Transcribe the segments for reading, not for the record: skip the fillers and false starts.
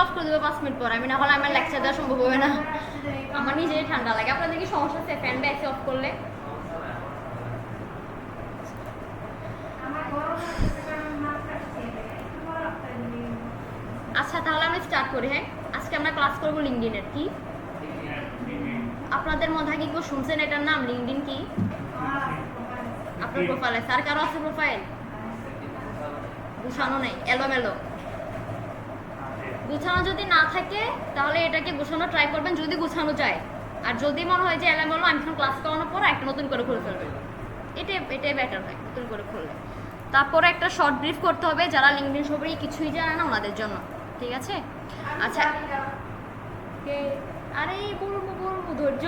Of করে দেবো 5 minute পর, আমি না হলে আমার লেকচার দেওয়া সম্ভব হবে না, আমার নিজেই ঠান্ডা লাগে। আপনাদের কি সমস্যা আছে ফ্যান বা এসি অফ করলে? আচ্ছা তাহলে আমরা স্টার্ট করি। হ্যাঁ, আজকে আমরা ক্লাস করবো লিঙ্কডইনের। কি আপনাদের মধ্যে কি কেউ শুনছেন এটার নাম লিঙ্কডইন? কি আপনার প্রোফাইলে স্যার কারো আছে প্রোফাইল? গুছানো নেই, এলোমেলো। গুছানো যদি না থাকে তাহলে এটাকে গুছানো ট্রাই করবেন যদি গুছানো যায়, আর যদি মনে হয় যে এলোমেলো আমি এখন ক্লাস করানোর পর একটা নতুন করে খুলে ফেলবেন, এটাই বেটার হয় নতুন করে খুললে। তারপরে একটা শর্ট ব্রিফ করতে হবে যারা লিঙ্কডইন সম্পর্কে কিছুই জানে না ওনাদের জন্য, ঠিক আছে? আচ্ছা আরে বলবো ধৈর্য।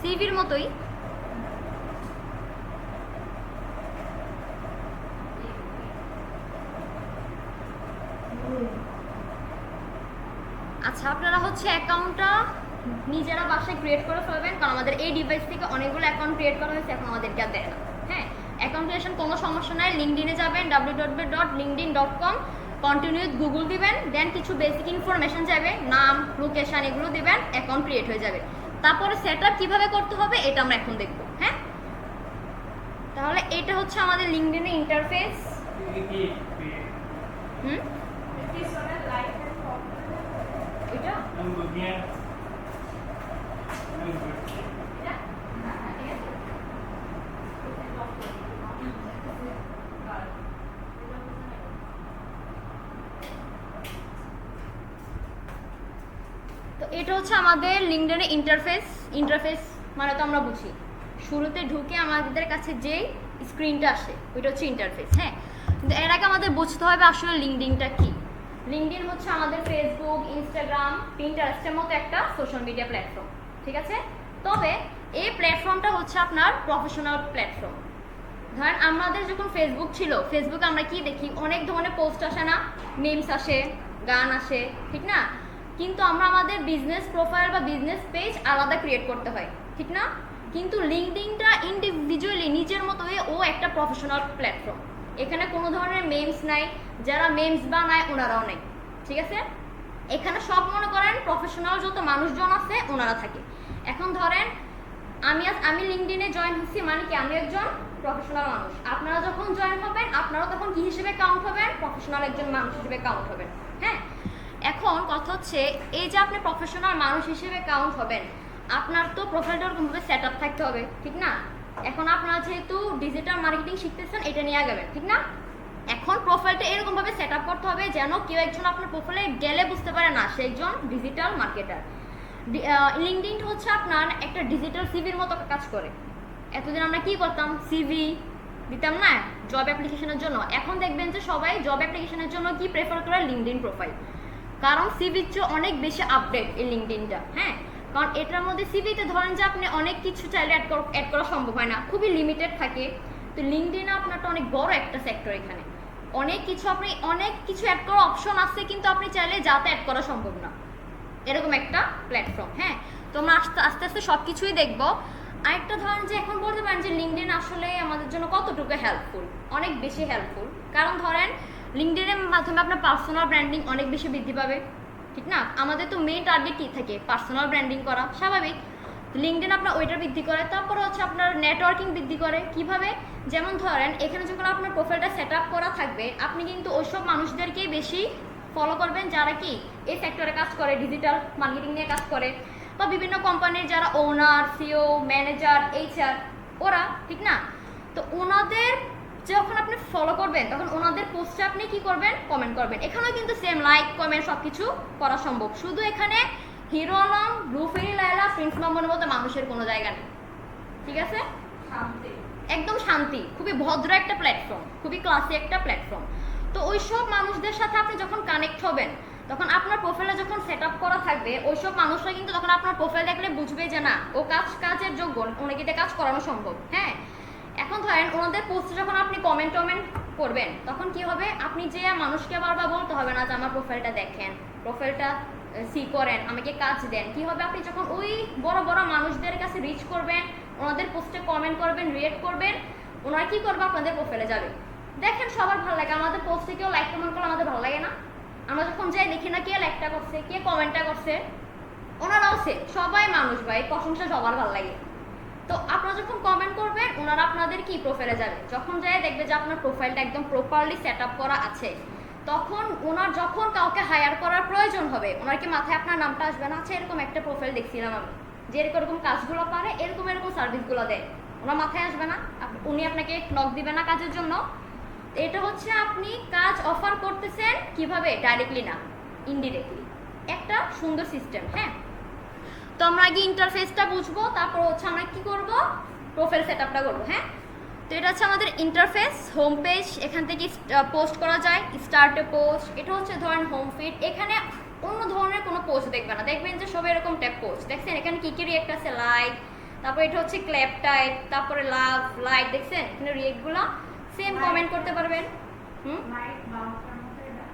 সিভির মতোই। আচ্ছা আপনারা হচ্ছে অ্যাকাউন্টটা নিজেরা বাসায় ক্রিয়েট করে ফেলবেন, কারণ আমাদের এই ডিভাইস থেকে অনেকগুলো অ্যাকাউন্ট ক্রিয়েট করা হয়েছে, এখন আমাদেরকে আর দেয় না। হ্যাঁ, অ্যাকাউন্ট ক্রিয়েশন কোনো সমস্যা নাই। লিঙ্কডইনে যাবেন www.linkedin.com, কন্টিনিউ গুগল দিবেন, দেন কিছু বেসিক ইনফরমেশন যাবে, নাম লোকেশন এগুলো দিবেন, অ্যাকাউন্ট ক্রিয়েট হয়ে যাবে। তারপরে সেট আপ কীভাবে করতে হবে এটা আমরা এখন দেখবো। হ্যাঁ, তাহলে এটা হচ্ছে আমাদের লিঙ্কডইনের ইন্টারফেস। এটা তো এটা হচ্ছে আমাদের লিঙ্কডইনের ইন্টারফেস মানে তো আমরা বুঝি শুরুতে ঢুকে আমাদের কাছে যে স্ক্রিনটা আসে ওইটা হচ্ছে ইন্টারফেস। হ্যাঁ, কিন্তু এর আগে আমাদের বুঝতে হবে আসলে লিঙ্কডইনটা কি। লিঙ্কডইন হচ্ছে আমাদের ফেসবুক, ইনস্টাগ্রাম, পিন্টারেস্টের মতো একটা সোশ্যাল মিডিয়া প্ল্যাটফর্ম, ঠিক আছে? তবে এই প্ল্যাটফর্মটা হচ্ছে আপনার প্রফেশনাল প্ল্যাটফর্ম। ধরেন আমাদের যখন ফেসবুক ছিল, ফেসবুকে আমরা কি দেখি, অনেক ধরনের পোস্ট আসে না, মিমস আসে, গান আসে, ঠিক না? কিন্তু আমরা আমাদের বিজনেস প্রোফাইল বা বিজনেস পেজ আলাদা ক্রিয়েট করতে হয়, ঠিক না? কিন্তু লিঙ্কডইনটা ইন্ডিভিজুয়ালি নিজের মতো হয়ে ও একটা প্রফেশনাল প্ল্যাটফর্ম। এখানে কোনো ধরনের মেমস নাই, যারা মেমস বানায় ওনারাও নেই, ঠিক আছে? এখানে সব মনে করেন প্রফেশনাল যত মানুষজন আছে ওনারা থাকে। এখন ধরেন আমি লিঙ্কডইনে জয়েন হচ্ছি, মানে কি আমি একজন প্রফেশনাল মানুষ। আপনারা যখন জয়েন হবেন আপনারাও তখন কি হিসেবে কাউন্ট হবেন? প্রফেশনাল একজন মানুষ হিসেবে কাউন্ট হবেন। হ্যাঁ, এখন কথা হচ্ছে এই যে আপনি প্রফেশনাল মানুষ হিসেবে কাউন্ট হবেন, আপনার তো প্রোফাইলটা ওরকমভাবে সেট আপ থাকতে হবে, ঠিক না? এখন আপনারা যেহেতু ডিজিটাল মার্কেটিং শিখতেছেন এটা নিয়ে আগাবেন, ঠিক না? এখন প্রোফাইলটা এরকমভাবে সেট আপ করতে হবে যেন কেউ একজন আপনার প্রোফাইলে গেলে বুঝতে পারে না সে একজন ডিজিটাল মার্কেটার। লিঙ্কডইন হচ্ছে আপনার একটা ডিজিটাল সিভির মতো কাজ করে। এতদিন আমরা কি করতাম, সিভি দিতাম না জব অ্যাপ্লিকেশনের জন্য। এখন দেখবেন যে সবাই জব অ্যাপ্লিকেশনের জন্য কি প্রেফার করে, লিঙ্কডইন প্রোফাইল। কারণ সিভির চেয়ে অনেক বেশি আপডেট এই লিঙ্কডইনটা। হ্যাঁ, কারণ এটার মধ্যে সিভিতে ধরেন যে আপনি অনেক কিছু চাইলে অ্যাড করা সম্ভব হয় না, খুবই লিমিটেড থাকে। তো লিঙ্কডইনে আপনারটা অনেক বড় একটা সেক্টর, এখানে অনেক কিছু অ্যাড করার অপশন আছে, কিন্তু আপনি চাইলে যাতে অ্যাড করা সম্ভব না, এরকম একটা প্ল্যাটফর্ম। হ্যাঁ, তো আমরা আস্তে আস্তে সব কিছুই দেখবো। আরেকটা ধরেন যে এখন বলতে পারেন যে লিঙ্কডইন আসলে আমাদের জন্য কতটুকু হেল্পফুল, অনেক বেশি হেল্পফুল। কারণ ধরেন লিঙ্কডইনের মাধ্যমে আপনার পার্সোনাল ব্র্যান্ডিং অনেক বেশি বৃদ্ধি পাবে, ঠিক না? আমাদের তো মেইন টার্গেট কী থাকে, পার্সোনাল ব্র্যান্ডিং করা, স্বাভাবিক। লিঙ্কডইন আপনার ওইটা বৃদ্ধি করে। তারপরে হচ্ছে আপনার নেটওয়ার্কিং বৃদ্ধি করে। কিভাবে? যেমন ধরেন এখানে যখন আপনার প্রোফাইলটা সেট আপ করা থাকবে, আপনি কিন্তু ওইসব মানুষদেরকেই বেশি ফলো করবেন যারা কি এই সেক্টরে কাজ করে, ডিজিটাল মার্কেটিং নিয়ে কাজ করে, বা বিভিন্ন কোম্পানির যারা ওনার, সিও, ম্যানেজার, এইচআর ওরা, ঠিক না? তো ওনাদের যখন আপনি ফলো করবেন তখন ওনাদের পোস্টে আপনি কি করবেন, কমেন্ট করবেন। এখানেও কিন্তু সেম লাইক কমেন্ট সব কিছু করা সম্ভব, শুধু এখানে হিরো আলম, ব্লুফেরি লায়লা, প্রিন্স মামুনের মতো মানুষের কোনো জায়গা নেই, ঠিক আছে? একদম শান্তি, খুবই ভদ্র একটা প্ল্যাটফর্ম, খুবই ক্লাসি একটা প্ল্যাটফর্ম। তো ওইসব মানুষদের সাথে আপনি যখন কানেক্ট হবেন তখন আপনার প্রোফাইলে যখন সেট আপ করা থাকবে, ওইসব মানুষরা কিন্তু তখন আপনার প্রোফাইল দেখলে বুঝবে যে না ও কাজের যোগ্য, ওনাকে দিয়ে কাজ করানো সম্ভব। হ্যাঁ, এখন ধরেন ওনাদের পোস্টে যখন আপনি কমেন্ট করবেন তখন কি হবে, আপনি যে মানুষকে বারবার বলতে হবে না যে আমার প্রোফাইলটা দেখেন, প্রোফাইলটা সি করেন, আমাকে কাজ দেন। কি হবে, আপনি যখন ওই বড় বড় মানুষদের কাছে রিচ করবেন, ওনাদের পোস্টে কমেন্ট করবেন, রিয়েক্ট করবেন, ওনারা কি করবে, আপনাদের প্রোফাইলে যাবে। দেখেন সবার ভালো লাগে, আমাদের পোস্টে কেউ লাইক কমেন্ট করলে আমাদের ভালো লাগে না? আমরা যখন যাই দেখি না কে লাইকটা করছে, কে কমেন্টটা করছে, ওনারাও সে, সবাই মানুষ ভাই, প্রশংসা সবার ভালো লাগে। তো আপনারা যখন কমেন্ট করবেন, ওনারা আপনাদের কি প্রোফাইলে যাবে, যখন যায় দেখবে যে আপনার প্রোফাইলটা একদম প্রপারলি সেট আপ করা আছে, তখন ওনার যখন কাউকে হায়ার করার প্রয়োজন হবে, ওনার কি মাথায় আপনার নামটা আসবে না, আচ্ছা এরকম একটা প্রোফাইল দেখছিলাম আমি, যে এরকম কাজগুলো পারে, এরকম এরকম সার্ভিসগুলো দেয়, ওনার মাথায় আসবে না, উনি আপনাকে নক দিবে না কাজের জন্য? এটা হচ্ছে আপনি কাজ অফার করতেছেন কিভাবে, ডাইরেক্টলি না, ইনডিরেক্টলি, একটা সুন্দর সিস্টেম। হ্যাঁ, তো আমরা আগে ইন্টারফেসটা বুঝবো, তারপর হচ্ছে আমরা কি করব, প্রোফাইল সেটআপটা করবো। হ্যাঁ, তো এটা হচ্ছে আমাদের ইন্টারফেস, হোম পেজ, এখান থেকে পোস্ট করা যায়, স্টার্ট এ পোস্ট, এটা হচ্ছে ধরেন হোম ফিড, এখানে অন্য ধরনের কোনো পোস্ট দেখবে না, দেখবেন যে সব এরকম ট্যাপ পোস্ট, দেখছেন এখানে কি কি রিয়েক্ট আছে, লাইক, তারপর এটা হচ্ছে ক্ল্যাপ টাইপ, তারপরে লাভ, লাইক, দেখছেন এখানে রিয়েক্টগুলো, সেম কমেন্ট করতে পারবেন।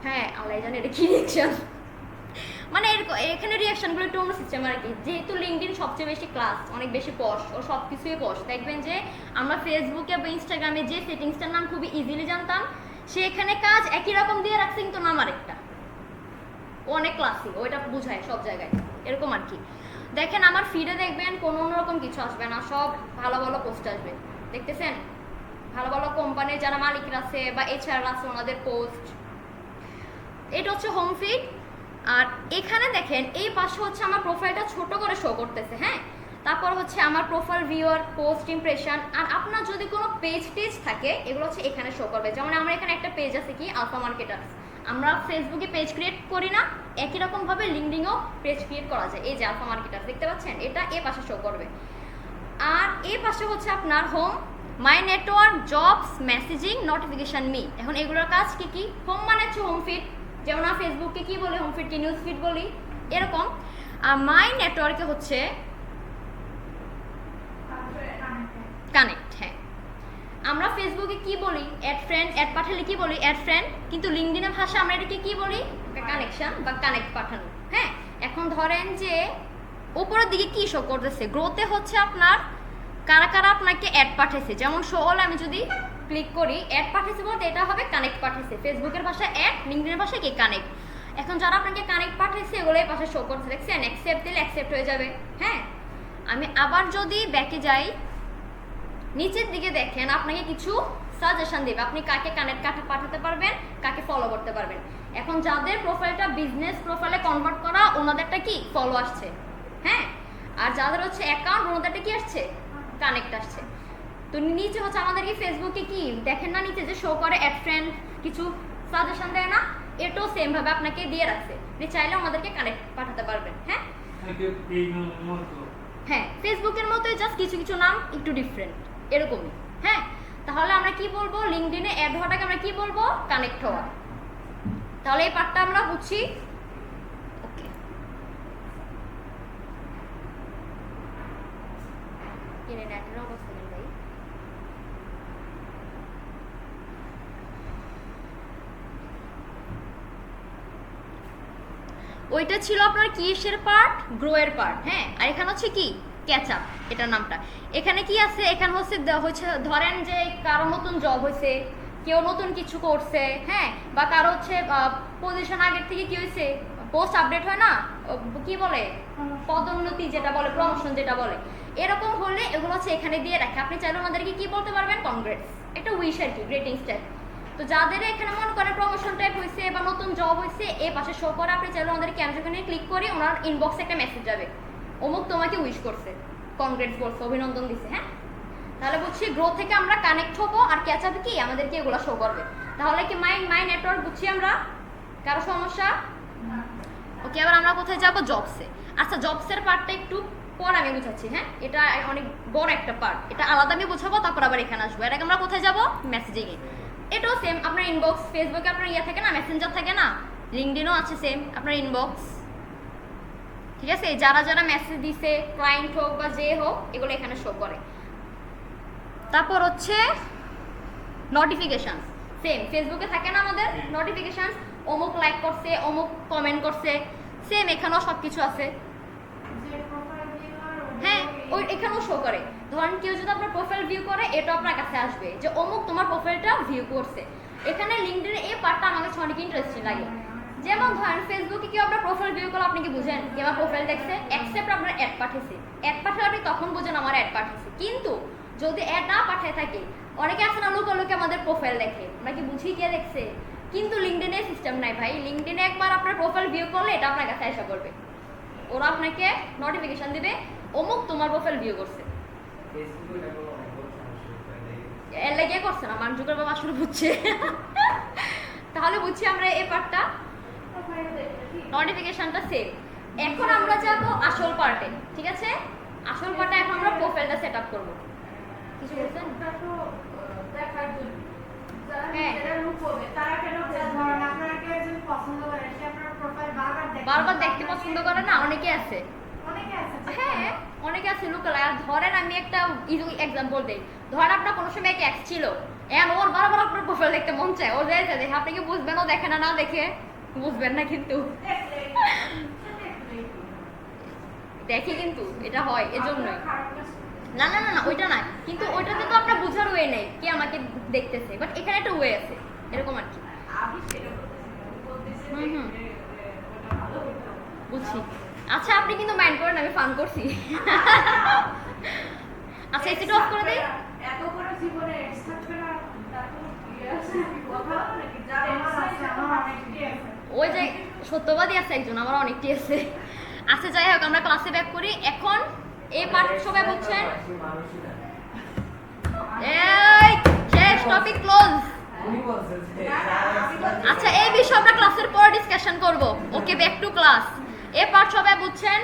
হ্যাঁ, আল্লাহ জানে এটা কি রিয়েকশন, মানে এখানে রিয়াকশনগুলো একটু অন্য সিস্টেম আর কি। যেহেতু লিঙ্কডইন সবচেয়ে বেশি ক্লাস, অনেক বেশি পশ, ও সব কিছুই পশ, দেখবেন যে আমরা ফেসবুকে বা ইনস্টাগ্রামে যে সেটিংসটার নাম খুবই ইজিলি জানতাম, সে এখানে কাজ একই রকম দিয়ে রাখছে, কিন্তু নাম আরেকটা, অনেক ক্লাসি, ওইটা বুঝায় সব জায়গায়, এরকম আর কি। দেখেন আমার ফিডে দেখবেন কোনো অন্যরকম কিছু আসবে না, সব ভালো ভালো পোস্ট আসবে, দেখতেছেন ভালো ভালো কোম্পানির যারা মালিকরা আছে বা এইচআর আছে ওনাদের পোস্ট। এটা হচ্ছে হোম ফিড। আর এখানে দেখেন এই পাশে হচ্ছে আমার প্রোফাইলটা ছোট করে শো করতেছে। হ্যাঁ, তারপর হচ্ছে আমার প্রোফাইল ভিউয়ার, পোস্ট ইমপ্রেশন, আর আপনার যদি কোনো পেজ থাকে এগুলো হচ্ছে এখানে শো করবে। যেমন আমার এখানে একটা পেজ আছে কি, আলফা মার্কেটার্স, আমরা ফেসবুকে পেজ ক্রিয়েট করি না, একই রকমভাবে লিঙ্কডিনও পেজ ক্রিয়েট করা যায়। এই যে আলফা মার্কেটার্স দেখতে পাচ্ছেন, এটা এ পাশে শো করবে। আর এই পাশে হচ্ছে আপনার হোম, মাই network, jobs, messaging, notification, me. এখন এগুলোর কাজ কি কি, হোম মানে হচ্ছে হোম ফিড, যেমন আমরা ফেসবুককে কি বলি, হোম ফিড কি নিউজ ফিড বলি, এরকম। আর মাই নেটওয়ার্কে হচ্ছে কানেক্ট। হ্যাঁ, আমরা ফেসবুকে কি বলি, অ্যাড ফ্রেন্ড, অ্যাড পাঠালে কি বলি, অ্যাড ফ্রেন্ড, কিন্তু লিঙ্কডিনের ভাষা আমরা এটাকে কি বলি, কানেকশন বা কানেক্ট পাঠানো। হ্যাঁ, এখন ধরেন যে উপরের দিকে কি শো করতেছে, গ্রোতে হচ্ছে আপনার কারা কারা আপনাকে অ্যাড পাঠাইছে, যেমন শো অল আমি যদি ক্লিক করি, অ্যাড পাঠাইছে বলতে এটা হবে কানেক্ট পাঠাইছে, ফেসবুকের ভাষায় অ্যাড, লিঙ্কডিনের ভাষায় কি কানেক্ট। এখন যারা আপনাকে কানেক্ট পাঠাইছে এগুলো এই পাশে শো করছে, দেখছেন অ্যাকসেপ্ট দিলে অ্যাকসেপ্ট হয়ে যাবে। হ্যাঁ, আমি আবার যদি ব্যাকে যাই, নিচের দিকে দেখেন আপনাকে কিছু সাজেশন দেবে, আপনি কাকে কানেক্ট পাঠাতে পারবেন, কাকে ফলো করতে পারবেন। এখন যাদের প্রোফাইলটা বিজনেস প্রোফাইলে কনভার্ট করা, ওনাদেরটা কি ফলো আসছে। হ্যাঁ, আর যাদের হচ্ছে অ্যাকাউন্ট, ওনাদেরটা কি আসছে, কানেক্ট আসছে। তো নিচে হচ্ছে আমাদেরকে ফেসবুকে কি দেখেন না, নিচে যে শো করে অ্যাড ফ্রেন্ড, কিছু সাজেশন দেয় না, এটাও সেম ভাবে আপনাকে দিয়ে রাখছে, যে চাইলে আমাদেরকে কানেক্ট পাঠাতে পারবেন। হ্যাঁ হ্যাঁ, ফেসবুকের মতোই, জাস্ট কিছু কিছু নাম একটু ডিফারেন্ট, এরকমই। হ্যাঁ, তাহলে আমরা কি বলবো, লিঙ্কডইনে অ্যাড হওয়াটাকে আমরা কি বলবো, কানেক্ট হওয়া। তাহলে এই পার্টটা আমরা বুঝছি। ওকে, নেটের অবস্থা নেই ভাই। ওইটা ছিল আপনার কিসের পার্ট, গ্রো এর পার্ট। হ্যাঁ, আর এখানে হচ্ছে কি, ক্যাচ আপ, এটার নামটা। এখানে কি আছে, এখানে হচ্ছে ধরেন যে কারো নতুন জব হয়েছে, কেউ নতুন কিছু করছে, হ্যাঁ, বা কারো হচ্ছে পজিশন আগের থেকে কি হয়েছে, পোস্ট আপডেট হয় না, কি বলে পদোন্নতি যেটা বলে, প্রমোশন যেটা বলে, এরকম হলে এগুলো হচ্ছে এখানে দিয়ে রাখে। আপনি চাইলে আমাদেরকে কি বলতে পারবেন, কনগ্রেটস, একটা উইশ আর কি, গ্রেটিংস টাইপ। তো যাদের এখানে মনে করেন প্রমোশন টাইপ হয়েছে বা নতুন জব হয়েছে, এই পাশে শো করে, আপনি চাইলে আমাদেরকে আমি যখন ক্লিক করি, ওনার ইনবক্সে একটা মেসেজ যাবে, অমুক তোমাকে উইশ করছে, কনগ্রেটস বলছে, অভিনন্দন দিছে। হ্যাঁ, তাহলে বুঝছি গ্রো থেকে আমরা কানেক্ট হবো, আর ক্যাচ আপ কি আমাদেরকে এগুলো শো করবে। তাহলে কি মাই নেটওয়ার্ক বুঝছি আমরা, কারো সমস্যা? ওকে, আবার আমরা কোথায় যাবো, জবসে। আচ্ছা, জবসের পার্টটা একটু পর আমি বুঝাচ্ছি। হ্যাঁ, এটা অনেক বড় একটা পার্ট, এটা আলাদা আমি বোঝাবো, তারপর আবার এখানে আসবো। এর আগে আমরা কোথায় যাবো, মেসেজিংয়ে। এটাও সেম, আপনার ইনবক্স, ফেসবুকে আপনার ইয়ে থাকে না, মেসেঞ্জার থাকে না, লিঙ্কডিনও আছে সেম, আপনার ইনবক্স। ঠিক আছে, যারা যারা মেসেজ দিছে, ক্লায়েন্ট হোক বা যে হোক, এগুলো এখানে শো করে। তারপর হচ্ছে নোটিফিকেশন, সেম ফেসবুকে থাকে না আমাদের নোটিফিকেশন, অমুক লাইক করছে, অমুক কমেন্ট করছে, সেম এখানেও সব কিছু আছে। হ্যাঁ, ওই এখানেও শো করে। ধরেন কেউ যদি আপনার প্রোফাইল ভিউ করে, এটা আপনার কাছে আসবে যে অমুক তোমার প্রোফাইলটা ভিউ করছে। এখানে লিঙ্কডইনে এই পার্টটা আমার কাছে অনেক ইন্টারেস্টিং লাগে। যেমন ধরেন ফেসবুকে কেউ আপনার প্রোফাইল ভিউ করলে আপনি কি বুঝেন কি আমার প্রোফাইল দেখছে, অ্যাকসেপ্ট আপনার অ্যাড পাঠিয়েছে, অ্যাড পাঠালে আপনি তখন বুঝেন আমার অ্যাড পাঠিয়েছে। কিন্তু যদি অ্যাড না পাঠায় থাকে, অনেকে আছে না লোকে লোকে আমাদের প্রোফাইল দেখে, আমরা কি বুঝি কে দেখছে। কিন্তু লিঙ্কডইনে সিস্টেম নাই ভাই। লিঙ্কডইনে একবার আপনার প্রোফাইল ভিউ করলে এটা আপনার কাছে আসা করবে, ওরা আপনাকে নোটিফিকেশন দিবে অমুক তোমার প্রোফাইল ভিউ করছে। এর লাগে করছে না, মানুষের বাবা আসলে বুঝছে। তাহলে বুঝছি আমরা এই পার্টটা, নোটিফিকেশনটা সেভ। এখন আমরা যাব আসল পার্টে, ঠিক আছে? আসল পার্টে এখন আমরা প্রোফাইলটা সেট আপ করবো। কিছু বলছেন? হ্যাঁ, বারবার দেখতে পছন্দ করে না, অনেকে আছে। হ্যাঁ, অনেকে আছে লুকালে। আর ধরেন আমি একটা এক্সাম্পল দিই, ধরেন আপনার কোনো সময় এক এক্স ছিল, এখন ওর বারবার আপনার প্রোফাইল দেখতে মন চায়, ও যায় দেখে, আপনি কি বুঝবেন ও দেখে না? না দেখে বুঝবেন না, কিন্তু দেখে, কিন্তু এটা হয় এজন্যই। না না না না, ওইটা না, কিন্তু ওইটাতে তো আপনার বোঝার ওয়ে নেই কি আমাকে দেখতেছে, বাট এখানে একটা ওয়ে আছে, এরকম আর কি। বুঝছি। আচ্ছা, আপনি কিন্তু মাইন্ড করেন, আমি ফান করছি। আচ্ছা, এসিটা অফ করে দেই। এত করে জীবনে এক্স থাকবে না, ওই যে সত্যবাদী আছে একজন, আমার অনেকটি আছে। আচ্ছা, যাই হোক, আমরা ক্লাসে ব্যাক করি। এখন এই পার্ট সবাই বুঝছেন? এই শেষ, টপিক ক্লোজ। আচ্ছা, এই বিষয়ে আমরা ক্লাসের পর ডিসকাশন করব। ওকে, ব্যাক টু ক্লাস। এই পার্ট সবাই বুঝছেন?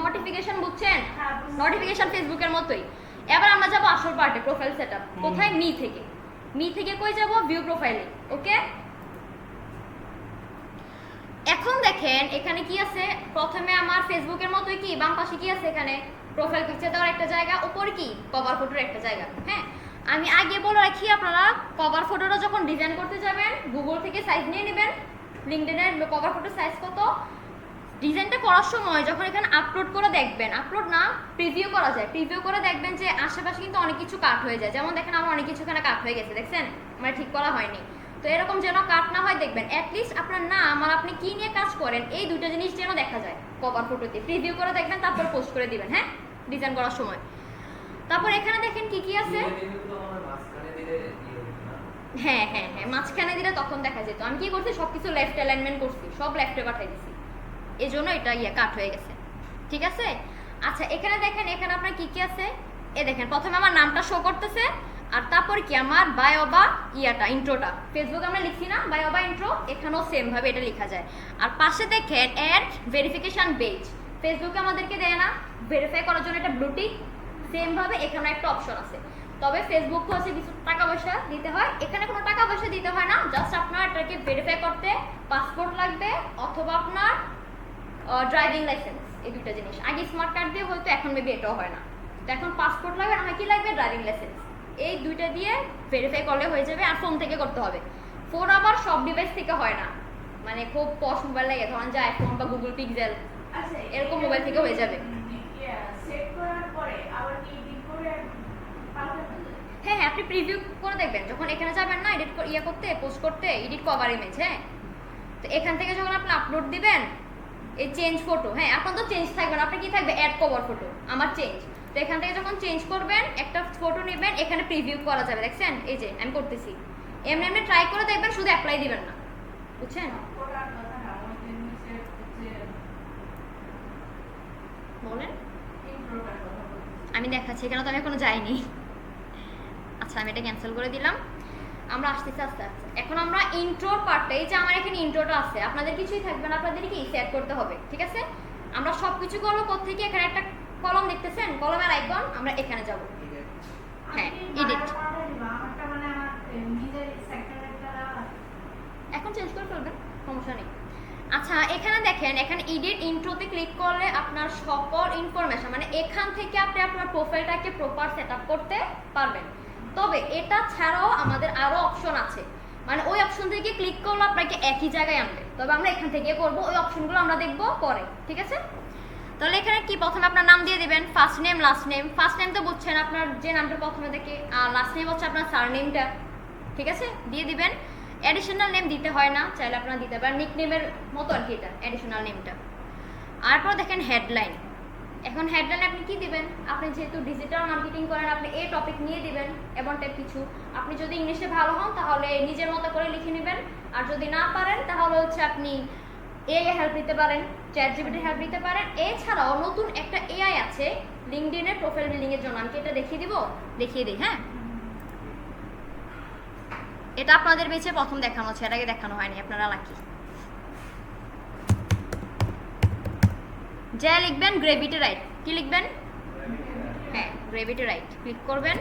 নোটিফিকেশন বুঝছেন? নোটিফিকেশন ফেসবুকের মতোই। এবার আমরা যাব আসল পার্টে, প্রোফাইল সেটআপ। কোথায়? মি থেকে কই যাব? ভিউ প্রোফাইলে। ওকে, এখন দেখেন এখানে কি আছে। প্রথমে আমার ফেসবুকের মতোই কি বাম পাশে কি আছে, এখানে প্রোফাইল পিকচার দেওয়ার একটা জায়গা, উপরে কি কভার ফটোর একটা জায়গা। হ্যাঁ, আমি আগে বলে রাখি, আপনারা কভার ফটোটা যখন ডিজাইন করতে যাবেন গুগল থেকে সাইজ নিয়ে নেবেন। লিঙ্কডইনের কভার ফটোর সাইজ কত, ডিজাইনটা করার সময় যখন এখানে আপলোড করে দেখবেন, আপলোড না প্রিভিউ করা যায়, প্রিভিউ করে দেখবেন যে আশেপাশে কিন্তু অনেক কিছু কাট হয়ে যায়। যেমন দেখেন আমার অনেক কিছু এখানে কাট হয়ে গেছে, দেখছেন আমার ঠিক করা হয়নি। তো এরকম যেন কাট না হয় দেখবেন, অ্যাটলিস্ট আপনার নাম আর আপনি কি নিয়ে কাজ করেন এই দুটো জিনিস যেন দেখা যায় কভার ফটোতে। প্রিভিউ করে দেখবেন, তারপর পোস্ট করে দিবেন। হ্যাঁ, ডিজাইন করার সময়। তারপর এখানে দেখেন কি কি আছে। হ্যাঁ হ্যাঁ হ্যাঁ, মাঝখানে দিলে তখন দেখা যেত। আমি কি করছি, সবকিছু লেফট অ্যালাইনমেন্ট করছি, সব লেফটে পাঠাই দিছি, এই জন্য এটা কাট হয়ে গেছে। ঠিক আছে? আচ্ছা, এখানে দেখেন, এখানে আপনার কি কি আছে। এ দেখেন, প্রথমে আমার নামটা শো করতেছে, আর তারপর কি আমার বায়ো বা ইন্ট্রোটা। ফেসবুকে আমরা লিখছি না বায়ো বা ইন্ট্রো, এখানেও সেম ভাবে এটা লেখা যায়। আর পাশে দেখেন অ্যাড ভেরিফিকেশন পেজ, ফেসবুকে আমাদেরকে দেয় না ভেরিফাই করার জন্য একটা ব্লু টিক, সেম ভাবে এখানে একটা অপশন আছে। তবে ফেসবুক হচ্ছে কিছু টাকা পয়সা দিতে হয়, এখানে কোনো টাকা পয়সা দিতে হয় না। জাস্ট আপনার এটাকে ভেরিফাই করতে পাসপোর্ট লাগবে অথবা আপনার ড্রাইভিং লাইসেন্স, এই দুটো জিনিস। আগে স্মার্ট কার্ড দিয়ে হয়তো, এখন মেবি এটাও হয় না। তো এখন পাসপোর্ট লাগবে, না কি লাগবে? Driving licence. এই দুইটা দিয়ে ভেরিফাই করলে হয়ে যাবে। আর ফোন থেকে করতে হবে। ফোন আবার সব ডিভাইস থেকে হয় না, মানে খুব পশ মোবাইল লাগে, ধরেন যে আইফোন বা গুগল পিক্সেল এরকম মোবাইল থেকে হয়ে যাবে। হ্যাঁ হ্যাঁ, আপনি প্রিভিউ করে দেখবেন যখন এখানে যাবেন না এডিট করতে, পোস্ট করতে, এডিট কভার ইমেজ। হ্যাঁ, তো এখান থেকে যখন আপনি আপলোড দিবেন, এই চেঞ্জ ফটো, হ্যাঁ আপনার তো চেঞ্জ থাকবে না, আপনার কি থাকবে? অ্যাড কভার ফটো, আমার চেঞ্জ। তো এখান থেকে যখন চেঞ্জ করবেন, একটা ফটো নেবেন, এখানে প্রিভিউ করা যাবে। দেখছেন, এই যে আমি করতেছি, এমনি এমনি ট্রাই করে দেখবেন, শুধু অ্যাপ্লাই দিবেন না, বুঝছেন? বলেন, আমি দেখাচ্ছি, এখানে তো আমি এখনো যাইনি। আচ্ছা, আমি এটা ক্যান্সেল করে দিলাম। আমরা আসতেছি আস্তে আস্তে। এখন আমরা ইন্ট্রোর পার্টটা, এই যে আমার এখানে ইন্ট্রোটা আছে, আপনাদের কিছুই থাকবে না, আপনাদের কি সেট করতে হবে। ঠিক আছে? আমরা সবকিছু করবো কোত্থেকে, এখানে একটা কলম দেখতেছেন, কলমের আইকন, আমরা এখানে যাব। হ্যাঁ, এডিট। এখন চেঞ্জ করে ফেলবেন, সমস্যা নেই। আচ্ছা, এখানে দেখেন, এখানে এডিট ইন্ট্রোতে ক্লিক করলে আপনার সকল ইনফরমেশন, মানে এখান থেকে আপনি আপনার প্রোফাইলটাকে প্রপার সেট আপ করতে পারবেন। তবে এটা ছাড়াও আমাদের আরো অপশন আছে, মানে ওই অপশন থেকে ক্লিক করলে আপনাকে একই জায়গায় আনবে, তবে আমরা এখান থেকে করব, ওই অপশনগুলো আমরা দেখব পরে, ঠিক আছে? তাহলে এখানে কি প্রথমে আপনার নাম দিয়ে দিবেন, first name last name. First name তো বুঝছেন, আপনার যে নামটা প্রথমে থেকে, আর লাস্ট নেম হচ্ছে আপনার সারনেমটা, ঠিক আছে, দিয়ে দিবেন। অ্যাডিশনাল নেম দিতে হয় না, চাইলে আপনারা দিতে পারেন, নিকনেমের মতো আর কি এটা অ্যাডিশনাল নেমটা। তারপর দেখেন হেডলাইন। এখন হেডলাইন আপনি কি দিবেন, আপনি যেহেতু ডিজিটাল মার্কেটিং করেন আপনি এই টপিক নিয়ে দিবেন এবং টাইপ কিছু। আপনি যদি ইংলিশে ভালো হন তাহলে নিজের মতো করে লিখে নেবেন, আর যদি না পারেন তাহলে হচ্ছে আপনি এআই হেল্প নিতে পারেন, চ্যাট জিপিটির হেল্প নিতে পারেন। এছাড়াও নতুন একটা এআই আছে লিঙ্কডইনের প্রোফাইল বিল্ডিং এর জন্য, আমি কি এটা দেখিয়ে দিব, দেখিয়ে দিই। হ্যাঁ, এটা আপনাদের বেঁচে প্রথম দেখানো হচ্ছে, এর আগে দেখানো হয়নি, আপনারা লাকি। যা লিখবেন গ্রেভিটি রাইট, কি লিখবেন, হ্যাঁ গ্রেভিটি রাইট, ক্লিক করবেন।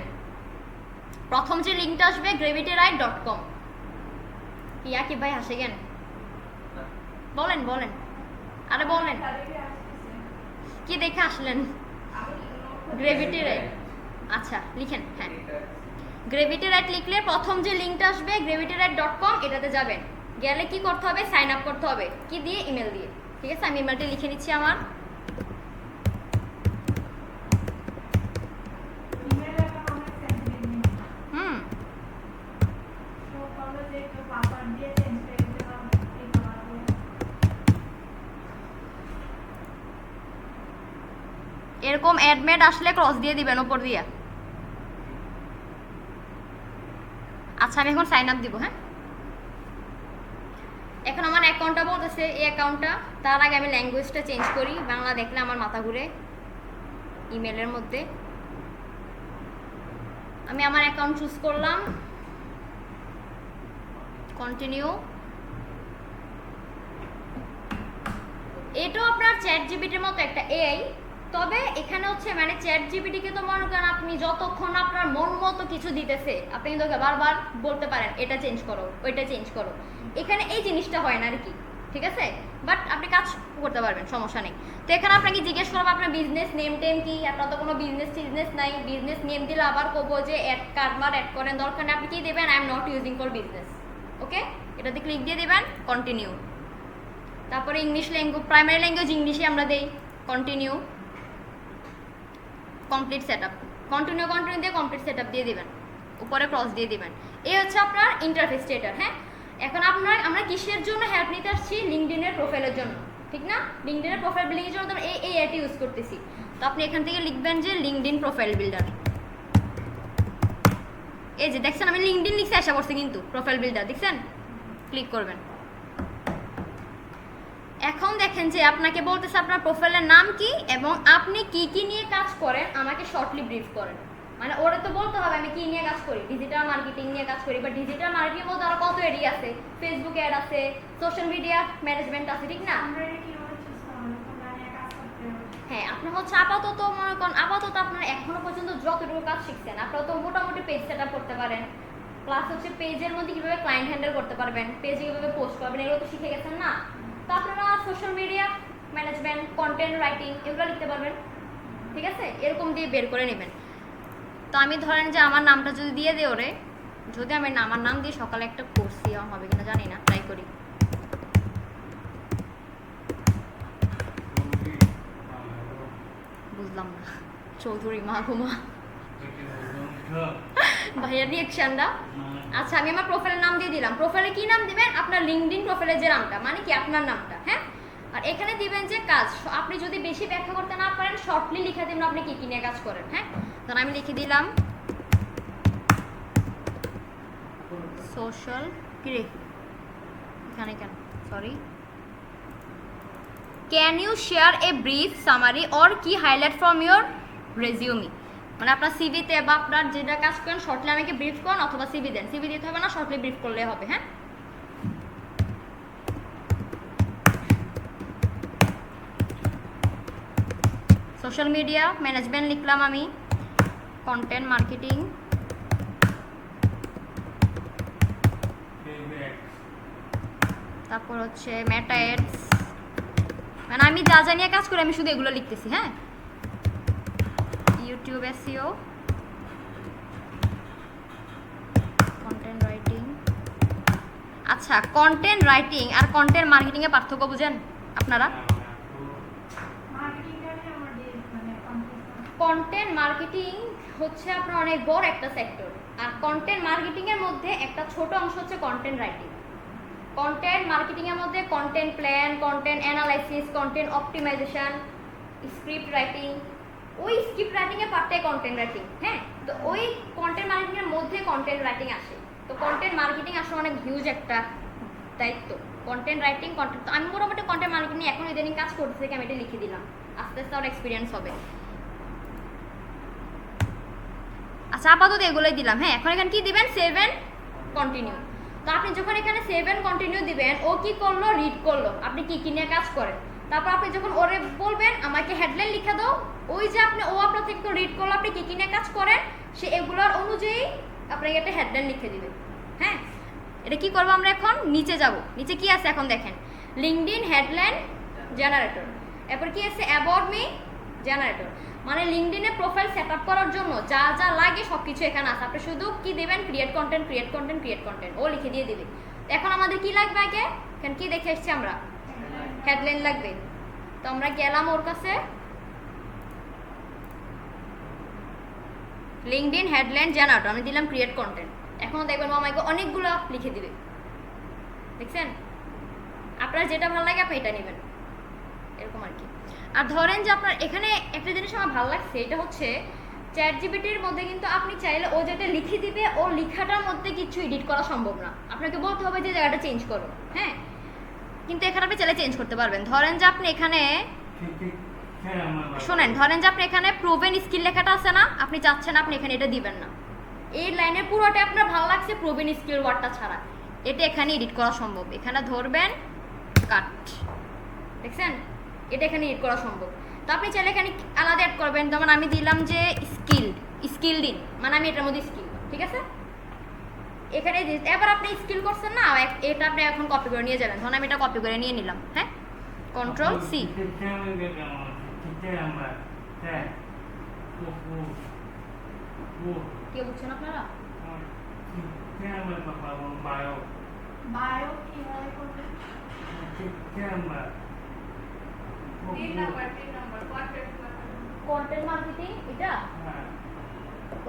প্রথম যে লিঙ্কটা আসবে gravityride.com। কি আকিব ভাই হাসে কেন, বলেন বলেন, আরে বলেন কি দেখে আসলেন? গ্রেভিটি রাইট, আচ্ছা লিখেন, হ্যাঁ গ্রেভিটি রাইট লিখলে প্রথম যে লিঙ্কটা আসবে gravityride.com, এটাতে যাবেন। গেলে কি করতে হবে, সাইন আপ করতে হবে, কি দিয়ে, ইমেল দিয়ে, ঠিক আছে? আমি ইমেলটা লিখে নিচ্ছি আমার। এরকম অ্যাডমেড আসলে ক্রস দিয়ে দিবেন উপর দিয়ে। আচ্ছা আমি এখন সাইন আপ দিব। হ্যাঁ, এখন আমার অ্যাকাউন্টটা বলতেছে এই অ্যাকাউন্টটা, তার আগে আমি ল্যাঙ্গুয়েজটা চেঞ্জ করি, বাংলা দেখলে আমার মাথা ঘুরে। ইমেলের মধ্যে আমি আমার অ্যাকাউন্ট চুজ করলাম, কন্টিনিউ। এটাও আপনার চ্যাট জিপিটির মতো একটা এআই, তবে এখানে হচ্ছে মানে চ্যাট জিপিটিকে তো মনে করেন আপনি যতক্ষণ আপনার মন মতো কিছু দিতেছে আপনি কিন্তু বারবার বলতে পারেন এটা চেঞ্জ করো, ওইটা চেঞ্জ করো। এখানে এই জিনিসটা হয় না আর কি, ঠিক আছে? বাট আপনি কাজ করতে পারবেন, সমস্যা নেই। তো এখানে আপনাকে জিজ্ঞেস করবো আপনার বিজনেস নেম টেম কি, আপনার তো কোনো বিজনেস নাই। বিজনেস নেম দিলে আবার করবো যে অ্যাড কারবার অ্যাড করেন, দরকার নেই। আপনি কি দেবেন, I am not using for business, okay, এটাতে ক্লিক দিয়ে দেবেন, কন্টিনিউ। তারপরে ইংলিশ ল্যাঙ্গুয়েজ, প্রাইমারি ল্যাঙ্গুয়েজ ইংলিশে আমরা দেই, কন্টিনিউ। কমপ্লিট সেটআপ, কন্টিনিউ দিয়ে কমপ্লিট সেটআপ দিয়ে দিবেন, উপরে ক্রস দিয়ে দিবেন। এই হচ্ছে আপনার ইন্টারফেস স্টেটার। হ্যাঁ, এখন আমরা কিসের জন্য হেল্প নিতে আসছি, লিঙ্কডইনের প্রোফাইলের জন্য, ঠিক না? লিঙ্কডইনের প্রোফাইল বিল্ডিংয়ের জন্য আমরা এই এআইটি ইউজ করতেছি। তো আপনি এখান থেকে লিখবেন যে লিঙ্কডইন প্রোফাইল বিল্ডার। এই যে দেখছেন আমি লিঙ্কডইন লিখে আসা করছি, কিন্তু প্রোফাইল বিল্ডার দেখছেন, ক্লিক করবেন। এখন দেখেন যে আপনাকে বলতেছে আপনার প্রোফাইলের নাম কি এবং আপনি কি কি নিয়ে কাজ করেন, আমাকে শর্টলি ব্রিফ করেন। মানে ওরা তো বলতে হবে আমি কি নিয়ে কাজ করি, ডিজিটাল মার্কেটিং নিয়ে কাজ করি। বা ডিজিটাল মার্কেটিং মধ্যে আরো কত এরিয়া আছে, ফেসবুক অ্যাড আছে, সোশ্যাল মিডিয়া ম্যানেজমেন্ট আছে, ঠিক না? হ্যাঁ, আপনি হচ্ছে আপাতত মনে করেন আপনার এখনো পর্যন্ত যতটুকু কাজ শিখছেন আপনারা তো মোটামুটি পেজ সেট আপ করতে পারেন, প্লাস হচ্ছে পেজের মধ্যে কিভাবে ক্লায়েন্ট হ্যান্ডেল করতে পারবেন, পেজে কিভাবে পোস্ট করবেন, এগুলো তো শিখে গেছেন না? তো আপনারা social media management, content writing এগুলো লিখতে পারবেন, ঠিক আছে? এরকম দিয়ে বের করে নেবেন। তো আমি ধরেন যে আমার নামটা যদি দিয়ে দিই ওরে, যদি আমি আমার নাম দিয়ে সকালে একটা কোর্স দেওয়া হবে কিনা জানি না, ট্রাই করি। বুঝলাম না, চৌধুরী মা ঘুমা ভাইয়ার রিয়েকশনটা। আচ্ছা আমি আমার প্রোফাইলের নাম দিয়ে দিলাম। প্রোফাইলে কি নাম দিবেন, আপনার লিঙ্কডইন প্রোফাইলের যে নামটা, মানে কি আপনার নামটা। হ্যাঁ, আর এখানে দিবেন যে কাজ। আপনি যদি বেশি ব্যাখ্যা করতে না পারেন শর্টলি লিখে দিবেন আপনি কি কি নিয়ে কাজ করেন। হ্যাঁ, তাহলে আমি লিখে দিলাম সোশ্যাল, কি রে এখানে কেন, sorry, can you share a brief summary or key highlight from your resume. মানে আপনার সিভিতে বা আপনার যেটা কাজ করেন শর্টলি আমাকে ব্রিফ করেন, অথবা সিভি দেন, সিভি দিতে হবে না, শর্টলি ব্রিফ করলে হবে। হ্যাঁ, সোশ্যাল মিডিয়া ম্যানেজমেন্ট লিখলাম আমি, কন্টেন্ট মার্কেটিং, তারপর হচ্ছে মেটা অ্যাডস, মানে আমি যা যা নিয়ে কাজ করি আমি শুধু এগুলো লিখতেছি। হ্যাঁ, ইউটিউব এসইও, কন্টেন্ট রাইটিং, আচ্ছা, কন্টেন্ট রাইটিং আর কন্টেন্ট মার্কেটিং এর পার্থক্য বুঝেন আপনারা? মার্কেটিংটা নিয়ে আমাদের মানে কন্টেন্ট মার্কেটিং হচ্ছে আপনার অনেক বড় একটা সেক্টর, আর কন্টেন্ট মার্কেটিং এর মধ্যে একটা ছোট অংশ হচ্ছে কন্টেন্ট রাইটিং। কন্টেন্ট মার্কেটিং এর মধ্যে content plan, content analysis, content optimisation, script writing, ওই স্ক্রিপ্ট রাইটিং এর পার্টটাই কন্টেন্ট রাইটিং। হ্যাঁ, তো ওই কন্টেন্ট মার্কেটিং এর মধ্যে কন্টেন্ট রাইটিং আসে। তো কন্টেন্ট মার্কেটিং আসলে অনেক হিউজ একটা দায়িত্ব। কন্টেন্ট রাইটিং, কন্টেন্ট, তো আমি মোটামুটি কন্টেন্ট মার্কেটিং এখন ইদানিং কাজ করতেছি, আমি এটা লিখে দিলাম, আস্তে আস্তে আমার এক্সপিরিয়েন্স হবে। আচ্ছা, আপাতত এগুলোই দিলাম। হ্যাঁ, এখন এখানে কি দিবেন? Save and continue. তো আপনি যখন এখানে সেভ এন্ড কন্টিনিউ দিবেন, ও কি করলো? রিড করলো আপনি কি কি নিয়ে কাজ করেন। তারপর আপনি যখন ওরে বলবেন আমাকে হেডলাইন লিখে দাও, ওই যে আপনি ও আপনার থেকে রিড করলো আপনি কি কি নিয়ে কাজ করেন, সে এগুলোর অনুযায়ী আপনাকে একটা হেডলাইন লিখে দিবে। হ্যাঁ, এটা কি করবো আমরা এখন? নিচে যাব। নিচে কি আছে এখন দেখেন, লিঙ্কডইন হেডলাইন জেনারেটর, এরপর কি আছে? About me generator. মানে লিঙ্কডইনে প্রোফাইল সেট আপ করার জন্য যা যা লাগে সব কিছু এখানে আছে। আপনি শুধু কি দেবেন? Create content, create content, create content, ও লিখে দিয়ে দিবে। এখন আমাদের কি লাগবে আগে? এখানে কি দেখে এসছি আমরা? হেডলাইন লাগবে। তো আমরা গেলাম ওর কাছে, লিঙ্কডইন হেডলাইন জেনারেটর, আমি দিলাম ক্রিয়েট কন্টেন্ট। এখন দেখবেন ও আমাকে অনেকগুলো লিখে দিবে, দেখছেন? আপনার যেটা ভালো লাগে আপনি এটা নেবেন, এরকম আর কি। আর ধরেন যে আপনার এখানে একটা জিনিস আমার ভালো লাগছে, এটা হচ্ছে চ্যাট জিপিটির মধ্যে কিন্তু আপনি চাইলে ও যেটা লিখে দিবে, ও লেখাটার মধ্যে কিছু এডিট করা সম্ভব না, আপনাকে বলতে হবে যে জায়গাটা চেঞ্জ করো। হ্যাঁ, কিন্তু এখানে আপনি চাইলে চেঞ্জ করতে পারবেন। ধরেন যে আপনি এখানে শোনেন, ধরেন যে আপনি এখানে প্রুভেন স্কিল লেখাটা আছে না, আপনি চাচ্ছেন আপনি এখানে এটা দিবেন না, এই লাইনের পুরোটা আপনার ভালো লাগছে প্রুভেন স্কিল ওয়ার্ডটা ছাড়া, এটা এখানে এডিট করা সম্ভব। এখানে ধরবেন কাট, দেখছেন? এটা এখানে এডিট করা সম্ভব। তো আপনি চাইলে এখানে আলাদা অ্যাড করবেন, যেমন আমি দিলাম যে স্কিল দিন, মানে আমি এটার মধ্যে স্কিল, ঠিক আছে? এখানে এবার আপনি স্কিল করছেন না, এটা আপনি এখন কপি করে নিয়ে যাবেন। ধরুন আমি এটা কপি করে নিয়ে নিলাম। হ্যাঁ, কন্ট্রোল সি। কে বুঝছেন আপনারা? বায়ো কিভাবে করবে? 3 নাম্বার কন্টেন্ট মার্কেটিং, এটা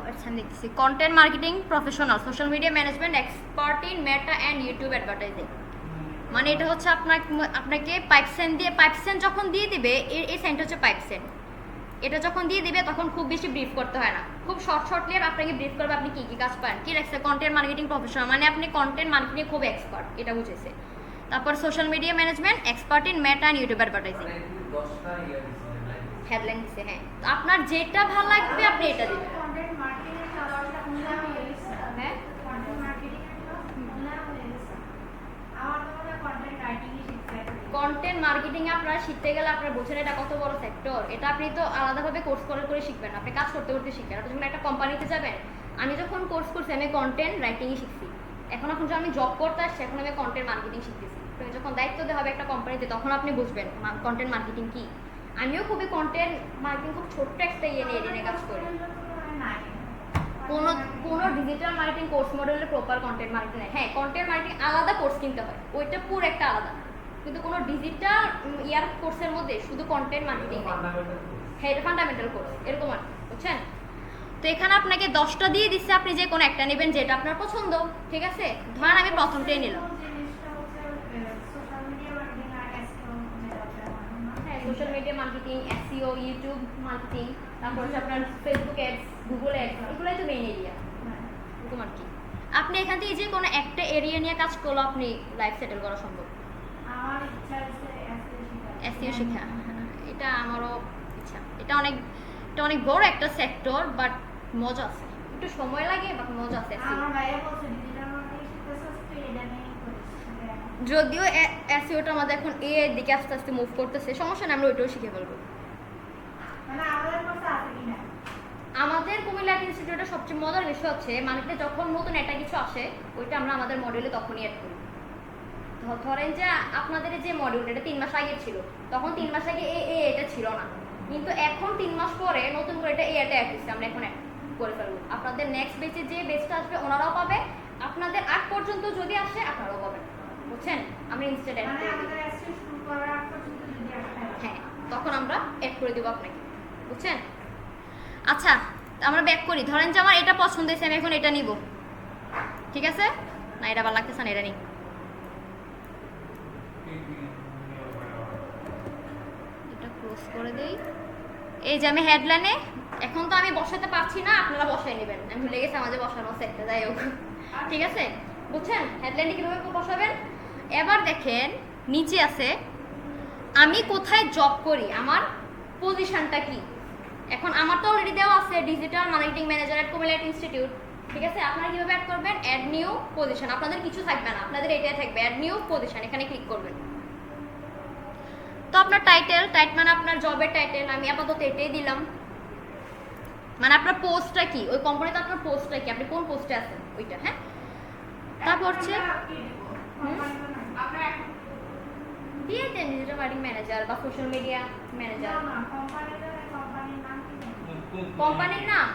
আচ্ছা আমি দেখছি, content marketing professional, social media management, expert in meta and YouTube advertising. মানে এটা হচ্ছে আপনাকে পাইপসেন যখন দিয়ে দিবে, এই সাইনটা হচ্ছে পাইপসেন, এটা যখন দিয়ে দিবে তখন খুব বেশি ব্রিফ করতে হয় না, খুব শর্টলি আপনাকে ব্রিফ করবে আপনি কি কি কাজ পান। কি রাখছে? কন্টেন্ট মার্কেটিং প্রফেশনাল, মানে আপনি কন্টেন্ট মার্কেটিং খুব এক্সপার্ট, এটা বুঝেছে। তারপর social media management, expert in meta and YouTube advertising, headline দিছে। হ্যাঁ, তো আপনার যেটা ভালো লাগবে আপনি এটা দিবেন। কন্টেন্ট মার্কেটিং এর কাজটা খুলে আমি এসেছি। হ্যাঁ, কন্টেন্ট মার্কেটিং এর কাজ খুলে আমি এসেছি। আমার তো মনে হয় কন্টেন্ট রাইটিং ই শিখতে হবে। কন্টেন্ট মার্কেটিং এ আপনারা শিখতে গেলে আপনারা বোঝেন এটা কত বড় সেক্টর। এটা আপনি তো আলাদাভাবে কোর্স করে শিখবেন, আপনি কাজ করতে করতে শিখবেন। আপনি যখন একটা কোম্পানিতে যাবেন, আমি যখন কোর্স করছি আমি কন্টেন্ট রাইটিংই শিখছি, এখন যখন আমি জব করতে আসছি এখন আমি কন্টেন্ট মার্কেটিং শিখতেছি। আপনি যখন দায়িত্ব দেওয়া হবে একটা কোম্পানিতে তখন আপনি বুঝবেন কন্টেন্ট মার্কেটিং কি। আমিও খুবই কন্টেন্ট মার্কেটিং খুব ছোট্ট একটা নিয়ে কাজ করি। কোনো ডিজিটাল মার্কেটিং কোর্স মডেলে প্রপার কন্টেন্ট মার্কেটিং নেই। হ্যাঁ, কন্টেন্ট মার্কেটিং আলাদা কোর্স কিনতে হয়, ওইটা পুরো একটা আলাদা, কিন্তু কোনো ডিজিটাল ইয়ার কোর্সের মধ্যে শুধু কন্টেন্ট মার্কেটিং নেই। হ্যাঁ, এটা ফান্ডামেন্টাল কোর্স, এরকম আর কি, বুঝছেন? তো এখানে আপনাকে 10টা দিয়ে দিচ্ছে, আপনি যে কোনো একটা নেবেন যেটা আপনার পছন্দ, ঠিক আছে? ধরেন আমি প্রথমটাই নিলাম। হ্যাঁ, social media marketing, SEO, YouTube marketing, তারপর হচ্ছে আপনার ফেসবুক অ্যাডস, গুগল অ্যাডস, এগুলোই তো মেইন এরিয়া, এরকম আর কি। আপনি এখান থেকে যে কোনো একটা এরিয়া নিয়ে কাজ করলে আপনি লাইফ সেটেল করা সম্ভব। আমার ইচ্ছা আছে এসইও শেখা, এটা আমারও ইচ্ছা। এটা অনেক বড় একটা সেক্টর, বাট মজা আছে, একটু সময় লাগে বাট মজা আছে। আমার ভাইয়া বলছে ডিজিটাল মার্কেটিং শিখতেছস তুই এটা নিয়ে করিস। যদিও এসইওটা আমাদের এখন এআই এর দিকে আস্তে আস্তে মুভ করতেছে, সমস্যা নেই, আমরা ওইটাও শিখে ফেলবো। মানে আমাদের কাছে আছে কিনা? আমাদের কুমিল্লা ইনস্টিটিউটে সবচেয়ে মজার বিষয় হচ্ছে মার্কেটে যখন নতুন একটা কিছু আসে ওইটা আমরা আমাদের মডিউলে তখনই অ্যাড করি। ধরেন যে আপনাদের যে মডিউলটা এটা 3 মাস আগে ছিল, তখন 3 মাস আগে এটা ছিল না, কিন্তু এখন 3 মাস পরে নতুন করে এটা অ্যাড দিচ্ছে, আমরা এখন করে ফেলবো। আপনাদের নেক্সট বেচে যে বেচটা আসবে ওনারাও পাবে, আপনাদের আগ পর্যন্ত যদি আসে আপনারাও পাবেন, বুঝছেন? আমরা ইনস্ট্যান্ট অ্যাড মানে করে দিই। আমাদের অ্যাক্সেস শুরু করার আগ পর্যন্ত যদি একটা হ্যাঁ, তখন আমরা অ্যাড করে দেবো আপনাকে, বুঝছেন? আচ্ছা, আমরা ব্যাক করি। ধরেন যে আমার এটা পছন্দ হয়েছে, আমি এখন এটা নিব, ঠিক আছে? না এটা ভালো লাগতেছে না, এটা নিই। এটা ক্লোজ করে দেই। এই যে আমি হেডলাইনে, এখন তো আমি বসাতে পারছি না, আপনারা বসাই নেবেন। আমি ভুলে গেছি আমাদের বসানো সেটটা, যাই হোক, ঠিক আছে? বুঝছেন হেডলাইনে কিভাবে বসাবেন? এবার দেখেন নিচে আছে আমি কোথায় জব করি, আমার পজিশনটা কি। এখন আমার তো অলরেডি দেওয়া আছে ডিজিটাল মার্কেটিং ম্যানেজার এট কুমিল্লা ইনস্টিটিউট, ঠিক আছে? আপনারা কিভাবে অ্যাড করবেন? অ্যাড নিউ পজিশন, আপনাদের কিছু থাকবে না, আপনাদের এটাই থাকবে অ্যাড নিউ পজিশন, এখানে ক্লিক করবেন। তো আপনার টাইটেল মানে আপনার জবের টাইটেল, আমি আপাতত এটাই দিলাম। মানে আপনার পোস্টটা কি, ওই কোম্পানিতে আপনার পোস্টটা কি, আপনি কোন পোস্টে আছেন ওইটা, হ্যাঁ? তারপর হচ্ছে আমরা এখন দিয়ে দেন ডিজিটাল মার্কেটিং ম্যানেজার বা সোশ্যাল মিডিয়া ম্যানেজার। কোম্পানির নাম কি? কোম্পানির নাম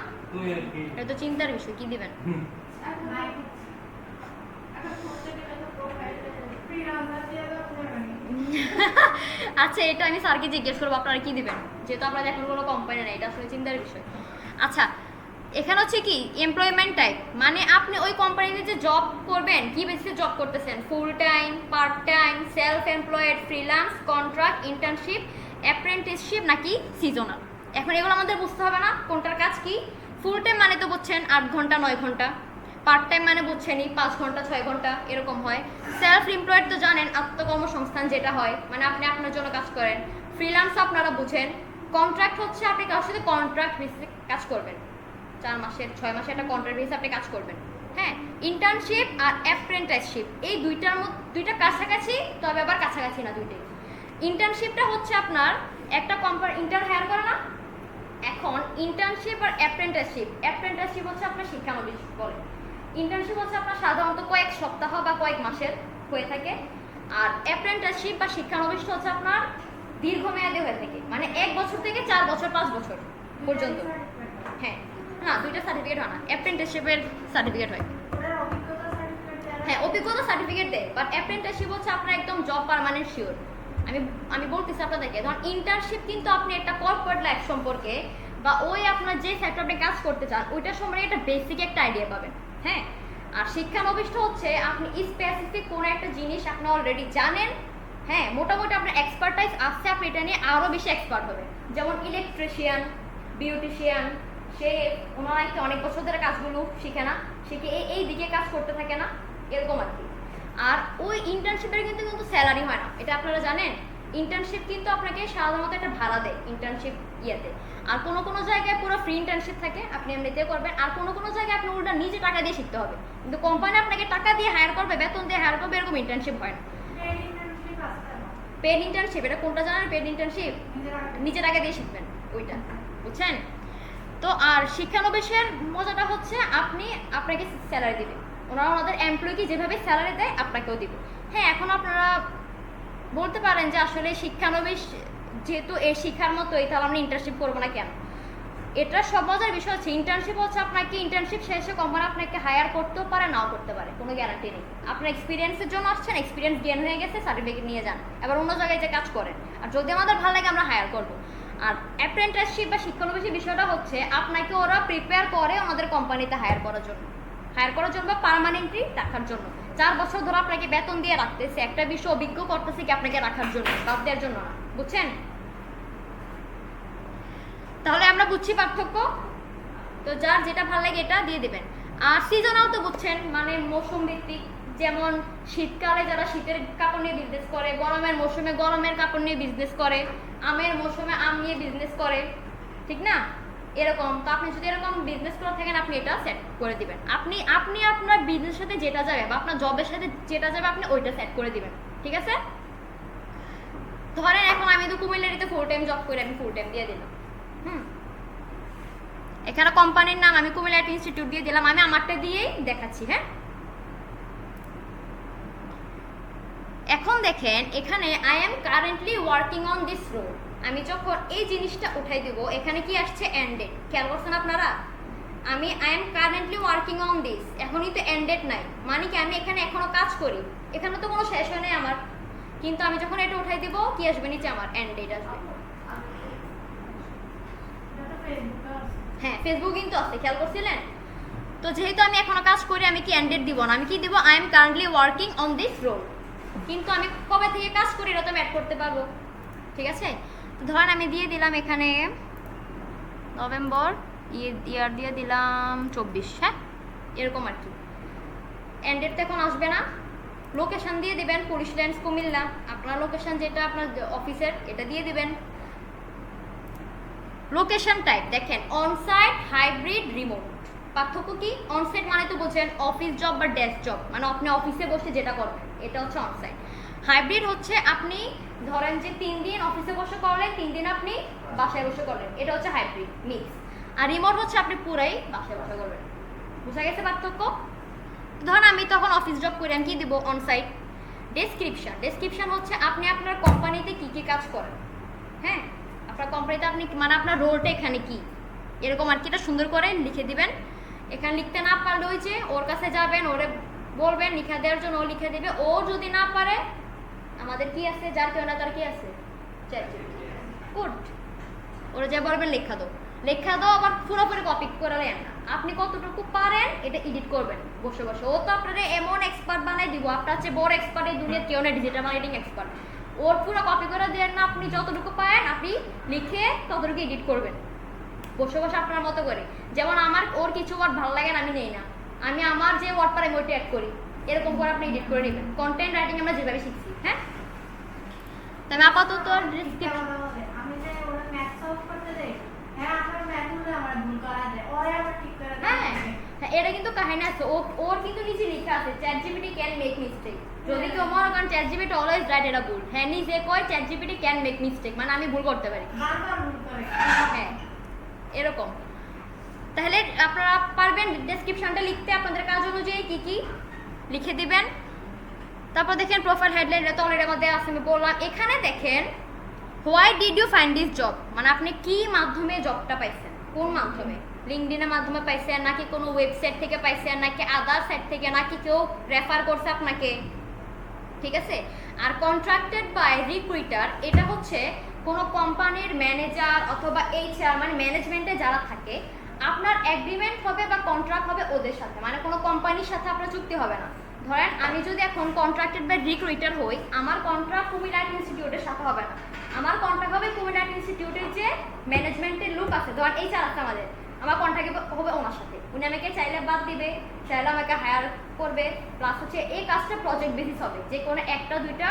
এটা তো চিন্তার বিষয়, কি দিবেন? আচ্ছা, এটা আমি স্যারকে জিজ্ঞেস করবো আপনারা কি দিবেন, যেহেতু আপনাদের এখন কোনো কোম্পানি নেই, এটা আসলে চিন্তার বিষয়। আচ্ছা, এখানে হচ্ছে কি এমপ্লয়মেন্ট টাইপ, মানে আপনি ওই কোম্পানিতে যে জব করবেন কি বেসিসে জব করতেছেন, full time, part time, self employed, freelance, contract, internship, apprenticeship নাকি সিজনাল। এখন এগুলো আমাদের বুঝতে হবে না কোনটার কাজ কি। ফুল টাইম মানে তো বুঝছেন 8 ঘন্টা 9 ঘন্টা, পার্ট টাইম মানে বুঝছেনই 5 ঘন্টা 6 ঘন্টা এরকম হয়। সেলফ এমপ্লয়েড তো জানেন আত্মকর্মসংস্থান যেটা হয়, মানে আপনি আপনার জন্য কাজ করেন। ফ্রিল্যান্স আপনারা বুঝেন। কন্ট্রাক্ট হচ্ছে আপনি কারোর সাথে কন্ট্রাক্ট বেসিসে কাজ করবেন, 4 মাসের 6 মাসের একটা কন্ট্রাক্ট বেসিসে আপনি কাজ করবেন, হ্যাঁ। ইন্টার্নশিপ আর অ্যাপ্রেন্টিসশিপ এই দুইটা কাছাকাছি, তবে আবার কাছাকাছি না দুইটাই। ইন্টার্নশিপটা হচ্ছে আপনার একটা কোম্পানি ইন্টার্ন হায়ার করে না, এখন ইন্টার্নশিপ আর অ্যাপ্রেন্টিসশিপ হচ্ছে আপনার শিক্ষানবিশ বলে। ইন্টার্নশিপ হচ্ছে আপনার সাধারণত কয়েক সপ্তাহ বা কয়েক মাসের হয়ে থাকে, আর অ্যাপ্রেন্টিসশিপ বা শিক্ষানবিশ হচ্ছে আপনার দীর্ঘমেয়াদী হয়ে থাকে, মানে 1 বছর থেকে 4 বছর 5 বছর পর্যন্ত। হ্যাঁ, না দুইটা সার্টিফিকেট হয় না, অ্যাপ্রেন্টিসশিপের সার্টিফিকেট হয়। হ্যাঁ, অভিজ্ঞতা সার্টিফিকেট দেয়, বাট অ্যাপ্রেন্টিসশিপ হচ্ছে আপনার একদম জব পার্মানেন্ট শিওর। আমি বলতেছি আপনাদেরকে, ধরুন ইন্টার্নশিপ কিন্তু আপনি একটা কর্পোরেট লাইফ সম্পর্কে বা ওই আপনার যে সেক্টরে আপনি কাজ করতে চান ওইটার সম্পর্কে একটা বেসিক একটা আইডিয়া পাবেন, হ্যাঁ। আর শিক্ষানবিষ্ট হচ্ছে আপনি স্পেসিফিক কোনো একটা জিনিস আপনি অলরেডি জানেন, হ্যাঁ, মোটামুটি আপনার এক্সপার্টাইজ আসছে, আপনি এটা নিয়ে আরও বেশি এক্সপার্ট হবে। যেমন ইলেকট্রিশিয়ান, বিউটিশিয়ান, সে ওনারা একটু অনেক বছর ধরে কাজগুলো শিখে না, শিখে এই দিকে কাজ করতে থাকে না, এরকম আর কি। আর ওই ইন্টার্নশিপের কিন্তু স্যালারি হয় না, এটা আপনারা জানেন। ইন্টার্নশিপ কিন্তু আপনাকে সাধারণত একটা ভাড়া দেয় ইন্টার্নশিপ ইয়েতে। আর কোনো জায়গায় পুরো ফ্রি ইন্টার্নশিপ থাকে, আপনি এমনিতে করবেন। আর কোনো জায়গায় আপনি ওটা নিজে টাকা দিয়ে শিখতে হবে, কিন্তু কোম্পানি আপনাকে টাকা দিয়ে হায়ার করবে, বেতন দিয়ে হায়ার করবে, এরকম ইন্টার্নশিপ হয় না। পেড ইন্টার্নশিপ, এটা কোনটা জানেন? পেড ইন্টার্নশিপ নিজে টাকা দিয়ে শিখবেন ওইটা, বুঝছেন তো। আর শিক্ষানবিশের মজাটা হচ্ছে আপনাকে স্যালারি দিবে, ওনাদের এমপ্লয়িকে যেভাবে স্যালারি দেয় আপনাকেও দিবে। হ্যাঁ, এখন আপনারা বলতে পারেন যে আসলে শিক্ষানবিশ যেহেতু এই শিক্ষার মতোই, তাহলে আমরা ইন্টার্নশিপ করবো না কেন? এটা সব মজার বিষয় হচ্ছে, ইন্টার্নশিপ হচ্ছে আপনাকে ইন্টার্নশিপ শেষে কোম্পানি আপনাকে হায়ার করতেও পারে, নাও করতে পারে, কোনো গ্যারান্টি নেই। আপনার এক্সপিরিয়েন্সের জন্য আসছেন, এক্সপিরিয়েন্স গেইন হয়ে গেছে, সার্টিফিকেট নিয়ে যান, এবার অন্য জায়গায় যে কাজ করেন। আর যদি আমাদের ভালো লাগে আমরা হায়ার করবো। আর অ্যাপ্রেন্টিসশিপ বা শিক্ষানবিশের বিষয়টা হচ্ছে আপনাকে ওরা প্রিপেয়ার করে আমাদের কোম্পানিতে হায়ার করার জন্য বা পার্মানেন্টলি রাখার জন্য। 4 বছর ধরে আপনাকে বেতন দিয়ে রাখতেছে, একটা বিষয় অভিজ্ঞ করতেছে কি আপনাকে রাখার জন্য, বাদ দেওয়ার জন্য না, বুঝছেন? তাহলে আমরা বুঝছি পার্থক্য। তো যার যেটা ভালো লাগে এটা দিয়ে দেবেন। আর সিজনাল তো বুঝছেন, মানে মৌসুম ভিত্তিক, যেমন শীতকালে যারা শীতের কাপড় নিয়ে বিজনেস করে, গরমের মৌসুমে গরমের কাপড় নিয়ে বিজনেস করে, আমের মৌসুমে আম নিয়ে বিজনেস করে, ঠিক না? এরকম তো আপনি যদি এরকম বিজনেস করে থাকেন, আপনি এটা সেট করে দিবেন। আপনি আপনার বিজনেসের সাথে যেটা যাবে বা আপনার জবের সাথে যেটা যাবে আপনি ওইটা সেট করে দিবেন, ঠিক আছে? ধরেন এখন আমি তো কুমিল্লারিতে ফুল টাইম জব করে আমি ফুল টাইম দিয়ে দিলাম, এখানে কোম্পানির নাম আমি কুমিল্লা ইনস্টিটিউট দিয়ে দিলাম, আমি আমারটা দিয়েই দেখাচ্ছি, হ্যাঁ। এখন দেখেন এখানে I am currently working on this role, আমি যখন এই জিনিসটা উঠাই দিব এখানে কি আসছে? এন্ডেড। খেয়াল করছেন আপনারা? আমি I am currently working on this, এখনই তো এন্ডেড নাই, মানে কি আমি এখানে এখনো কাজ করি, এখানে তো কোনো শেষ হয় নাই আমার, কিন্তু আমি যখন এটা উঠাই দিব কি আসবে নিচে আমার এন্ড ডেট আসবে। হ্যাঁ ফেসবুক কিন্তু আছে, খেয়াল করছিলেন? তো যেহেতু আমি এখনো কাজ করি আমি কি এন্ড ডেট দিব না, আমি কি দিব I am currently working on this role, কিন্তু আমি কবে থেকে কাজ করি এটা তো আমি অ্যাড করতে পারবো, ঠিক আছে? তো ধরেন আমি দিয়ে দিলাম এখানে নভেম্বর, ইয়ার দিয়ে দিলাম 24, হ্যাঁ এরকম আর কি। এন্ড ডেট তো এখন আসবে না, লোকেশন দিয়ে দিবেন পুলিশ লাইন্স কুমিল্লা, আপনার লোকেশন যেটা আপনার অফিসের এটা দিয়ে দিবেন। লোকেশন টাইপ দেখেন অনসাইট, হাইব্রিড, রিমোট। পার্থক্য কি? অনসাইট মানে তো বোঝেন অফিস জব বা ডেস্ক জব, মানে আপনি অফিসে বসে যেটা করবেন এটা হচ্ছে অনসাইট। হাইব্রিড হচ্ছে আপনি ধরেন যে 3 দিন অফিসে বসে করলেন, 3 দিন আপনি বাসায় বসে করলেন, এটা হচ্ছে হাইব্রিড মিক্স। আর রিমোট হচ্ছে আপনি পুরাই বাসায় বসে করবেন। বুঝা গেছে পার্থক্য? ধরেন আমি তখন অফিস জব করি, আমি কি দিব অনসাইট। ডেসক্রিপশন, ডেসক্রিপশন হচ্ছে আপনি আপনার কোম্পানিতে কি কি কাজ করেন, হ্যাঁ আপনার কোম্পানিতে আপনি মানে আপনার রোলটা এখানে কি, এরকম আর কি, এটা সুন্দর করে লিখে দিবেন। এখানে লিখতে না পারলে ওই যে ওর কাছে যাবেন, ওরে বলবেন লিখে দেওয়ার জন্য, ও লিখে দেবে। ও যদি না পারে আমাদের কি আছে, যার কেউ না তার কি আছে গুড, ওরা যা বলবেন লেখা দাও, লেখা দাও, আবার পুরোপুরি কপি করে নেন না, আপনি কতটুকু পারেন এটা এডিট করবেন বসে বসে। ও তো আপনারা এমন এক্সপার্ট বানাই দিব, আপনার চেয়ে বড় এক্সপার্ট এই দুনিয়ার কেউ না, ডিজিটাল মার্কেটিং এক্সপার্ট। ওর পুরো কপি করে দেন না, আপনি যতটুকু পারেন আপনি লিখে ততটুকু এডিট করবেন বসে বসে আপনার মতো করে। যেমন আমার ওর কিছু ওয়ার্ড ভালো লাগে না আমি নেই না, আমি আমার যে ওয়ার্ড পারে আমি ওইটা অ্যাড করি, এরকম করে আপনি এডিট করে নেবেন। কন্টেন্ট রাইটিং আমরা যেভাবে শিখছি, হ্যাঁ তবে আপাতত ডেসক্রিপশন আমি যে ওরা ম্যাথ সলভ করতে দেই, হ্যাঁ আপনার ম্যাথ গুলো আমার ভুল করা যায়, ওরে আবার ঠিক করে দেয়। হ্যাঁ এটা কিন্তু কাহিনী আছে, ওর কিন্তু নিচে লেখা আছে chat GPT can make mistake. যদি কেউ মনে করেন চ্যাট জিপিটি অলওয়েজ রাইট, এটা ভুল। হ্যাঁ নিজে কয় chat GPT can make mistake, মানে আমি ভুল করতে পারি, বারবার ভুল করে। হ্যাঁ এরকম। তাহলে আপনারা পারবেন ডেসক্রিপশনটা লিখতে, আপনাদের কাজ অনুযায়ী কি কি লিখে দিবেন। তারপর দেখেন প্রোফাইল হেডলাইন, এটা তো অলরেডি আমাদের আছে আমি বললাম। এখানে দেখেন why did you find this job, মানে আপনি কি মাধ্যমে জবটা পাইছেন, কোন মাধ্যমে, লিঙ্কডইনের মাধ্যমে পাইছেন নাকি কোনো ওয়েবসাইট থেকে পাইছেন নাকি আদার সাইট থেকে নাকি কেউ রেফার করছে আপনাকে, ঠিক আছে? আর কন্ট্রাক্টেড বাই রিক্রুইটার, এটা হচ্ছে কোনো কোম্পানির ম্যানেজার অথবা এইচআর মানে ম্যানেজমেন্টে যারা থাকে, আপনার এগ্রিমেন্ট হবে বা কন্ট্রাক্ট হবে ওদের সাথে, মানে কোনো কোম্পানির সাথে আপনার চুক্তি হবে না। ধরেন আমি যদি এখন কন্ট্রাক্টেড বাই রিক্রুইটার হই, আমার কন্ট্রাক্ট কুমিল্লা ইনস্টিটিউটের সাথে হবে না, আমার কন্ট্রাক্ট হবে কুমিল্লা ইনস্টিটিউটের যে ম্যানেজমেন্টের লোক আছে, ধরেন এইচআর আছে আমাদের, আমার কন্ট্রাক্ট হবে ওনার সাথে, উনি আমাকে চাইলে বাদ দিবে, চাইলে আমাকে হায়ার করবে, প্লাস হচ্ছে এই কাজটা প্রজেক্ট বেসিস হবে, যে কোনো 1-2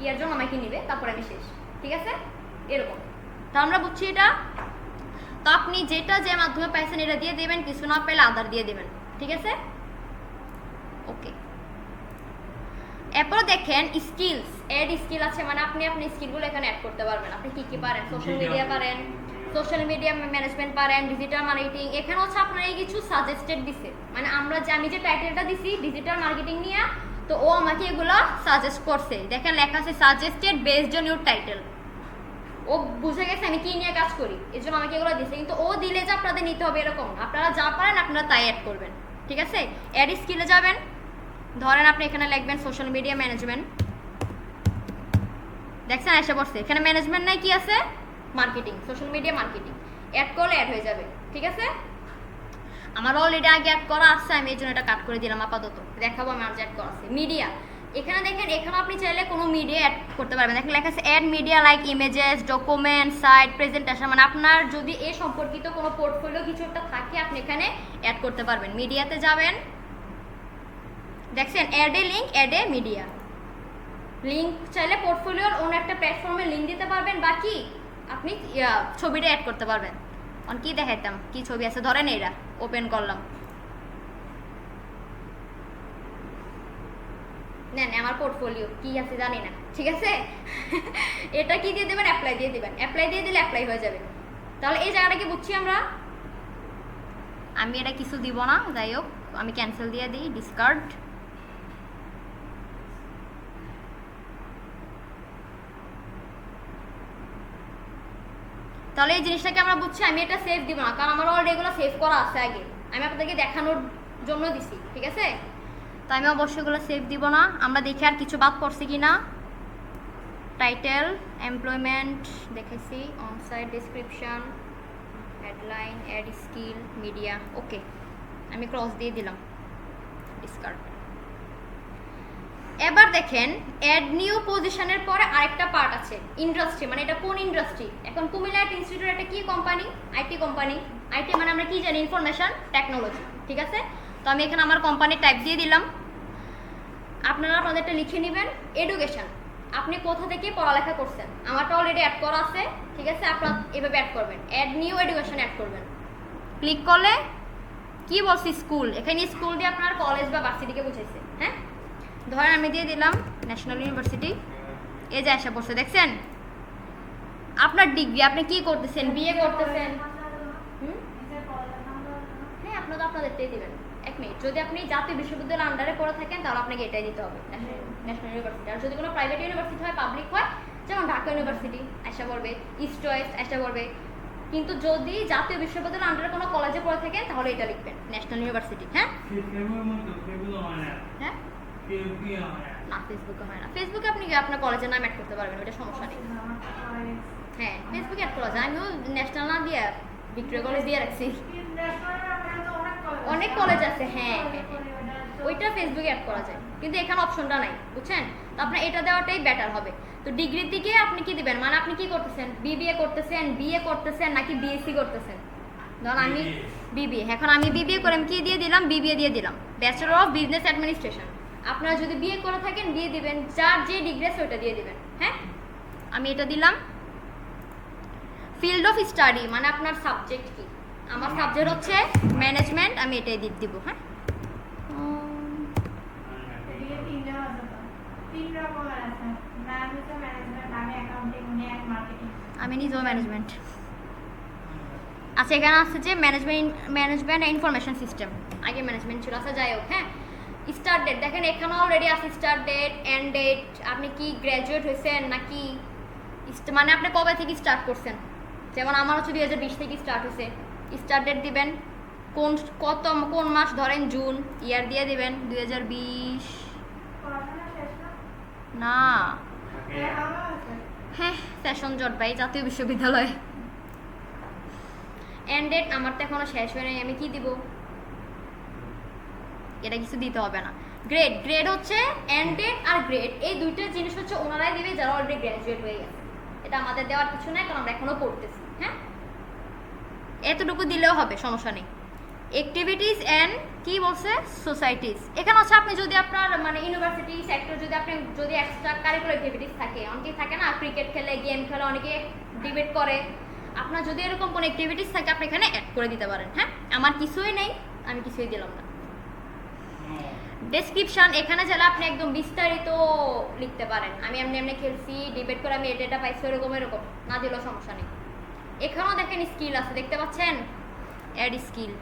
ইয়ার জন্য আমাকে নিবে, তারপরে আমি শেষ, ঠিক আছে? এরকম। তা আমরা বুঝছি এটা। তো আপনি যেটা যে মাধ্যমে পাইছেন এটা দিয়ে দেবেন, কিছু না পেলে আদার দিয়ে দেবেন, ঠিক আছে? ওকে। এরপর দেখেন স্কিলস, এড স্কিল আছে, মানে আপনি আপনার স্কিলগুলো এখানে অ্যাড করতে পারবেন। আপনি কি কি পারেন, সোশ্যাল মিডিয়া পারেন, সোশ্যাল মিডিয়া ম্যানেজমেন্ট পারেন, ডিজিটাল মার্কেটিং। এখানে হচ্ছে আপনার এই কিছু সাজেস্টেড দিছে, মানে আমি যে টাইটেলটা দিছি ডিজিটাল মার্কেটিং নিয়ে, তো ও আমাকে এগুলো সাজেস্ট করছে। দেখেন লেখা আছে suggested based on your title. ও বুঝে গেছে আমি কি নিয়ে কাজ করি, এই জন্য আমাকে এগুলো দিছে। কিন্তু ও দিলে যে আপনাদের নিতে হবে এরকম, আপনারা যা পারেন আপনারা তাই অ্যাড করবেন, ঠিক আছে? অ্যাড স্কিলে যাবেন, ধরেন আপনি এখানে লিখবেন সোশ্যাল মিডিয়া ম্যানেজমেন্ট, দেখছেন এসে পড়ছে। এখানে ম্যানেজমেন্ট নাই, কি আছে marketing, social media marketing. Add করলে অ্যাড হয়ে যাবে, ঠিক আছে? আমার অলরেডি আগে অ্যাড করা আছে, আমি এই জন্য এটা কাট করে দিলাম আপাতত, দেখাবো আমার যে অ্যাড করা আছে। মিডিয়া, এখানে দেখেন এখানে আপনি চাইলে কোনো মিডিয়া অ্যাড করতে পারবেন। দেখেন লেখা আছে add media like images, document, site, presentation, মানে আপনার যদি এ সম্পর্কিত কোনো পোর্টফোলিও কিছু একটা থাকে আপনি এখানে অ্যাড করতে পারবেন। মিডিয়াতে যাবেন, দেখছেন add a link, add a media link, চাইলে পোর্টফোলিওর অন্য একটা প্ল্যাটফর্মে লিঙ্ক দিতে পারবেন, বাকি আপনি ছবিটা অ্যাড করতে পারবেন। অন কি দেখাইতাম, কি ছবি আছে, ধরেন এইটা ওপেন করলাম, নেন আমার পোর্টফোলিও কি আছে জানি না, ঠিক আছে? এটা কি দিয়ে দেবেন, অ্যাপ্লাই দিয়ে দেবেন, অ্যাপ্লাই দিয়ে দিলে অ্যাপ্লাই হয়ে যাবে। তাহলে এই জায়গাটা কি বুঝছি আমরা? আমি এটা কিছু দিব না, যাই হোক আমি ক্যান্সেল দিয়ে দিই, ডিসকার্ড। তাহলে এই জিনিসটাকে আমরা বুঝছি, আমি এটা সেভ দিব না, কারণ আমার অলরেডি এগুলো সেভ করা আছে আগে। আমি আপনাদেরকে দেখানোর জন্য দিছি, ঠিক আছে? তো আমি অবশ্যই এগুলো সেভ দিব না। আমরা দেখি আর কিছু বাদ পড়ছে কি না। টাইটেল, এমপ্লয়মেন্ট দেখেছি, onsite description, headline, add skill, media, okay আমি ক্রস দিয়ে দিলাম, ডিসকার্ড। এবার দেখেন অ্যাড নিউ পজিশনের পরে আরেকটা পার্ট আছে, ইন্ডাস্ট্রি, মানে এটা কোন ইন্ডাস্ট্রি। এখন কুমিল্লা ইনস্টিটিউট একটা কি কোম্পানি? IT company. আইটি মানে আমরা কি জানি? ইনফরমেশন টেকনোলজি, ঠিক আছে? তো আমি এখানে আমার কোম্পানির টাইপ দিয়ে দিলাম। আপনারা আপনাদেরটা লিখে নেবেন। এডুকেশন, আপনি কোথা থেকে পড়ালেখা করছেন? আমারটা অলরেডি অ্যাড করা আছে, ঠিক আছে? আপনারা এভাবে অ্যাড করবেন, অ্যাড নিউ এডুকেশন অ্যাড করবেন। ক্লিক করলে কি বলছি? স্কুল। এখানে স্কুল দিয়ে আপনার কলেজ বা ভার্সিটিকে বুঝাইছে, হ্যাঁ? ধরেন আমি দিয়ে দিলাম ন্যাশনাল ইউনিভার্সিটি। এই যে আসা পড়ছে, দেখছেন? আপনার ডিগ্রি, আপনি কি করতেছেন? বিএ করতেছেন? হ্যাঁ, আপনারা তো আপনাদেরটাই দিবেন। এক মিনিট, যদি আপনি জাতীয় বিশ্ববিদ্যালয়ের আন্ডারে পড়ে থাকেন তাহলে আপনাকে এটাই দিতে হবে, ন্যাশনাল ইউনিভার্সিটি। আর যদি কোনো প্রাইভেট ইউনিভার্সিটি হয়, পাবলিক হয়, যেমন ঢাকা ইউনিভার্সিটি আশা করবে, ইস্ট ওয়েস্ট আশা করবে। কিন্তু যদি জাতীয় বিশ্ববিদ্যালয়ের আন্ডারে কোনো কলেজে পড়ে থাকেন তাহলে এটা লিখবেন, ন্যাশনাল ইউনিভার্সিটি। হ্যাঁ হ্যাঁ, না ফেসবুকে হয় না। ফেসবুকে আপনি আপনার কলেজের নাম অ্যাড করতে পারবেন, ওটা সমস্যা নেই। হ্যাঁ, ফেসবুকে অ্যাড করা যায়। আমিও ন্যাশনাল না দিয়ে ভিক্টোরিয়া কলেজ দিয়ে রাখছি। অনেক কলেজ আছে, হ্যাঁ হ্যাঁ, ওইটা ফেসবুকে অ্যাড করা যায়, কিন্তু এখানে অপশনটা নাই, বুঝছেন? তো আপনার এটা দেওয়াটাই বেটার হবে। তো ডিগ্রির দিকে আপনি কি দিবেন? মানে আপনি কি করতেছেন? বিবিএ করতেছেন, বিএ করতেছেন, নাকি বিএসসি করতেছেন? ধরুন আমি বিবিএ, এখন আমি বিবিএ করে আমি কি দিয়ে দিলাম? বিবিএ দিয়ে দিলাম, ব্যাচেলর অফ বিজনেস অ্যাডমিনিস্ট্রেশন। আপনারা যদি বিএ করে থাকেন দিয়ে দিবেন, যার যে ডিগ্রি আছে ওইটা দিয়ে দিবেন। হ্যাঁ, আমি এটা দিলাম। ফিল্ড অফ স্টাডি মানে আপনার সাবজেক্ট কি? আমার সাবজেক্ট হচ্ছে ম্যানেজমেন্ট, আমি এটাই দিব। হ্যাঁ, আমি নিজেও ম্যানেজমেন্ট। আচ্ছা, এখানে আছে যে ম্যানেজমেন্ট ইনফরমেশন সিস্টেম, আগে ম্যানেজমেন্ট ছিল। আচ্ছা যাই হোক, হ্যাঁ। স্টার্ট ডেট দেখেন এখানে অলরেডি আছে, স্টার্ট ডেট, এন্ড ডেট। আপনি কি গ্র্যাজুয়েট হয়েছেন নাকি মানে আপনি কবে থেকে স্টার্ট করছেন? যেমন আমার হচ্ছে 2020 থেকে স্টার্ট হয়েছে। স্টার্ট ডেট দিবেন, কোন মাস, ধরেন জুন, ইয়ার দিয়ে দিবেন 2020 না, হ্যাঁ সেশন জট ভাই, জাতীয় বিশ্ববিদ্যালয়। এন্ড ডেট আমার তো এখনো শেষ হয় নাই, আমি কি দিব? এটা কিছু দিতে হবে না। গ্রেড হচ্ছে এন্ড ডেট আর গ্রেড, এই দুইটা জিনিস হচ্ছে ওনারাই দিবে যারা অলরেডি গ্র্যাজুয়েট হয়ে গেছে। এটা আমাদের দেওয়ার কিছু নাই, কারণ আমরা এখনো পড়তেছি। হ্যাঁ, এতটুকু দিলেও হবে, সমস্যা নেই। অ্যাক্টিভিটিস অ্যান্ড কি বলছে? সোসাইটিস। এখানে হচ্ছে আপনি যদি আপনার মানে ইউনিভার্সিটি সেক্টর যদি এক্সট্রা কারিকুলার অ্যাক্টিভিটিস থাকে, অনেকেই থাকে না, ক্রিকেট খেলে, গেম খেলে, অনেকে ডিবেট করে, আপনার যদি এরকম কোনো অ্যাক্টিভিটিস থাকে আপনি এখানে অ্যাড করে দিতে পারেন। হ্যাঁ, আমার কিছুই নেই, আমি কিছুই দিলাম না। ডেসক্রিপশন, এখানে যারা আপনি একদম বিস্তারিত লিখতে পারেন, আমি এমনি খেলছি, ডিবেট করে আমি এটা পাইছি, এরকম না দিলেও সমস্যা নেই। এখানেও দেখেন স্কিল আছে, দেখতে পাচ্ছেন? অ্যাড স্কিল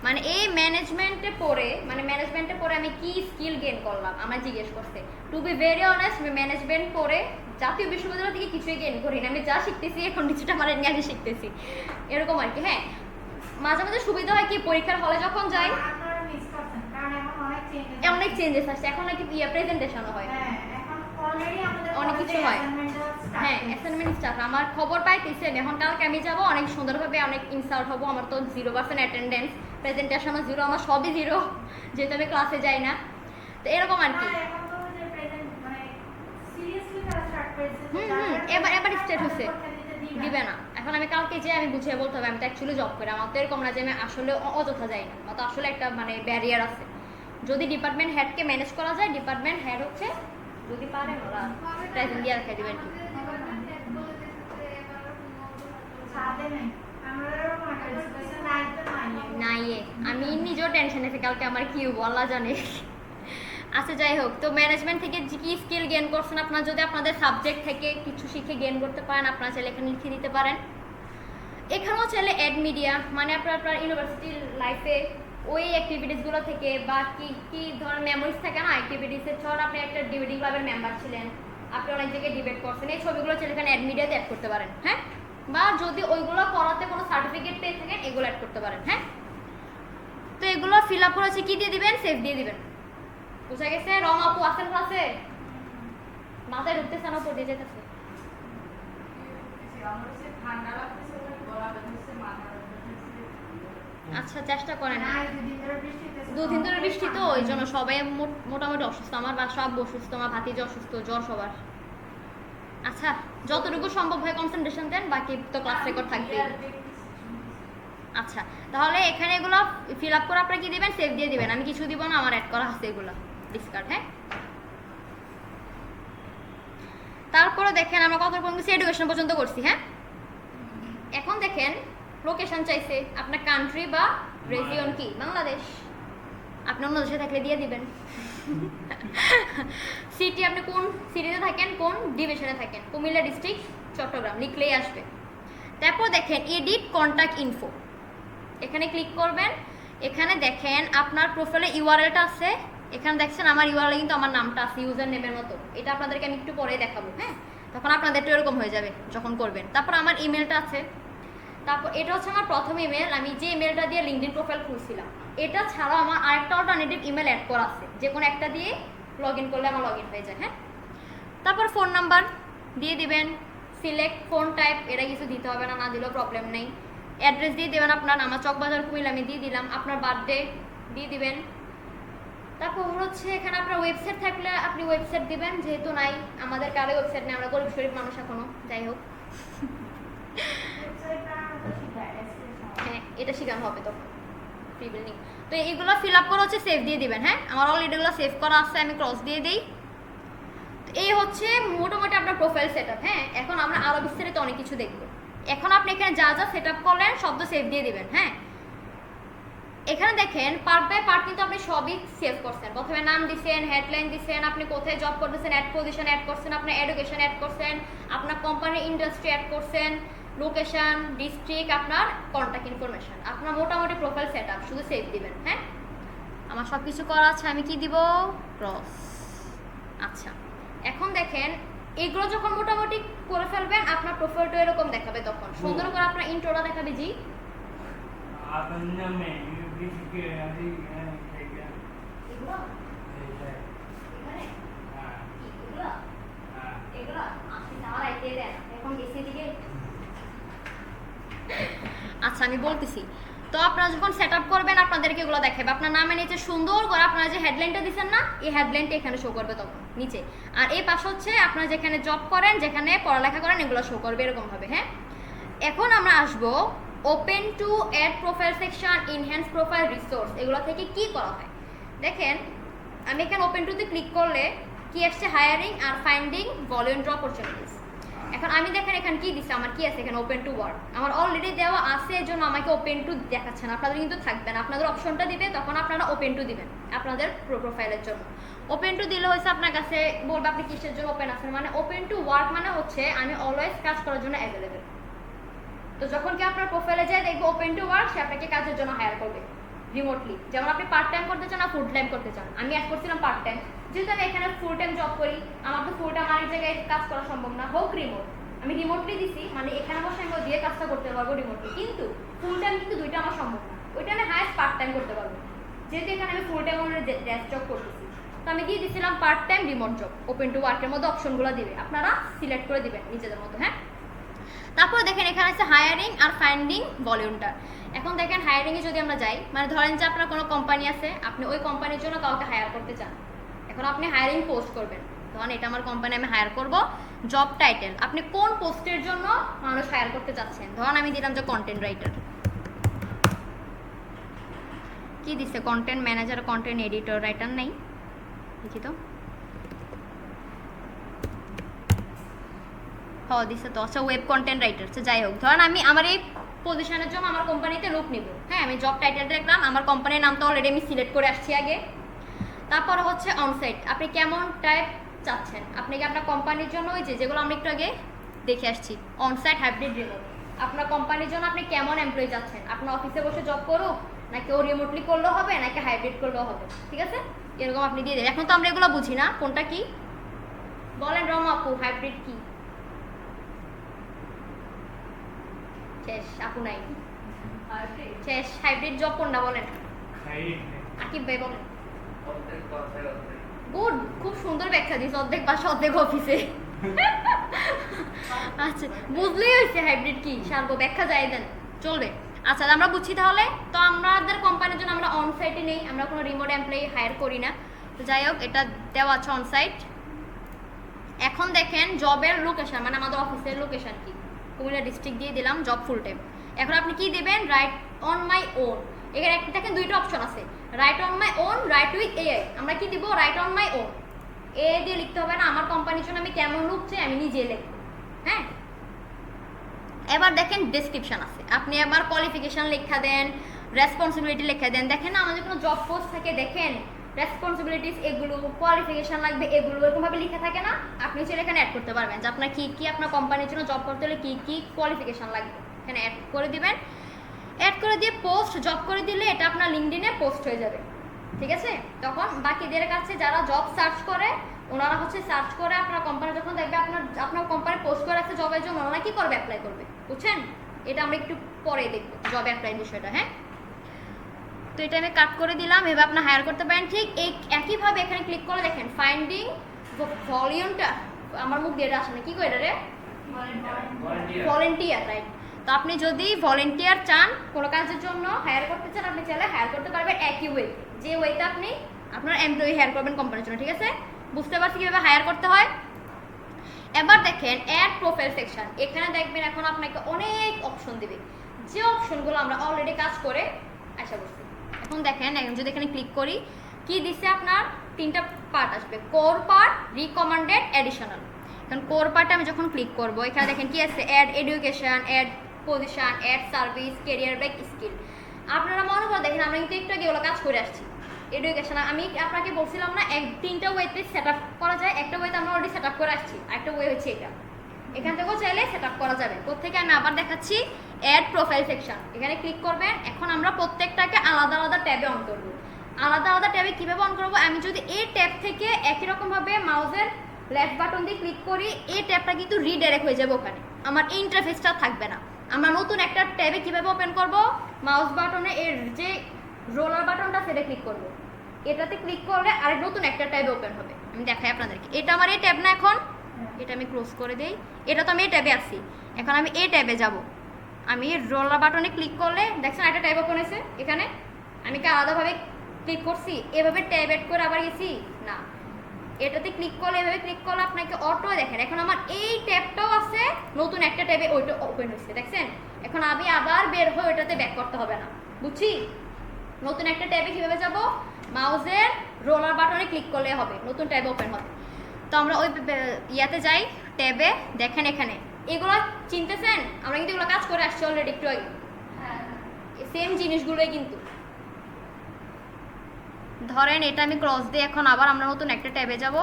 মানে এই ম্যানেজমেন্টে পড়ে আমি কি স্কিল গেইন করলাম আমার জিজ্ঞেস করছে। টু বি ভেরি অনেস্ট, আমি ম্যানেজমেন্ট পড়ে জাতীয় বিশ্ববিদ্যালয় থেকে কিছুই গেইন করি না। আমি যা শিখতেছি এখন কিছুটা আমার নিয়ে শিখতেছি, এরকম আর কি। হ্যাঁ, মাঝে মাঝে সুবিধা হয় কি, পরীক্ষার হলে যখন যাই অনেক চেঞ্জেস আসছে, এখন নাকি প্রেজেন্টেশনও হয়, অনেক কিছু হয়। হ্যাঁ, অ্যাসাইনমেন্ট স্টার্ট, আমার খবর পাইতেছেন এখন, কালকে আমি যাব, অনেক সুন্দরভাবে অনেক ইনসার্ট হবো। আমার তো 0% অ্যাটেন্ডেন্স, প্রেজেন্টেশনও 0, আমার সবই 0, যেহেতু আমি ক্লাসে যাই না। তো এরকম আর কি। এবার স্টার্ট হচ্ছে, দিবে না। এখন আমি কালকে যে আমি বুঝিয়ে বলতে হবে আমি তো অ্যাকচুয়ালি জব করি, আমার তো এরকম না যে আমি আসলে অযথা যাই না, আমার তো আসলে একটা মানে ব্যারিয়ার আছে। যদি ডিপার্টমেন্ট হেডকে ম্যানেজ করা যায়, ডিপার্টমেন্ট হেড হচ্ছে যদি পারে ওরা প্রেজেন্ট দিয়ে রেখে দিবেন। নাই, আমি নিজেও টেনশন আছি কালকে আমার কি বলা জানে। আচ্ছা যাই হোক, তো ম্যানেজমেন্ট থেকে কি স্কিল গেইন করছেন আপনারা, যদি আপনাদের সাবজেক্ট থেকে কিছু শিখে গেইন করতে পারেন, আপনারা চাইলে এখানে লিখে দিতে পারেন। এখানেও চাইলে অ্যাড মিডিয়া মানে আপনার ইউনিভার্সিটির লাইফে ওই অ্যাক্টিভিটিসগুলো থেকে বা কি ধরনের মেমোরিজ থাকে না অ্যাক্টিভিটিসের, ধর আপনি একটা ডিবেটিং ক্লাবের মেম্বার ছিলেন, আপনি অনেক জায়গায় ডিবেট করছেন, এই ছবিগুলো চাইলে এখানে অ্যাড মিডিয়াতে অ্যাড করতে পারেন। হ্যাঁ, বা যদি ওইগুলো করাতে কোনো সার্টিফিকেট পেয়ে থাকেন এগুলো অ্যাড করতে পারেন। হ্যাঁ, এগুলো ফিল আপ করেছে কি দিয়ে দিবেন, সেভ দিয়ে দিবেন। বুঝা গেছে? রম আপু আছেন ক্লাসে? মাথায় ঢুকতেছে না, উপর দিয়ে যেতেছে। আচ্ছা চেষ্টা করেন। না, এই দুদিন ধরে বৃষ্টি হইতেছে। দুদিন ধরে বৃষ্টি তো ওই জন্য সবাই মোটামুটি অসুস্থ। আমার বাসা আব্বু অসুস্থ, আমার ভাতিজা অসুস্থ, জ্বর সবার। আচ্ছা যতটুকু সম্ভব হয় কনসেন্ট্রেশন দেন, বাকি তো ক্লাস রেকর্ড থাকবেই। আচ্ছা তাহলে এখানে এগুলো ফিল আপ করে আপনারা কি দিবেন, সেভ দিয়ে দিবেন। আমি কিছু দিব না, আমার অ্যাড করা আছে এগুলো ডিসকার্ড। হ্যাঁ তারপরে দেখেন আমরা কত পর্যন্ত এডুকেশন পর্যন্ত করছি। হ্যাঁ এখন দেখেন লোকেশন চাইছে, আপনার কান্ট্রি বা রিজিয়ন কি, বাংলাদেশ। আপনি অন্য দেশে থাকলে দিয়ে দিবেন। সিটি আপনি কোন সিটিতে থাকেন, কোন ডিভিশনে থাকেন, কুমিল্লা ডিস্ট্রিক্ট চট্টগ্রাম লিখলেই আসবে। তারপর দেখেন এডিট কন্ট্যাক্ট ইনফো, এখানে ক্লিক করবেন। এখানে দেখেন আপনার প্রোফাইলে ইউআরএলটা আছে, এখানে দেখছেন আমার ইউআরএল কিন্তু আমার নামটা আছে ইউজার নেমের মতো। এটা আপনাদেরকে আমি একটু পরে দেখাবো। হ্যাঁ তখন আপনাদেরটা এরকম হয়ে যাবে যখন করবেন। তারপর আমার ইমেলটা আছে, তারপর এটা হচ্ছে আমার প্রথম ইমেল, আমি যে ইমেলটা দিয়ে লিঙ্কডইন প্রোফাইল খুলছিলাম। এটা ছাড়াও আমার আরেকটা অল্টারনেটিভ ইমেল অ্যাড করা আছে, যে কোনো একটা দিয়ে লগ ইন করলে আমার লগ ইন হয়ে যায়। হ্যাঁ তারপর ফোন নাম্বার দিয়ে দিবেন, সিলেক্ট ফোন টাইপ, এটা কিছু দিতে হবে না, না দিলেও প্রবলেম নেই। অ্যাড্রেস দিয়ে দেবেন আপনার, আমার চকবাজার কুমিল্লা আমি দিয়ে দিলাম। আপনার বার্থডে দিয়ে দিবেন। তারপর হচ্ছে এখানে আপনার ওয়েবসাইট থাকলে আপনি ওয়েবসাইট দিবেন, যেহেতু নাই আমাদের কারো ওয়েবসাইট নেই, আমরা গরিব শরীফ মানুষ এখনো, যাই হোক। হ্যাঁ এটা শেখানো হবে তখন ফ্রি বিল্ডিং। তো এইগুলো ফিল আপ করে হচ্ছে সেভ দিয়ে দিবেন। হ্যাঁ আমার অলরেডি এগুলো সেভ করা আছে, আমি ক্রস দিয়ে দিই। এই হচ্ছে মোটামুটি আপনার প্রোফাইল সেটআপ। হ্যাঁ এখন আমরা আরো বিস্তারিত অনেক কিছু দেখব। এখন আপনি এখানে যা যা সেটআপ করলেন সব তো সেভ দিয়ে দিবেন। হ্যাঁ এখানে দেখেন পার্ট বাই পার্ট কিন্তু আপনি সবই সেভ করছেন। প্রথমে নাম দিছেন, হেডলাইন দিছেন, আপনি কোথায় জব করতেছেন, অ্যাড পজিশন অ্যাড করছেন, আপনার এডুকেশন অ্যাড করছেন, আপনার কোম্পানির ইন্ডাস্ট্রি অ্যাড করছেন, লোকেশন, ডিস্ট্রিক্ট, আপনার কন্ট্যাক্ট ইনফরমেশন, আপনার মোটামুটি প্রোফাইল সেটআপ, শুধু সেভ দিবেন। হ্যাঁ আমার সব কিছু করা আছে, আমি কি দিব, ক্রস। আচ্ছা এখন দেখেন এগুলো যখন মোটামুটি করে ফেলবেন আপনার প্রোফাইলটা এরকম দেখাবে, তখন সুন্দর করে আপনার ইন্ট্রোটা দেখাবে। জি আচ্ছা আমি বলতেছি। তো আপনারা যখন সেট আপ করবেন আপনাদেরকে এগুলো দেখাবে, আপনার নামের নিচে সুন্দর করে আপনারা যে হেডলাইনটা দিচ্ছেন না, এই হেডলাইনটা এখানে শো করবে তখন নিচে। আর এই পাশে হচ্ছে আপনারা যেখানে জব করেন, যেখানে পড়ালেখা করেন, এগুলো শো করবে এরকম হবে। হ্যাঁ এখন আমরা আসবো open to add profile section, enhance profile resource, এগুলো থেকে কি করা হয় দেখেন। আমি এখানে ওপেন টুতে ক্লিক করলে কি আসছে, hiring are finding volunteer opportunities. এখন আমি দেখেন এখানে কি দিচ্ছে, আমার কি আছে এখানে ওপেন টু ওয়ার্ক, আমার অলরেডি দেওয়া আছে, এর জন্য আমাকে ওপেন টু দেখাচ্ছে না। আপনাদের কিন্তু থাকবে না, আপনাদের অপশনটা দিবে, তখন আপনারা ওপেন টু দিবেন আপনাদের প্রোফাইলের জন্য। ওপেন টু দিলে হচ্ছে আপনার কাছে বলবে আপনি কিসের জন্য ওপেন আছেন, মানে ওপেন টু ওয়ার্ক মানে হচ্ছে আমি অলওয়েজ কাজ করার জন্য অ্যাভেলেবেল। তো যখন কি আপনার প্রোফাইলে যায় দেখবে ওপেন টু ওয়ার্ক, সে আপনাকে কাজের জন্য হায়ার করবে রিমোটলি। যেমন আপনি পার্ট টাইম করতে চান না ফুল টাইম করতে চান, আমি অ্যাড করছিলাম পার্ট টাইম, যেহেতু আমি এখানে ফুল টাইম জব করি, আমার তো ফুল টাইম আরেক জায়গায় কাজ করা সম্ভব না, হোক রিমোট। আমি রিমোটলি দিছি, মানে এখানে বসে আমি দিয়ে কাজটা করতে পারবো রিমোটলি, কিন্তু ফুল টাইম কিন্তু দুইটা আমার সম্ভব না, ওইটা আমি হায়েস্ট পার্ট টাইম করতে পারবো, যেহেতু এখানে আমি ফুল টাইম ডেস্ক জব করতেছি। তো আমি দিয়ে দিছিলাম part time remote job, open to ওয়ার্কের মধ্যে অপশনগুলো দিবে, আপনারা সিলেক্ট করে দিবেন নিজেদের মতো। হ্যাঁ তারপর দেখেন এখানে আছে হায়ারিং আর ফাইন্ডিং ভলান্টিয়ার। এখন দেখেন হায়ারিংয়ে যদি আমরা যাই, মানে ধরেন যে আপনার কোনো কোম্পানি আছে, আপনি ওই কোম্পানির জন্য কাউকে হায়ার করতে চান, এখন আপনি হায়ারিং পোস্ট করবেন, ধরেন এটা আমার কোম্পানি, আমি হায়ার করব। জব টাইটেল, আপনি কোন পোস্টের জন্য মানুষ হায়ার করতে চাচ্ছেন, ধরেন আমি দিলাম যে কন্টেন্ট রাইটার। কি দিচ্ছে, content manager, content editor, writer নাই, দেখি তো। দিচ্ছে তো, আচ্ছা ওয়েব কন্টেন্ট রাইটার। যাই হোক ধরেন আমি আমার এই পজিশনের জন্য আমার কোম্পানিতে লোক নিব। হ্যাঁ আমি জব টাইটেল দেখলাম, আমার কোম্পানির নামটা অলরেডি আমি সিলেক্ট করে আসছি আগে। তারপর হচ্ছে অনসাইট, আপনি কেমন টাইপ চাচ্ছেন, আপনি কি আপনার কোম্পানির জন্য ওই যেগুলো আমরা একটু আগে দেখে আসছি অনসাইট, হাইব্রিড, রিমোট, আপনার কোম্পানির জন্য আপনি কেমন এমপ্লয়ি চাচ্ছেন, আপনার অফিসে বসে জব করুক নাকি ও রিমোটলি করলেও হবে নাকি হাইব্রিড করলেও হবে, ঠিক আছে এরকম আপনি দিয়ে দেবেন। এখন তো আমরা এগুলো বুঝি না কোনটা কি, বলেন রম আপু হাইব্রিড কি? শেষ, আপু নাই শেষ, হাইব্রিড জব কোনটা বলেন? আকিব ভাই বলেন। গুড, খুব সুন্দর ব্যাখ্যা দিস, অর্ধেক বাসা অর্ধেক অফিসে। আচ্ছা, বুঝলেই হয়েছে হাইব্রিড কি, সার্ব ব্যাখ্যা যাই দেন চলবে। আচ্ছা, আমরা বুঝছি তাহলে। তো আমাদের কোম্পানির জন্য আমরা অন সাইটে নেই, আমরা কোনো রিমোট এমপ্লয়ি হায়ার করি না। তো যাই হোক, এটা দেওয়া আছে অন সাইট। এখন দেখেন জবের লোকেশন, মানে আমাদের অফিসের লোকেশন কি, কুমিল্লা ডিস্ট্রিক্ট দিয়ে দিলাম, জব ফুল টাইম। এখন আপনি কি দেবেন, রাইট অন মাই ওন। এখানে একটা দেখেন দুইটা অপশন আছে, right on my own, right with AI. আমরা কি দিব, রাইট অন মাই ওন। এ দিয়ে লিখতে হবে না, আমার কোম্পানির জন্য আমি কেমন লুক চাই আমি নিজে লিখব। হ্যাঁ, এবার দেখেন ডেসক্রিপশন আছে, আপনি এবার কোয়ালিফিকেশন লেখা দেন, রেসপন্সিবিলিটি লেখা দেন। দেখেন না আমাদের কোনো জব পোস্ট থাকে, দেখেন রেসপন্সিবিলিটিস এগুলো, কোয়ালিফিকেশন লাগবে এগুলো, এরকমভাবে লিখে থাকে না। আপনি চাইলে এখানে অ্যাড করতে পারবেন যে আপনার কি কি, আপনার কোম্পানির জন্য জব করতে হলে কি কি কোয়ালিফিকেশন লাগবে, এখানে অ্যাড করে দিবেন। অ্যাড করে দিয়ে পোস্ট জব করে দিলে এটা আপনার লিঙ্কডইনে পোস্ট হয়ে যাবে। ঠিক আছে, তখন বাকিদের কাছে যারা জব সার্চ করে, ওনারা হচ্ছে সার্চ করে আপনার কোম্পানি যখন দেখবে আপনার কোম্পানি পোস্ট করে রাখছে জবের জন্য, ওনারা কি করবে, অ্যাপ্লাই করবে। বুঝছেন, এটা আমরা একটু পরে দেখবো জব অ্যাপ্লাই বিষয়টা। হ্যাঁ, তো এটা আমি কাট করে দিলাম, এভাবে আপনি হায়ার করতে পারেন। ঠিক একইভাবে এখানে ক্লিক করে দেখেন ফাইন্ডিং ভলিউমটা, আমার মুখ দিয়ে আসে না, কি করে এটা রে, ভলেন্টিয়ার, রাইট। তো আপনি যদি ভলেন্টিয়ার চান কোনো কাজের জন্য হায়ার করতে চান, আপনি চাইলে হায়ার করতে পারবেন একই ওয়ে, যে ওয়েতে আপনি আপনার এমপ্লয়ি হায়ার করবেন কোম্পানির জন্য। ঠিক আছে, বুঝতে পারছি কীভাবে হায়ার করতে হয়। এবার দেখেন অ্যাড প্রোফাইল সেকশন, এখানে দেখবেন এখন আপনাকে অনেক অপশন দিবে, যে অপশনগুলো আমরা অলরেডি কাজ করে আশা করছি। এখন দেখেন যদি এখানে ক্লিক করি, কি দিচ্ছে আপনার তিনটা পার্ট আসবে, কোর পার্ট, রিকমেন্ডেড, অ্যাডিশনাল। এখন কোর পার্টে আমি যখন ক্লিক করব, এখানে দেখেন কি আছে, add education, add position, add service, career break, skill. আপনারা মনে করে দেখেন আমরা কিন্তু একটু আগে এগুলো কাজ করে আসছি। এডুকেশন আমি আপনাকে বলছিলাম না, তিনটা ওয়েতে সেট আপ করা যায়, একটা ওয়েতে আমরা অলরেডি সেট আপ করে আসছি, একটা ওয়ে হচ্ছে এটা। এখান থেকেও চাইলে সেট আপ করা যাবে। কোত্থেকে আমি আবার দেখাচ্ছি, অ্যাড প্রোফাইল সেকশন, এখানে ক্লিক করবেন। এখন আমরা প্রত্যেকটাকে আলাদা আলাদা ট্যাবে অন করবো। আলাদা আলাদা ট্যাবে কীভাবে অন করবো, আমি যদি এই ট্যাব থেকে একই রকমভাবে মাউসের লেফট বাটন দিয়ে ক্লিক করি, এই ট্যাবটা কিন্তু রিডাইরেক্ট হয়ে যাবে ওখানে, আমার এই ইন্টারফেসটা থাকবে না। আমরা নতুন একটা ট্যাবে কীভাবে ওপেন করব, মাউস বাটনে এর যে রোলার বাটনটা সেটা ক্লিক করব, এটাতে ক্লিক করলে আরেক নতুন একটা ট্যাবে ওপেন হবে। আমি দেখাই আপনাদেরকে, এটা আমার এই ট্যাব না, এখন এটা আমি ক্লোজ করে দেই। এটা তো আমি এই ট্যাবে আছি, এখন আমি এই ট্যাবে যাব। আমি রোলার বাটনে ক্লিক করলে দেখছেন একটা ট্যাব ওপেন হয়েছে। এখানে আমি কি আলাদাভাবে ক্লিক করছি, এভাবে ট্যাব অ্যাড করে আবার গেছি না, এটাতে ক্লিক করলে এভাবে ক্লিক করলে আপনাকে অটো দেখেন এখন আমার এই ট্যাবটাও আছে, নতুন একটা ট্যাবে ওইটা ওপেন হয়েছে দেখছেন। এখন আমি আবার বের হয়ে ওইটাতে ব্যাক করতে হবে না, বুঝছি। নতুন একটা ট্যাবে কীভাবে যাব, মাউসের রোলার বাটনে ক্লিক করলে হবে, নতুন ট্যাবে ওপেন হবে। তো আমরা ওই ইয়াতে যাই, ট্যাবে দেখেন এখানে এগুলো চিনতেছেন, আমরা কিন্তু এগুলো কাজ করে আসছি অলরেডি একটু আগে, সেম জিনিসগুলোই কিন্তু। ধরেন এটা আমি ক্রস দিয়ে এখন আবার আমরা নতুন একটা ট্যাবে যাব।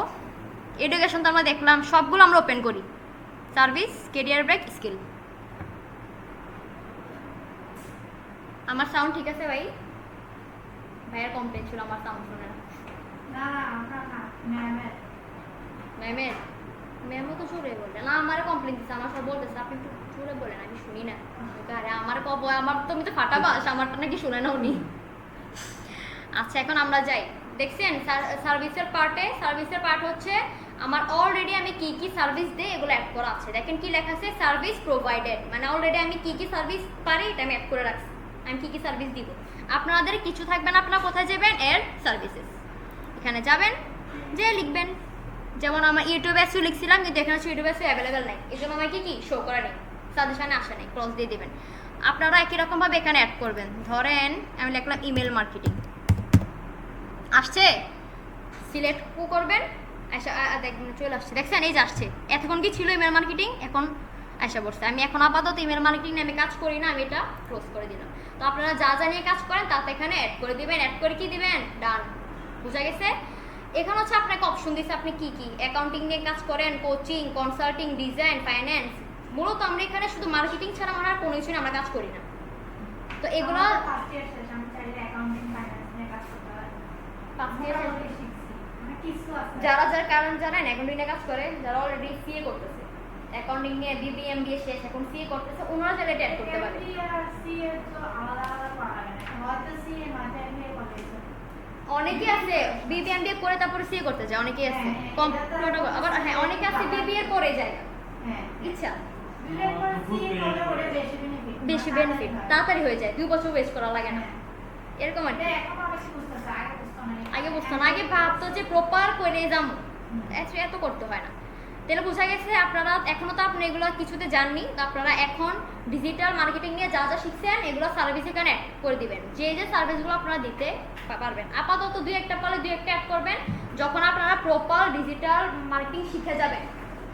এডুকেশন তো আমরা দেখলাম, সবগুলো আমরা ওপেন করি, সার্ভিস, ক্যারিয়ার ব্রেক, স্কিল। আমার সাউন্ড ঠিক আছে ভাই? ভাইয়ের কমপ্লেন ছিল আমার সাউন্ড শুনে না। ম্যামের ম্যামও তো জোরে বলবে না, আমারও কমপ্লেন দিচ্ছে, আমার সব বলতেছে আপনি একটু জোরে বলেন, আমি শুনি না। আরে আমার কব, আমার তুমি তো ফাটাবাস, আমারটা নাকি শুনে নাও নি। আচ্ছা, এখন আমরা যাই। দেখছেন সার্ভিসের পার্ট হচ্ছে আমার অলরেডি আমি কি কি সার্ভিস দিই এগুলো অ্যাড করা আছে। দেখেন কি লেখা আছে, সার্ভিস প্রোভাইডেড, মানে অলরেডি আমি কি কি সার্ভিস পারি এটা আমি অ্যাড করে রাখছি, আমি কি কি সার্ভিস দিব। আপনাদের কিছু থাকবে না, আপনারা কোথায় যাবেন, এর সার্ভিসেস, এখানে যাবেন, যে লিখবেন। যেমন আমার ইউটিউবে এসে লিখছিলাম, কিন্তু এখানে হচ্ছে ইউটিউবে এসে অ্যাভেলেবেল নাই, এই জন্য আমাকে কি শো করা নেই, সাজেশনে আসে নাই, ক্রস দিয়ে দেবেন। আপনারা একই রকমভাবে এখানে অ্যাড করবেন। ধরেন আমি লিখলাম ইমেল মার্কেটিং, আসছে, সিলেক্ট করবেন, আচ্ছা দেখবেন চলে আসছে, দেখছেন এই যে আসছে। এতক্ষণ কি ছিল ইমেল মার্কেটিং, এখন আসা পড়ছে। আমি এখন আপাতত ইমেল মার্কেটিং নিয়ে আমি কাজ করি না, আমি এটা ক্লোজ করে দিলাম। তো আপনারা যা যা নিয়ে কাজ করেন তাতে এখানে অ্যাড করে দিবেন, অ্যাড করে কি দিবেন, ডান। বুঝা গেছে? এখানে হচ্ছে আপনাকে অপশন দিচ্ছে আপনি কি কি অ্যাকাউন্টিং নিয়ে কাজ করেন, কোচিং, কনসাল্টিং, ডিজাইন, ফাইন্যান্স। মূলত আমরা এখানে শুধু মার্কেটিং ছাড়া আমরা আর কোনো কিছু আমরা কাজ করি না। তো এগুলো ফার্স্ট ইয়ার শেষ, আমি চাইলে অ্যাকাউন্টিং ফাইন্যান্স নিয়ে কাজ করতে পারি, মোটামুটি শিখছি, মানে কিছু আছে। যারা কারণ জানেন অ্যাকাউন্টিং নিয়ে কাজ করে, যারা অলরেডি সিএ করতেছে, অ্যাকাউন্টিং নিয়ে বিবিএম দিয়ে শেষ, এখন সিএ করতেছে, ওনারা চাইলে অ্যাড করতে পারে। সিএ তো আলাদা আলাদা করা লাগে না, হয়তো সিএ নয়তো এমবিএ করতে অনেকে আছে বিবিএমবিএ করে তারপরে সিএ করতে যায়, অনেকে আছে হ্যাঁ, হ্যাঁ, কম্পিউটার, আবার হ্যাঁ অনেকে আছে বিবিএ পরে যায় না, হ্যাঁ ইচ্ছা বিলের পর সিএ করলে ওটা বেশি বেনিফিট বেশি বেনিফিট, তাড়াতাড়ি হয়ে যায়, 2 বছর ওয়েস্ট করা লাগে না, এরকম আর কি। এটা এখন অবশ্য বুঝতেছে, আগে বুঝতো না। আগে বুঝতো না, আগে ভাবতো যে প্রপার করে যাবো, এত করতে হয় না। তাহলে বোঝা গেছে আপনারা এখনো তো আপনি এগুলো কিছুতে জাননি, তো আপনারা এখন ডিজিটাল মার্কেটিং নিয়ে যা যা শিখছেন এগুলো সার্ভিস এখানে অ্যাড করে দিবেন, যে যে সার্ভিসগুলো আপনারা দিতে পারবেন। আপাতত 2-1টা পারলে 2-1টা অ্যাড করবেন, যখন আপনারা প্রপার ডিজিটাল মার্কেটিং শিখে যাবেন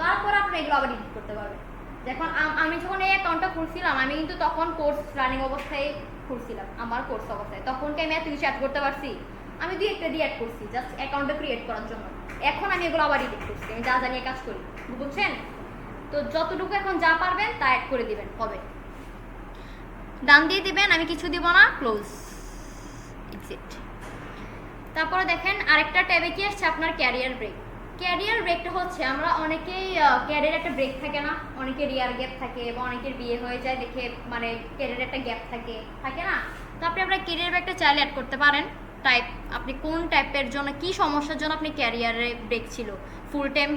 তারপর আপনি এগুলো আবার এডিট করতে পারবেন। যখন আমি যখন এই অ্যাকাউন্টটা খুলছিলাম, আমি কিন্তু তখন কোর্স রানিং অবস্থায় খুলছিলাম, আমার কোর্স অবস্থায়, তখন কি আমি এত কিছু অ্যাড করতে পারছি? আমি 2-1টা দিয়ে অ্যাড করছি জাস্ট অ্যাকাউন্টটা ক্রিয়েট করার জন্য। এখন আমি এগুলো আবার এডিট করছি, আমি যা জানিয়ে কাজ করি, বুঝছেন? তো যতটুকু এখন যা পারবেন তা অ্যাড করে দিবেন, হবে। ডান দিয়ে দিবেন, আমি কিছু দিব না, ক্লোজ, এক্সিট। তারপরে দেখেন আরেকটা ট্যাবে কি আসছে আপনার ক্যারিয়ার ব্রেক। ক্যারিয়ার ব্রেকটা হচ্ছে আমরা অনেকেই ক্যারিয়ার একটা ব্রেক থাকে না, অনেকের ইয়ার গ্যাপ থাকে বা অনেকের বিয়ে হয়ে যায় দেখে মানে ক্যারিয়ার একটা গ্যাপ থাকে না, তো আপনি আপনার ক্যারিয়ার ব্রেকটা চাইলে অ্যাড করতে পারেন। টাইপ আপনি কোন টাইপের জন্য, কি সমস্যার জন্য আপনি ক্যারিয়ারে ব্রেক ছিল, ফুল টাইম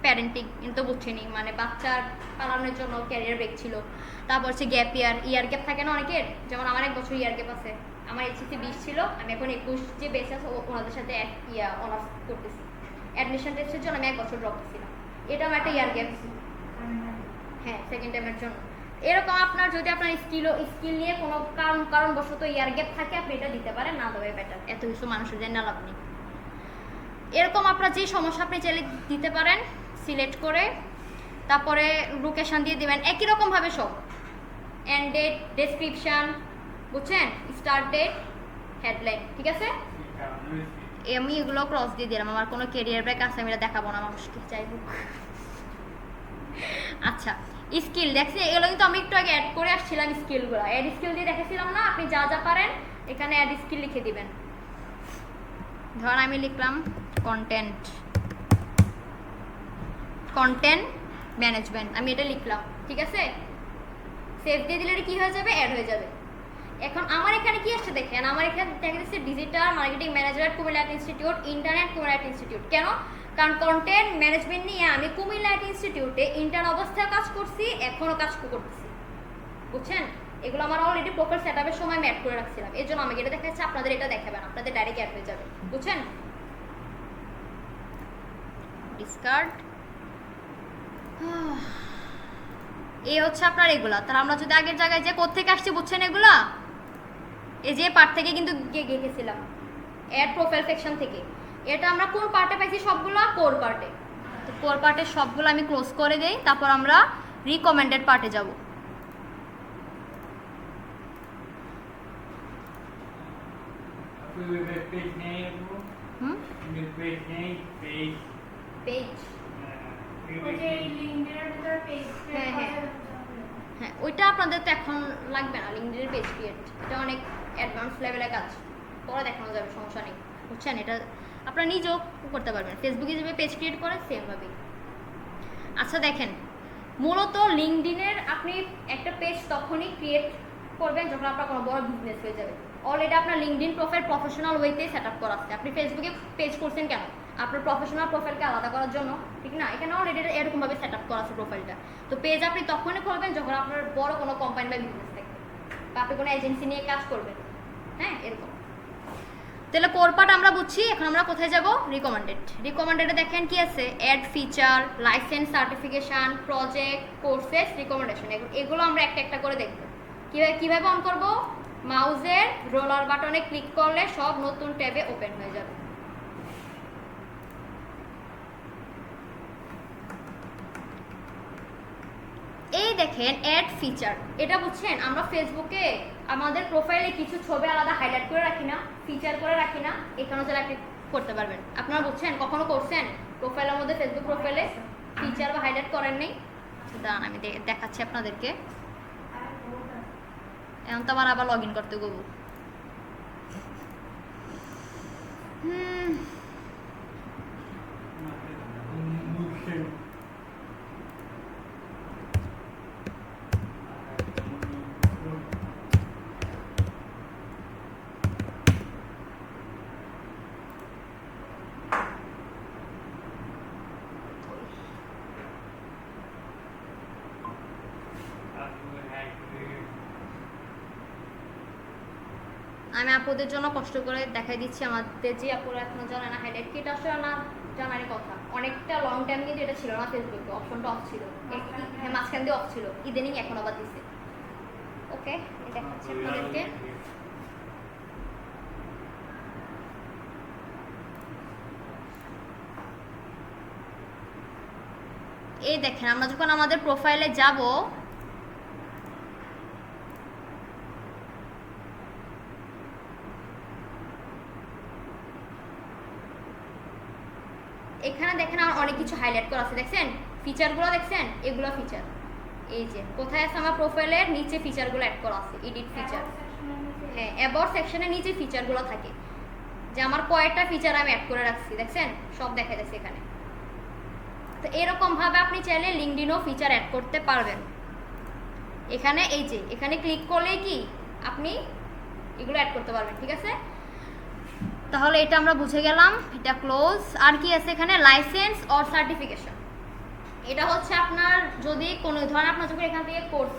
প্যারেন্টিং কিন্তু বুঝছেনি, মানে বাচ্চার পালনের জন্য ক্যারিয়ার ব্রেক ছিল, তারপর হচ্ছে গ্যাপ ইয়ার গ্যাপ থাকে না অনেকের, যেমন আমার 1 বছর ইয়ার গ্যাপ আছে, আমার এইচএসসি 20 ছিল, আমি এখন 21 যে বেচ আছে ওনাদের সাথে অনার্স করতেছি, অ্যাডমিশন টেস্টের জন্য আমি 1 বছর ড্রপ দিয়েছিলাম, এটা আমার একটা ইয়ার গ্যাপ, হ্যাঁ সেকেন্ড টাইমের জন্য। এরকম আপনার যদি আপনার স্কিল নিয়ে কোনো কারণবশত ইয়ার গ্যাপ থাকে, আপনি এটা দিতে পারেন, না দেওয়াই বেটার, এত কিছু মানুষের জন্য লাভ নেই। এরকম আপনার যে সমস্যা আপনি চাইলে দিতে পারেন, সিলেক্ট করে তারপরে লোকেশন দিয়ে দিবেন একই রকমভাবে সব, এন্ড ডেট, ডেসক্রিপশন, বুঝছেন, স্টার্ট ডেট, হেডলাইন, ঠিক আছে? আমি এগুলো ক্রস দিয়ে দিলাম, আমার কোনো ক্যারিয়ার ব্রেক আছে আমি এটা দেখাবো না মানুষকে, যাই হোক। আচ্ছা, স্কিল দেখছি এগুলো কিন্তু আমি একটু আগে অ্যাড করে আসছিলাম, স্কিলগুলো অ্যাড স্কিল দিয়ে দেখেছিলাম না, আপনি যা যা পারেন এখানে অ্যাড স্কিল লিখে দিবেন। ধর আমি লিখলাম কন্টেন্ট ম্যানেজমেন্ট, আমি এটা লিখলাম, ঠিক আছে? সেভ দিয়ে দিলে কি হয়ে যাবে, অ্যাড হয়ে যাবে। এখন আমার এখানে কি আসছে দেখেন, আমার এখানে দেখা যাচ্ছে digital marketing manager Comilla institute, internet Comilla institute. কেন? কারণ কন্টেন্ট ম্যানেজমেন্ট নিয়ে আমি কুমিল্লা ইনস্টিটিউটে ইন্টার্ন অবস্থায় কাজ করছি, এখনও কাজ করতেছি, বুঝছেন? এগুলো আমার অলরেডি প্রোফাইল সেটআপের সময় আমি অ্যাড করে রাখছিলাম, এর জন্য আমাকে এটা দেখাচ্ছে, আপনাদের এটা দেখাবেন, আপনাদের ডাইরেক্ট অ্যাড হয়ে যাবে, বুঝছেন? ডিসকার্ড, এই হচ্ছে আপনার এগুলা। তাহলে আমরা যদি আগের জায়গায় যে কোত্থেকে আসছি, বুঝছেন এগুলা? এই যে পার্ট থেকে কিন্তু গেছিলাম, অ্যাড প্রোফাইল সেকশন থেকে। এটা আমরা কোন পার্টে পাইছি সবগুলা? কোর পার্টে। তো কোর পার্টের সবগুলো আমি ক্লোজ করে দেই, তারপর আমরা রিকমেন্ডেড পার্টে যাব। পেজ, হ্যাঁ ওইটা আপনাদের তো এখন লাগবে না, লিঙ্কডইনের পেজ ক্রিয়েট, এটা অনেক অ্যাডভান্স লেভেলের কাজ, পরে দেখানো যাবে, সমস্যা নেই, বুঝছেন? এটা আপনারা নিজেও করতে পারবেন, ফেসবুকে যেভাবে পেজ ক্রিয়েট করে সেমভাবেই। আচ্ছা দেখেন, মূলত লিঙ্কডইনের আপনি একটা পেজ তখনই ক্রিয়েট করবেন যখন আপনার কোনো বড় বিজনেস হয়ে যাবে। অলরেডি আপনার লিঙ্কডইন প্রোফাইল প্রফেশনাল ওয়েতে সেট আপ করা আছে, আপনি ফেসবুকে পেজ করছেন কেন? আপনার প্রফেশনাল প্রোফাইলকে আলাদা করার জন্য, ঠিক না? এখানে অলরেডি এরকমভাবে সেট আপ করা আছে প্রোফাইলটা। তো পেজ আপনি তখনই খুলবেন যখন আপনার বড় কোনো কোম্পানি বা বিজনেস থাকে, বা আপনি কোনো এজেন্সি নিয়ে কাজ করবেন, হ্যাঁ এরকম। তাহলে কোর পার্ট আমরা বুঝছি, এখন আমরা কোথায় যাব? রিকমেন্ডেডে দেখেন কি আছে, add feature, licence, certification, project, courses, recommendation, এগুলো আমরা একটা একটা করে দেখব। কিভাবে অন করব? মাউসের রোলার বাটনে ক্লিক করলে সব নতুন ট্যাবে ওপেন হয়ে যাবে। এই দেখেন অ্যাড ফিচার, এটা বুঝছেন, আমরা ফেসবুকে আমাদের প্রোফাইলে কিছু ছবি আলাদা হাইলাইট করে রাখি না, ফিচার করে রাখি না, এখানে যারা আপনি করতে পারবেন। আপনারা বুঝছেন, কখনো করছেন প্রোফাইলের মধ্যে, ফেসবুক প্রোফাইলে ফিচার বা হাইলাইট করেন নেই? দাঁড়ান আমি দেখাচ্ছি আপনাদেরকে। এখন তো আমার আবার লগ ইন করতে গবু। আমি আপুদের জন্য কষ্ট করে দেখাই দিচ্ছি, আমাদের যে আপুরা এখনো জানে না হাইলাইট কি, এটা আসলে না জানারই কথা। অনেকটা লং টাইম কিন্তু এটা ছিল না ফেসবুকে, অপশনটা অফ ছিল, হ্যাঁ মাঝখান দিয়ে অফ ছিল, ইদানিং এখন আবার দিচ্ছে। ওকে, এটা দেখাচ্ছি আপনাদেরকে। এই দেখেন আমরা যখন আমাদের প্রোফাইলে যাব, এখানে দেখেন আমার অনেক কিছু হাইলাইট করা আছে, দেখছেন ফিচারগুলো, দেখছেন এগুলো ফিচার। এই যে কোথায় আছে আমার প্রোফাইলের নিচে ফিচারগুলো অ্যাড করা আছে, এডিট ফিচার। হ্যাঁ, অ্যাবাউট সেকশনের নিচে ফিচারগুলো থাকে, যে আমার কয়েকটা ফিচার আমি অ্যাড করে রাখছি, দেখছেন সব দেখা যাচ্ছে এখানে। তো এরকম ভাবে আপনি চাইলে লিঙ্কডইনও ফিচার অ্যাড করতে পারবেন। এখানে এই যে এখানে ক্লিক করলেই কি আপনি এগুলো অ্যাড করতে পারবেন, ঠিক আছে। তাহলে এটা আমরা বুঝে গেলাম, এটা ক্লোজ। আর কি আছে এখানে, লাইসেন্স অর সার্টিফিকেশন। এটা হচ্ছে আপনার যদি কোনো ধরনের আপনার যখন এখান থেকে কোর্স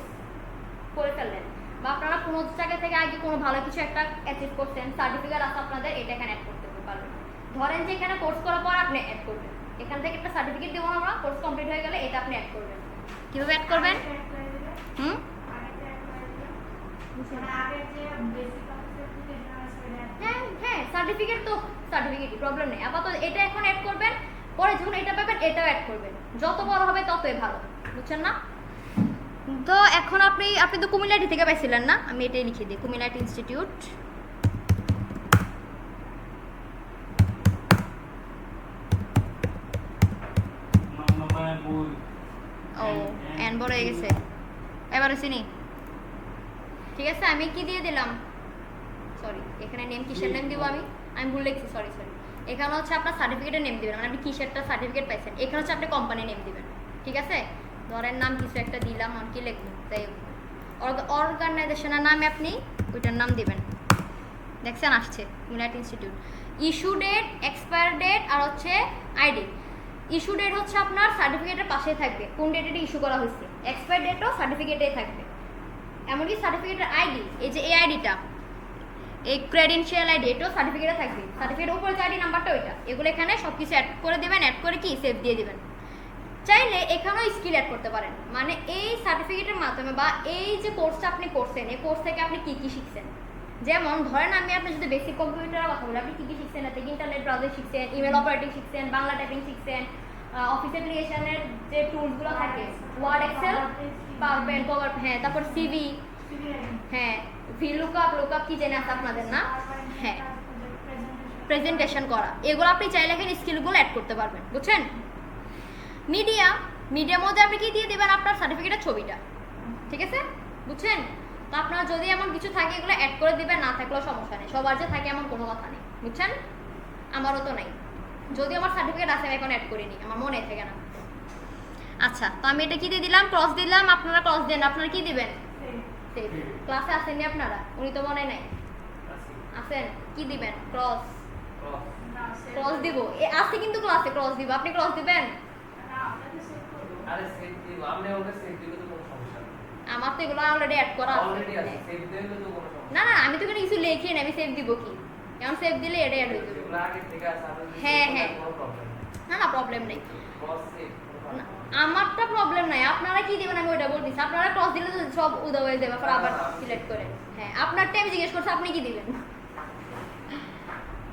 করে ফেললেন, বা আপনারা কোনো জায়গা থেকে আগে কোনো ভালো কিছু একটা অ্যাচিভ করছেন, সার্টিফিকেট আছে আপনাদের, এটা এখানে অ্যাড করতে পারবেন। ধরেন যে এখানে কোর্স করার পর আপনি অ্যাড করবেন, এখান থেকে একটা সার্টিফিকেট দেবো আমরা, কোর্স কমপ্লিট হয়ে গেলে এটা আপনি অ্যাড করবেন। কীভাবে অ্যাড করবেন? হ্যাঁ হ্যাঁ, সার্টিফিকেট তো সার্টিফিকেটই, প্রবলেম নেই। আপাতত এটা এখন অ্যাড করবেন, পরে যখন এটা পাবেন এটাও অ্যাড করবেন, যত বড় হবে ততই ভালো, বুঝছেন না? তো এখন আপনি তো কুমিল্লাটি থেকে পাইছিলেন না, আমি এটাই লিখে দিই, কুমিল্লাটি ইনস্টিটিউট। ও এন বড় হয়ে গেছে, এবারে চিনি, ঠিক আছে। আমি কি দিয়ে দিলাম, সরি এখানে নেম কিসের নেম দিব, আমি ভুল লিখছি, সরি। এখানে হচ্ছে আপনার সার্টিফিকেটের নেম দিবেন, মানে আপনি কিসেরটা সার্টিফিকেট পাইছেন। এখানে হচ্ছে আপনি কোম্পানি নেম দিবেন, ঠিক আছে। ধরেন নাম কিছু একটা দিলাম, আমি কি লিখবো, তাই অর্গানাইজেশনের নামে আপনি ওইটার নাম দিবেন। দেখছেন আসছে united institute. Issue date, expire date আর হচ্ছে আইডি। ইস্যু ডেট হচ্ছে আপনার সার্টিফিকেটের পাশেই থাকবে, কোন ডেটে ইস্যু করা হয়েছে। এক্সপায়ার ডেটও সার্টিফিকেটেই থাকবে। এমনকি সার্টিফিকেটের আইডি, এই যে এই আইডিটা, এই ক্রেডেনশিয়াল আইডি, এটাও সার্টিফিকেটে থাকবে। সার্টিফিকেটের উপরে যে আইডি নাম্বারটা ওইটা, এগুলো এখানে সব কিছু অ্যাড করে দেবেন, অ্যাড করে কি সেভ দিয়ে দিবেন। চাইলে এখানেও স্কিল অ্যাড করতে পারেন, মানে এই সার্টিফিকেটের মাধ্যমে বা এই যে কোর্সটা আপনি করছেন, এই কোর্স থেকে আপনি কি কি শিখছেন। যেমন ধরেন আমি আপনি যদি বেসিক কম্পিউটারের কথা বলি, আপনি কি কি শিখছেন, এতে ইন্টারনেট ব্রাউজিং শিখছেন, ইমেল অপারেটিং শিখছেন, বাংলা টাইপিং শিখছেন, অফিস অ্যাপ্লিকেশনের যে টুলসগুলো থাকে, ওয়ার্ড, এক্সেল, পাওয়ারপয়েন্ট, হ্যাঁ, তারপর সিভি, হ্যাঁ, লুকআপ কি জেনে আছে আপনাদের না, হ্যাঁ, প্রেজেন্টেশন করা, এগুলো আপনি চাইলে এখানে স্কিলগুলো অ্যাড করতে পারবেন, বুঝছেন। মিডিয়ার মধ্যে আপনি কি দিয়ে দেবেন, আপনার সার্টিফিকেটের ছবিটা, ঠিক আছে, বুঝছেন। তো আপনার যদি এমন কিছু থাকে এগুলো অ্যাড করে দিবেন, না থাকলেও সমস্যা নেই, সবার যে থাকে এমন কোনো কথা নেই, বুঝছেন। আমারও তো নেই, যদি আমার সার্টিফিকেট আছে আমি এখন অ্যাড করিনি, আমার মনে থাকে না। আচ্ছা, তো আমি এটা কি দিয়ে দিলাম, ক্রস দিলাম। আপনারা ক্রস দেন, আপনারা কি দিবেন, ক্লাসে আসেননি আপনারা, উনি তো মনে নাই আসেন, কি দিবেন, ক্রস দিব, আছে কিন্তু ক্লাসে ক্রস দিব, আপনি ক্রস দিবেন। আমার তো এগুলো অলরেডি অ্যাড করা আছে, না না, আমি তো এখানে কিছু লিখি না, আমি সেভ দিব কি, এখন সেভ দিলে এটা অ্যাড হয়ে যাবে। হ্যাঁ হ্যাঁ, না না প্রবলেম নেই, আমারটা প্রবলেম নাই, আপনারা কি দিবেন আমি ওইটা বলতেছি। আপনারা ক্রস দিলে তো সব উদা হয়ে যাবে, আবার সিলেক্ট করে। হ্যাঁ, আপনারটা আমি জিজ্ঞেস করছি, আপনি কি দিবেন,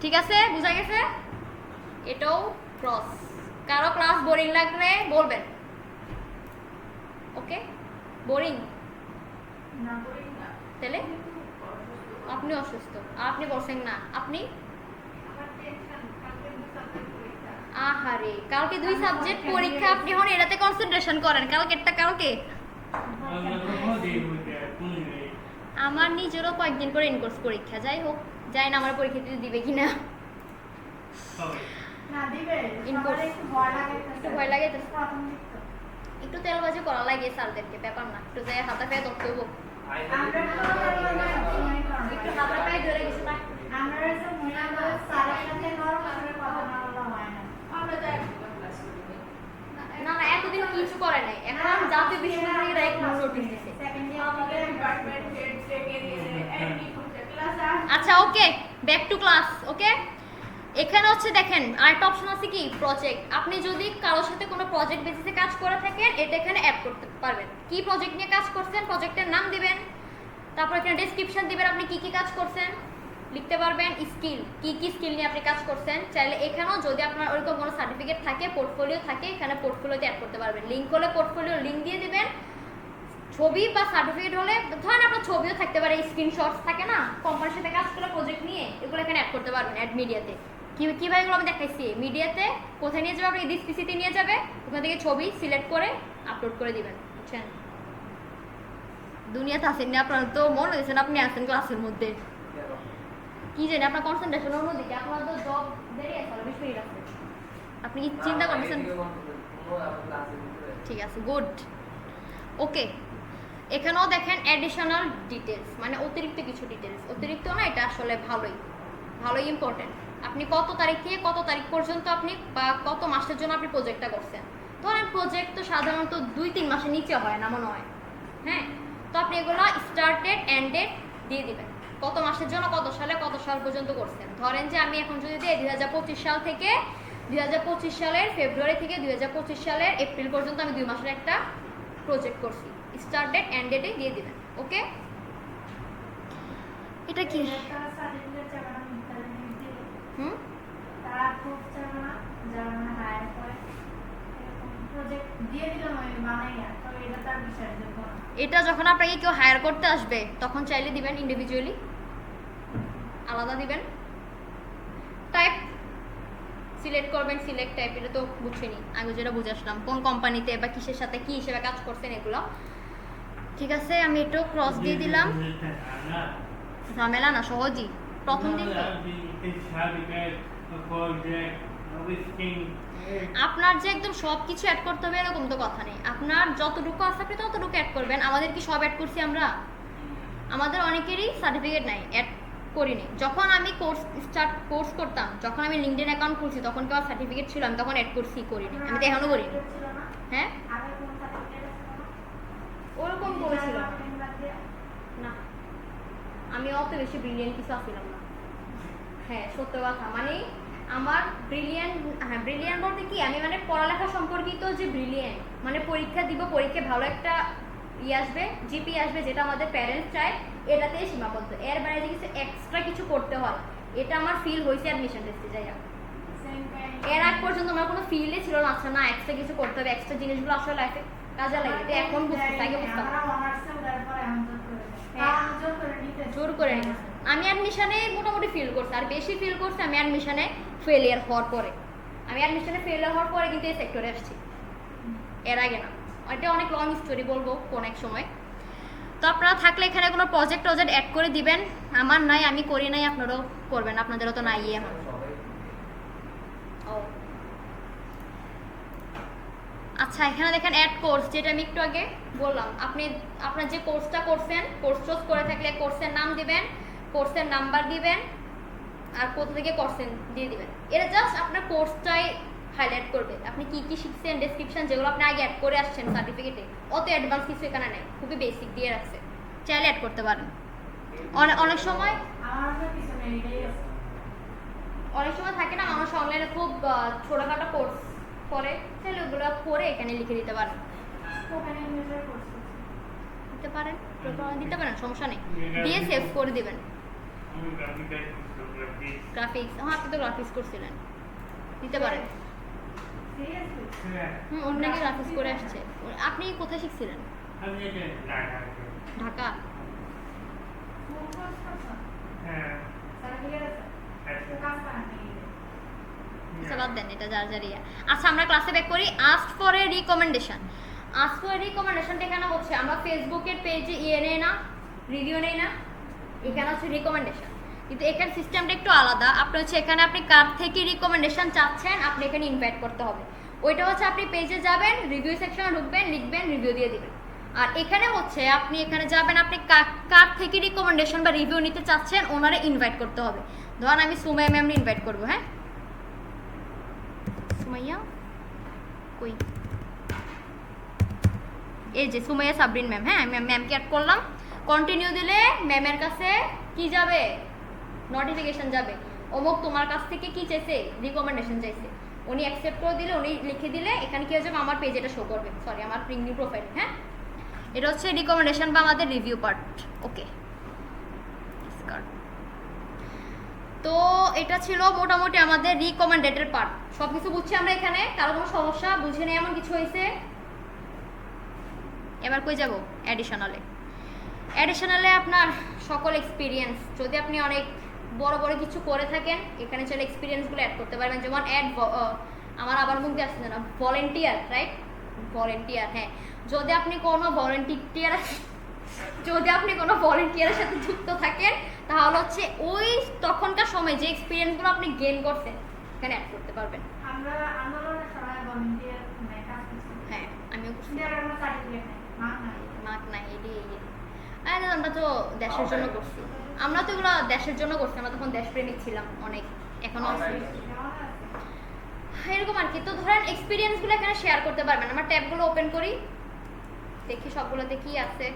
ঠিক আছে, বুঝা গেছে। এটাও ক্রস। কারো ক্লাস বোরিং লাগলে বলবেন, ওকে। বোরিং না, বোরিং না, তাহলে আপনি অসুস্থ, আপনি বসেন না, আপনি আহারে, কালকে 2 সাবজেক্ট পরীক্ষা, আপনি হন এটাতে কনসেন্ট্রেশন করেন, কালকেরটা কালকে। আমার নিজেরও কয়েকদিন পরে ইনকোর্স পরীক্ষা, যাই হোক, যাই না আমার পরীক্ষা দিবে কিনা, না দিবে, ইনকোর্স একটু ভয় লাগে, তো একটু তেলবাজি করা লাগে স্যারদেরকে, ব্যাপার না, একটু যাই হাতে পায়ে ধরতে হবো, আমরা একটু হাতে পায়ে ধরে কিছু না, আমরা যে মহিলা স্যারের সাথে নরম করে কথা না বলা হয় না, আমরা তো না না, এতদিন কিছু করে নাই, এখন জাতীয় বিশ্ববিদ্যালয়ের এক নোটিশ দিছে, সেকেন্ড ইয়ার থেকে ডিপার্টমেন্ট হেড থেকে নিয়ে এন্ড কি করতে ক্লাস আচ্ছা ওকে, ব্যাক টু ক্লাস। ওকে, এখানে হচ্ছে দেখেন আরেকটা অপশন আছে কি, প্রজেক্ট। আপনি যদি কারোর সাথে কোনো প্রজেক্ট বেসিসে কাজ করে থাকেন, এটা এখানে অ্যাড করতে পারবেন। কি প্রজেক্ট নিয়ে কাজ করছেন, প্রজেক্টের নাম দিবেন, তারপর এখানে ডেসক্রিপশন দিবেন, আপনি কি কি কাজ করছেন লিখতে পারবেন, স্কিল কি কি স্কিল নিয়ে আপনি কাজ করছেন। চাইলে এখানেও যদি আপনার ওরকম কোনো সার্টিফিকেট থাকে, পোর্টফোলিও থাকে, এখানে পোর্টফোলিওতে অ্যাড করতে পারবেন। লিঙ্ক হলে পোর্টফোলিও লিঙ্ক দিয়ে দিবেন। ছবি বা সার্টিফিকেট হলে ধরেন আপনার ছবিও থাকতে পারে, স্ক্রিনশটস থাকে না কোম্পানির সাথে কাজ করে প্রজেক্ট নিয়ে, এগুলো এখানে অ্যাড করতে পারবেন অ্যাড মিডিয়াতে। কীভাবে এগুলো আমি দেখাইছি, মিডিয়াতে কোথায় নিয়ে যাবে, আপনি এডিট পিসিতে নিয়ে যাবে, ওখান থেকে ছবি সিলেক্ট করে আপলোড করে দিবেন, বুঝছেন। দুনিয়াতে আসেন না, আপনার তো মনে হয়েছেন আপনি আসেন ক্লাসের মধ্যে, কি জানি আপনার কনসেন্ট্রেশন অন্যদিকে, আপনার তো জব দেরি আছে, 20 মিনিট আছে, আপনি কি চিন্তা করতেছেন। ঠিক আছে, গুড। ওকে, এখানেও দেখেন অ্যাডিশনাল ডিটেলস, মানে অতিরিক্ত কিছু ডিটেলস, অতিরিক্ত না, এটা আসলে ভালোই ইম্পর্টেন্ট। আপনি কত তারিখ থেকে কত তারিখ পর্যন্ত আপনি বা কত মাসের জন্য আপনি প্রজেক্টটা করছেন। ধরেন প্রজেক্ট তো সাধারণত 2-3 মাসের নিচে হয় না মনে হয়, হ্যাঁ। তো আপনি এগুলো স্টার্টেড এন্ড ডেট দিয়ে দিবেন, কত মাসের জন্য, কত সালে কত সাল পর্যন্ত করছেন। ধরেন যে আমি এখন যদি দিই 2025 সাল থেকে 2025 সালের ফেব্রুয়ারি থেকে 2025 সালের এপ্রিল পর্যন্ত আমি 2 মাসের একটা প্রজেক্ট করছি, স্টার্ট ডেট এন্ড ডেটে দিয়ে দিবেন। ওকে, এটা কি হুম তারা খুব চাবে না, যারা মানে হায়ার করে প্রজেক্ট দিয়ে দিলাম আমি বানাইয়া, তবে এটা তার বিষয় দেখো না। এটা যখন আপনাকে কেউ হায়ার করতে আসবে তখন চাইলে দিবেন ইন্ডিভিজুয়ালি, আলাদা দিবেন। টাইপ সিলেক্ট করবেন, সিলেক্ট টাইপ, এটা তো বুঝছেনই আগে যেটা বুঝাসলাম, কোন কোম্পানিতে বা কিসের সাথে কি হিসেবে কাজ করছেন এগুলো। ঠিক আছে, আমি একটু ক্রস দিয়ে দিলাম, ঝামেলা না, সহজই প্রথম দিন তো। আপনার যে একদম সব কিছু অ্যাড করতে হবে এরকম তো কথা নেই, আপনার যতটুকু আছে আপনি ততটুকু অ্যাড করবেন। আমাদের কি সব অ্যাড করছি আমরা? আমাদের অনেকেরই সার্টিফিকেট নাই, অ্যাড করিনি। যখন আমি কোর্স করতাম, যখন আমি লিঙ্কডইন অ্যাকাউন্ট খুলছি, তখন কি আমার সার্টিফিকেট ছিল, আমি তখন অ্যাড করছি, করিনি, আমি তো এখনো করিনি। হ্যাঁ, আগে কোন সার্টিফিকেট আছে না? ওরকম করেছিল না, আমি অত বেশি ব্রিলিয়েন্ট কিছু আসছিলাম না। হ্যাঁ, সত্য কথা, মানে আমার ব্রিলিয়েন্ট বলতে কি, আমি মানে পড়ালেখা সম্পর্কিত যে ব্রিলিয়েন্ট, মানে পরীক্ষা দিব, পরীক্ষা ভালো একটা আসবে, জিপি আসবে, যেটা আমাদের প্যারেন্টস চায়, এটাতেই সীমাবদ্ধ। এর বাইরে যে কিছু এক্সট্রা কিছু করতে হয়, এটা আমার ফিল হয়েছে অ্যাডমিশন টেস্টে যাই। এর আগ পর্যন্ত আমার কোনো ফিলই ছিল না, আচ্ছা না এক্সট্রা কিছু করতে হবে, এক্সট্রা জিনিসগুলো আসলে লাইফে কাজে লাগে, এটা এখন বুঝতে, আগে বুঝতাম। জোর করে নিয়েছে। আমি অ্যাডমিশনে মোটামুটি ফিল করছি, আর বেশি ফিল করছি আমি অ্যাডমিশনে ফেলিয়ার হওয়ার পরে। আমি অ্যাডমিশনে ফেলিয়ার হওয়ার পরে কিন্তু এই সেক্টরে আসছি, এর আগে না। এটা অনেক লং স্টোরি, বলবো কোন এক সময়। তো আপনারা থাকলে এখানে কোনো প্রজেক্ট অ্যাড করে দিবেন। আমার নাই, আমি করি নাই, আপনারাও করবেন, আপনাদেরও তো নাই এখন। আচ্ছা, এখানে দেখেন অ্যাড কোর্স, যেটা আমি একটু আগে বললাম। আপনি আপনার যে কোর্সটা করছেন, কোর্স করে থাকলে কোর্সের নাম দিবেন, কোর্সের নাম্বার দিবেন, আর কোথা থেকে করছেন দিয়ে দিবেন। এটা জাস্ট আপনার কোর্সটাই হাইলাইট করবে, আপনি কি কি শিখছেন, ডেসক্রিপশন যেগুলো আপনি আগে অ্যাড করে আসছেন সার্টিফিকেটে, অত অ্যাডভান্স কিছু এখানে নেই, খুবই বেসিক দিয়ে রাখছে, চাইলে অ্যাড করতে পারেন। অনেক সময় থাকে না, মানুষ অনলাইনে খুব ছোটখাটো কোর্স করে, তাহলে ওগুলো করে এখানে লিখে দিতে পারেন, দিতে পারেন, সমস্যা নেই, দিয়ে সেভ করে দিবেন। গ্রাফিক্স, হ্যাঁ আপনি তো গ্রাফিক্স করছিলেন, দিতে পারেন। অন্য নাকি গ্রাফিক্স করে আসছে। আপনি কোথায় শিখছিলেন? ঢাকা। আচ্ছা বাদ দেন, এটা যার যারিয়া। আচ্ছা, আমরা ক্লাসে ব্যাক করি। Ask for a recommendation. Ask for a রিকমেন্ডেশনটা এখানে হচ্ছে, আমরা ফেসবুকের পেজে নেই না, রিভিউ নেই না, এখানে হচ্ছে রিকমেন্ডেশন। কিন্তু এখানে সিস্টেমটা একটু আলাদা। আপনি হচ্ছে এখানে আপনি কার থেকে রিকমেন্ডেশন চাচ্ছেন, আপনি এখানে ইনভাইট করতে হবে। ওইটা হচ্ছে আপনি পেজে যাবেন, রিভিউ সেকশনে ঢুকবেন, লিখবেন, রিভিউ দিয়ে দিবেন। আর এখানে হচ্ছে আপনি এখানে যাবেন, আপনি কার থেকে রিকমেন্ডেশন বা রিভিউ নিতে চাচ্ছেন ওনারে ইনভাইট করতে হবে। ধরুন আমি সুমাইয়া ম্যাম ইনভাইট করবো। হ্যাঁ, সুমাইয়া কই, এই যে সুমাইয়া সাবরিন ম্যাম। হ্যাঁ, ম্যামকে অ্যাড করলাম, কন্টিনিউ দিলে ম্যামের কাছে কি যাবে, নোটিফিকেশন যাবে অমুক তোমার কাছ থেকে কি চাইছে, রিকমেন্ডেশন চাইছে, উনি অ্যাকসেপ্ট করে দিলে, উনি লিখে দিলে এখানে কি হয়ে যাবে, আমার পেজে এটা শো করবে, সরি আমার লিঙ্কডিন প্রোফাইল। হ্যাঁ, এটা হচ্ছে রিকমেন্ডেশন বা আমাদের রিভিউ পার্ট। ওকে, তো এটা ছিল মোটামুটি আমাদের রিকমেন্ডেডের পার্ট। সব কিছু বুঝছি আমরা এখানে, কারো কোনো সমস্যা বুঝে নেই এমন কিছু হয়েছে? এবার কই যাব? অ্যাডিশনালে। অ্যাডিশনালে আপনার সকল এক্সপিরিয়েন্স, যদি আপনি অনেক বড় বড় কিছু করে থাকেন এখানে চলে এক্সপিরিয়েন্সগুলো অ্যাড করতে পারবেন। যেমন আমার আবার মুখ দিয়ে আসছে না, ভলেন্টিয়ার, রাইট? ভলেন্টিয়ার, হ্যাঁ। যদি আপনি কোনো ভলেন্টিয়ারের সাথে যুক্ত থাকেন তাহলে হচ্ছে ওই তখনকার সময় যে এক্সপিরিয়েন্সগুলো আপনি গেইন করছেন এখানে অ্যাড করতে পারবেন। আমরা আন্দোলনের সময় ভলান্টিয়ার কাজ করছি। হ্যাঁ, আমিও করছি। আমরা সার্টিফিকেট নাই, মার্ক নাই, আমরা তো দেশের জন্য করছি, আমরা তো এগুলো দেশের জন্য করছি, আমরা তখন দেশপ্রেমিক ছিলাম অনেক, এখনো আছি এরকম আর কি। তো ধরেন এক্সপিরিয়েন্সগুলো এখানে শেয়ার করতে পারবেন। আমরা ট্যাবগুলো ওপেন করি, দেখি সবগুলোতে কি আছে।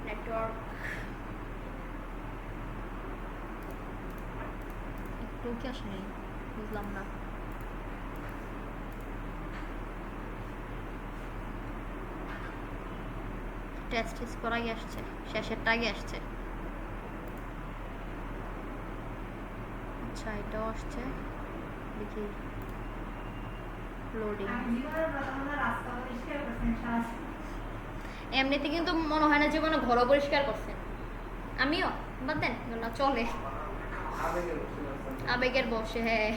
নেটওয়ার্ক একটু কি আসলে বুঝলাম না। টেস্ট স্কোর আগে আসছে, শেষেরটা আগে আসছে। আচ্ছা, এটাও আসছে, দেখি লোডিং। এমনিতে কিন্তু মনে হয় না যে কোনো ঘর পরিষ্কার করছেন। আমিও বাদ দেন না, চলে আবেগের বসে। হ্যাঁ,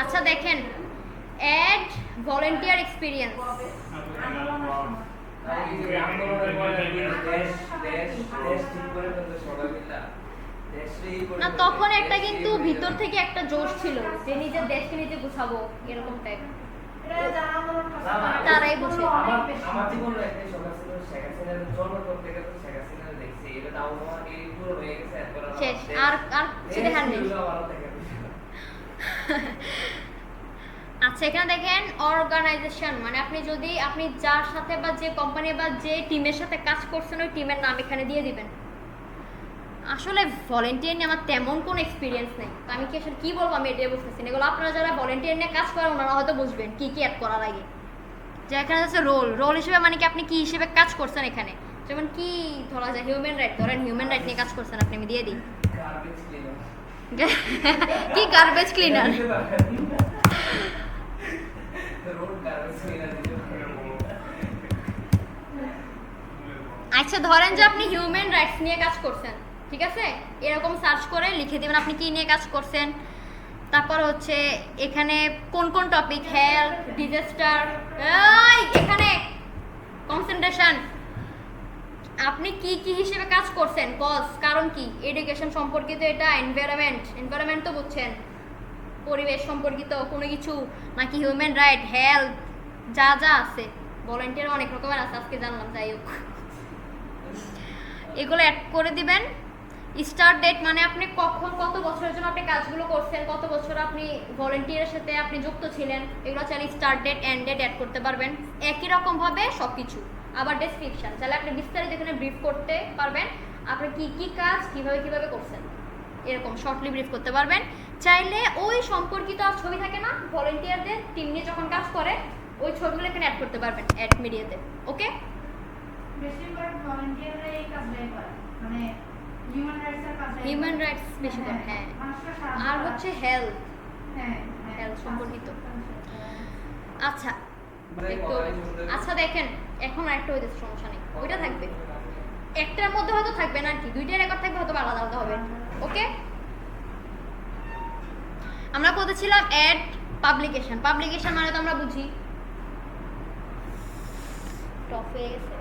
আচ্ছা দেখেন, অ্যাড ভলেন্টিয়ার এক্সপিরিয়েন্স। না, তখন একটা কিন্তু ভিতর থেকে একটা জোশ ছিল যে নিজের দেশকে নিজে গুছাবো, এরকম টাইপ। তারাই বুঝে। আমার জীবনে একটাই শখ ছিল, শেখ হাসিনার জন্ম করতে গেলে শেখ হাসিনা দেখছি, এটা দাও আমার এই পুরো হয়ে গেছে, শেষ আর ছেড়ে হার নেই। আচ্ছা, এখানে দেখেন অর্গানাইজেশন, মানে আপনি যদি আপনি যার সাথে বা যে কোম্পানি বা যে টিমের সাথে কাজ করছেন ওই টিমের নাম এখানে দিয়ে দিবেন। আসলে ভলেন্টিয়ার নিয়ে আমার তেমন কোনো এক্সপিরিয়েন্স নেই, তো আমি কি আসলে কি বলবো, আমি এটাই বুঝতেছি না। এগুলো আপনারা যারা ভলেন্টিয়ার নিয়ে কাজ করেন ওনারা হয়তো বুঝবেন কি কি অ্যাড করার আগে। যে এখানে হচ্ছে রোল হিসেবে, মানে কি আপনি কি হিসেবে কাজ করছেন এখানে, যেমন কি ধরা যায় হিউম্যান রাইট, ধরেন হিউম্যান রাইট নিয়ে কাজ করছেন আপনি, আমি দিয়ে দিই কি গার্বেজ ক্লিনার। আচ্ছা, ধরেন যে আপনি হিউম্যান রাইটস নিয়ে কাজ করছেন, ঠিক আছে, এরকম সার্চ করে লিখে দিবেন আপনি কি নিয়ে কাজ করছেন। তারপর হচ্ছে এখানে কোন কোন টপিক, হেলথ, ডিজাস্টার, এখানে কনসেন্ট্রেশন, আপনি কি কি হিসেবে কাজ করছেন, কজ কারণ কি, এডুকেশন সম্পর্কিত, এটা এনভায়রনমেন্ট তো বুঝছেন, পরিবেশ সম্পর্কিত কোনো কিছু, নাকি হিউম্যান রাইট, হেলথ, যা যা আছে। ভলান্টিয়ার অনেক রকমের আছে, আজকে জানলাম। যাই হোক, এগুলো অ্যাড করে দিবেন। স্টার্ট ডেট, মানে আপনি কখন কত বছরের জন্য আপনি কাজগুলো করছেন, কত বছর আপনি ভলান্টিয়ারের সাথে আপনি যুক্ত ছিলেন, এগুলো চাইলে start date, end date add করতে পারবেন একই রকমভাবে সব কিছু। আবার ডেসক্রিপশন, চাইলে আপনি বিস্তারিত এখানে ব্রিফ করতে পারবেন, আপনি কি কি কাজ কিভাবে করছেন, এরকম শর্টলি ব্রিফ করতে পারবেন। চাইলে ওই সম্পর্কিত আর ছবি থাকে না ভলান্টিয়ারদের টিম নিয়ে যখন কাজ করে, ওই ছবিগুলো এখানে অ্যাড করতে পারবেন অ্যাড মিডিয়াতে। ওকে, বেশিরভাগ ভলান্টিয়াররা এই কাজটাই করে, মানে হিউম্যান রাইটস বেশি করে। হ্যাঁ, আর হচ্ছে হেলথ, হেলথ সম্পর্কিত। আচ্ছা একটু, আচ্ছা দেখেন, এখন আরেকটা হয়ে যাচ্ছে, সমস্যা নেই, ওইটা থাকবে, একটার মধ্যে হয়তো থাকবে না আর কি, দুইটা রেকর্ড থাকবে, হয়তো আলাদা আলাদা হবে। ওকে, আমরা করেছিলাম অ্যাড পাবলিকেশন। পাবলিকেশন মানে তো আমরা বুঝি, টপ হয়ে গেছে।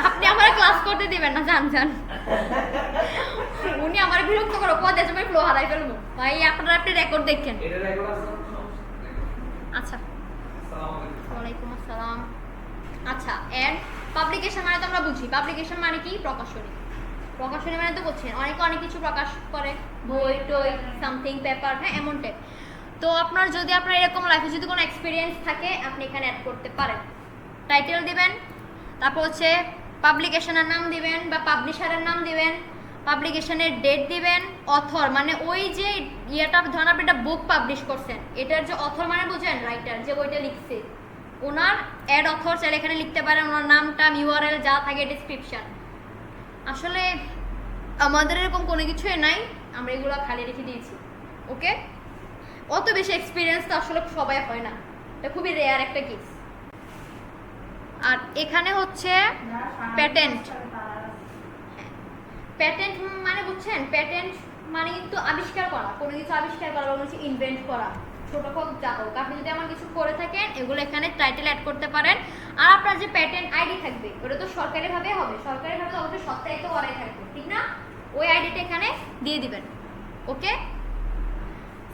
আপনি আমার ক্লাস করতে দিবেন না, জান উনি আমার বিরক্ত করো, পদে যাবে ফ্লো হারাই ফেলবো ভাই। আপনারা আপনি রেকর্ড দেখেন। এটা রেকর্ড আছে। আচ্ছা আচ্ছা, অ্যান্ড পাবলিকেশন মানে তো আমরা বুঝি, পাবলিকেশন মানে কি? প্রকাশনী। প্রকাশনী মানে তো বুঝছেন, অনেকে অনেক কিছু প্রকাশ করে, বই টই সামথিং পেপার, হ্যাঁ এমন টাইপ। তো আপনার যদি আপনার এরকম লাইফে যদি কোনো এক্সপিরিয়েন্স থাকে আপনি এখানে অ্যাড করতে পারেন। টাইটেল দিবেন, তারপর হচ্ছে পাবলিকেশনের নাম দিবেন বা পাবলিশারের নাম দিবেন, পাবলিকেশনের ডেট দিবেন, অথর মানে ওই যে ইয়েটা, ধরেন আপনি একটা বুক পাবলিশ করছেন, এটার যে অথর মানে বুঝেন, রাইটার যে বইটা লিখছে, ওনার অ্যাড অথর চাইলে এখানে লিখতে পারেন, ওনার নামটা, ইউআরএল যা থাকে, ডেসক্রিপশন। আসলে আমাদের এরকম কোনো কিছুই নাই, আমরা এগুলো খালি রেখে দিয়েছি। ওকে, অত বেশি এক্সপিরিয়েন্স তো আসলে সবাই হয় না, এটা খুবই রেয়ার একটা কেস। আর এখানে হচ্ছে প্যাটেন্ট। প্যাটেন্ট মানে বুঝছেন, প্যাটেন্ট মানে কিন্তু আবিষ্কার করা, কোনো কিছু আবিষ্কার করা বা কোনো কিছু ইনভেন্ট করা, ছোট হোক যা হোক। আপনি যদি আমার কিছু করে থাকেন এগুলো এখানে টাইটেল অ্যাড করতে পারেন। আর আপনার যে প্যাটেন্ট আইডি থাকবে ওটা তো সরকারিভাবে হবে, সরকারিভাবে তো অবশ্যই সপ্তাহে তো করাই থাকবে, ঠিক না? ওই আইডিটা এখানে দিয়ে দিবেন। ওকে,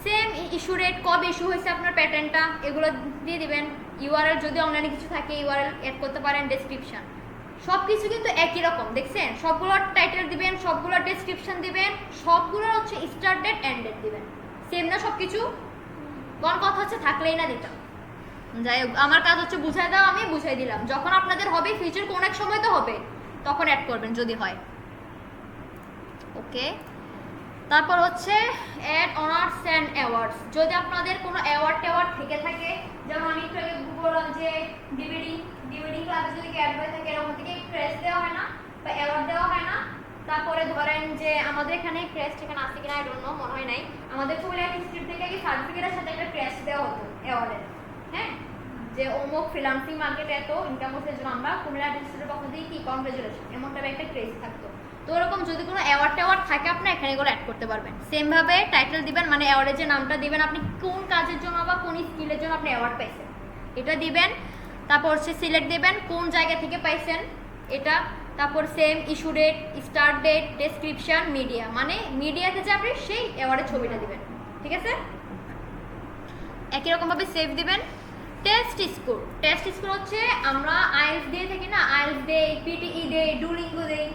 সেম ইস্যু ডেট, কবে ইস্যু হয়েছে আপনার প্যাটেন্টটা, এগুলো দিয়ে দিবেন। ইউআরএল যদি অনলাইনে কিছু থাকে ইউআরএল অ্যাড করতে পারেন, ডেসক্রিপশন সব কিছু কিন্তু একই রকম, দেখছেন? সবগুলোর টাইটেল দিবেন, সবগুলোর ডেসক্রিপশন দিবেন, সবগুলোর হচ্ছে স্টার্ট ডেট এন্ড ডেট দিবেন। সেম না সব কিছু? কোন কথা হচ্ছে থাকলেই না দিতাম। যাই হোক, আমার কাজ হচ্ছে বুঝাই দাও, আমি বুঝাই দিলাম। যখন আপনাদের হবে ফিউচার কোন এক সময় তো হবে, তখন অ্যাড করবেন যদি হয়। ওকে, তারপর হচ্ছে অ্যাড অনার্স অ্যান্ড অ্যাওয়ার্ডস। যদি আপনাদের কোনো অ্যাওয়ার্ড ট্যাওয়ার্ড থেকে থাকে, যেমন আমি একটু আগে বললাম যে ডিবেডিং ক্লাবে যদি অ্যাড হয়ে থাকে, এরকম থেকে ক্রেস্ট দেওয়া হয় না বা অ্যাওয়ার্ড দেওয়া হয় না। তারপরে ধরেন যে আমাদের এখানে ক্রেস্ট এখানে আছে কিনা আই ডোন্ট নো, মনে হয় নাই। আমাদের কুমিল্লা ইনস্টিটিউট থেকে কি সার্টিফিকেটের সাথে একটা ক্রেস্ট দেওয়া হতো অ্যাওয়ার্ডের, হ্যাঁ, যে অমুক ফ্রিল্যান্সিং মার্কেটে এত ইনকাম হচ্ছে, জন্য আমরা কুমিল্লা ইনস্টিটিউটের পক্ষ থেকে কি কংগ্রেচুলেশন এমন টাইপের একটা ক্রেস্ট থাকতো। তো ওরকম যদি কোনো অ্যাওয়ার্ড ট্যাওয়ার্ড থাকে আপনার এখানে এগুলো অ্যাড করতে পারবেন। সেমভাবে টাইটেল দিবেন, মানে অ্যাওয়ার্ডের যে নামটা দিবেন, আপনি কোন কাজের জন্য বা কোন স্কিলের জন্য আপনি অ্যাওয়ার্ড পাইছেন এটা দিবেন। তারপর হচ্ছে সিলেক্ট দিবেন কোন জায়গা থেকে পাইছেন এটা। তারপর same issue date, start date, description, media, মানে মিডিয়াতে যে আপনি সেই অ্যাওয়ার্ডের ছবিটা দিবেন, ঠিক আছে? একই রকমভাবে সেভ দিবেন। টেস্ট স্কোর, টেস্ট স্কোর হচ্ছে আমরা আইএলটিএস দিয়ে থাকি না, আইএলটিএস দেই, পিটিই দেই, ডুলিঙ্গো দেই,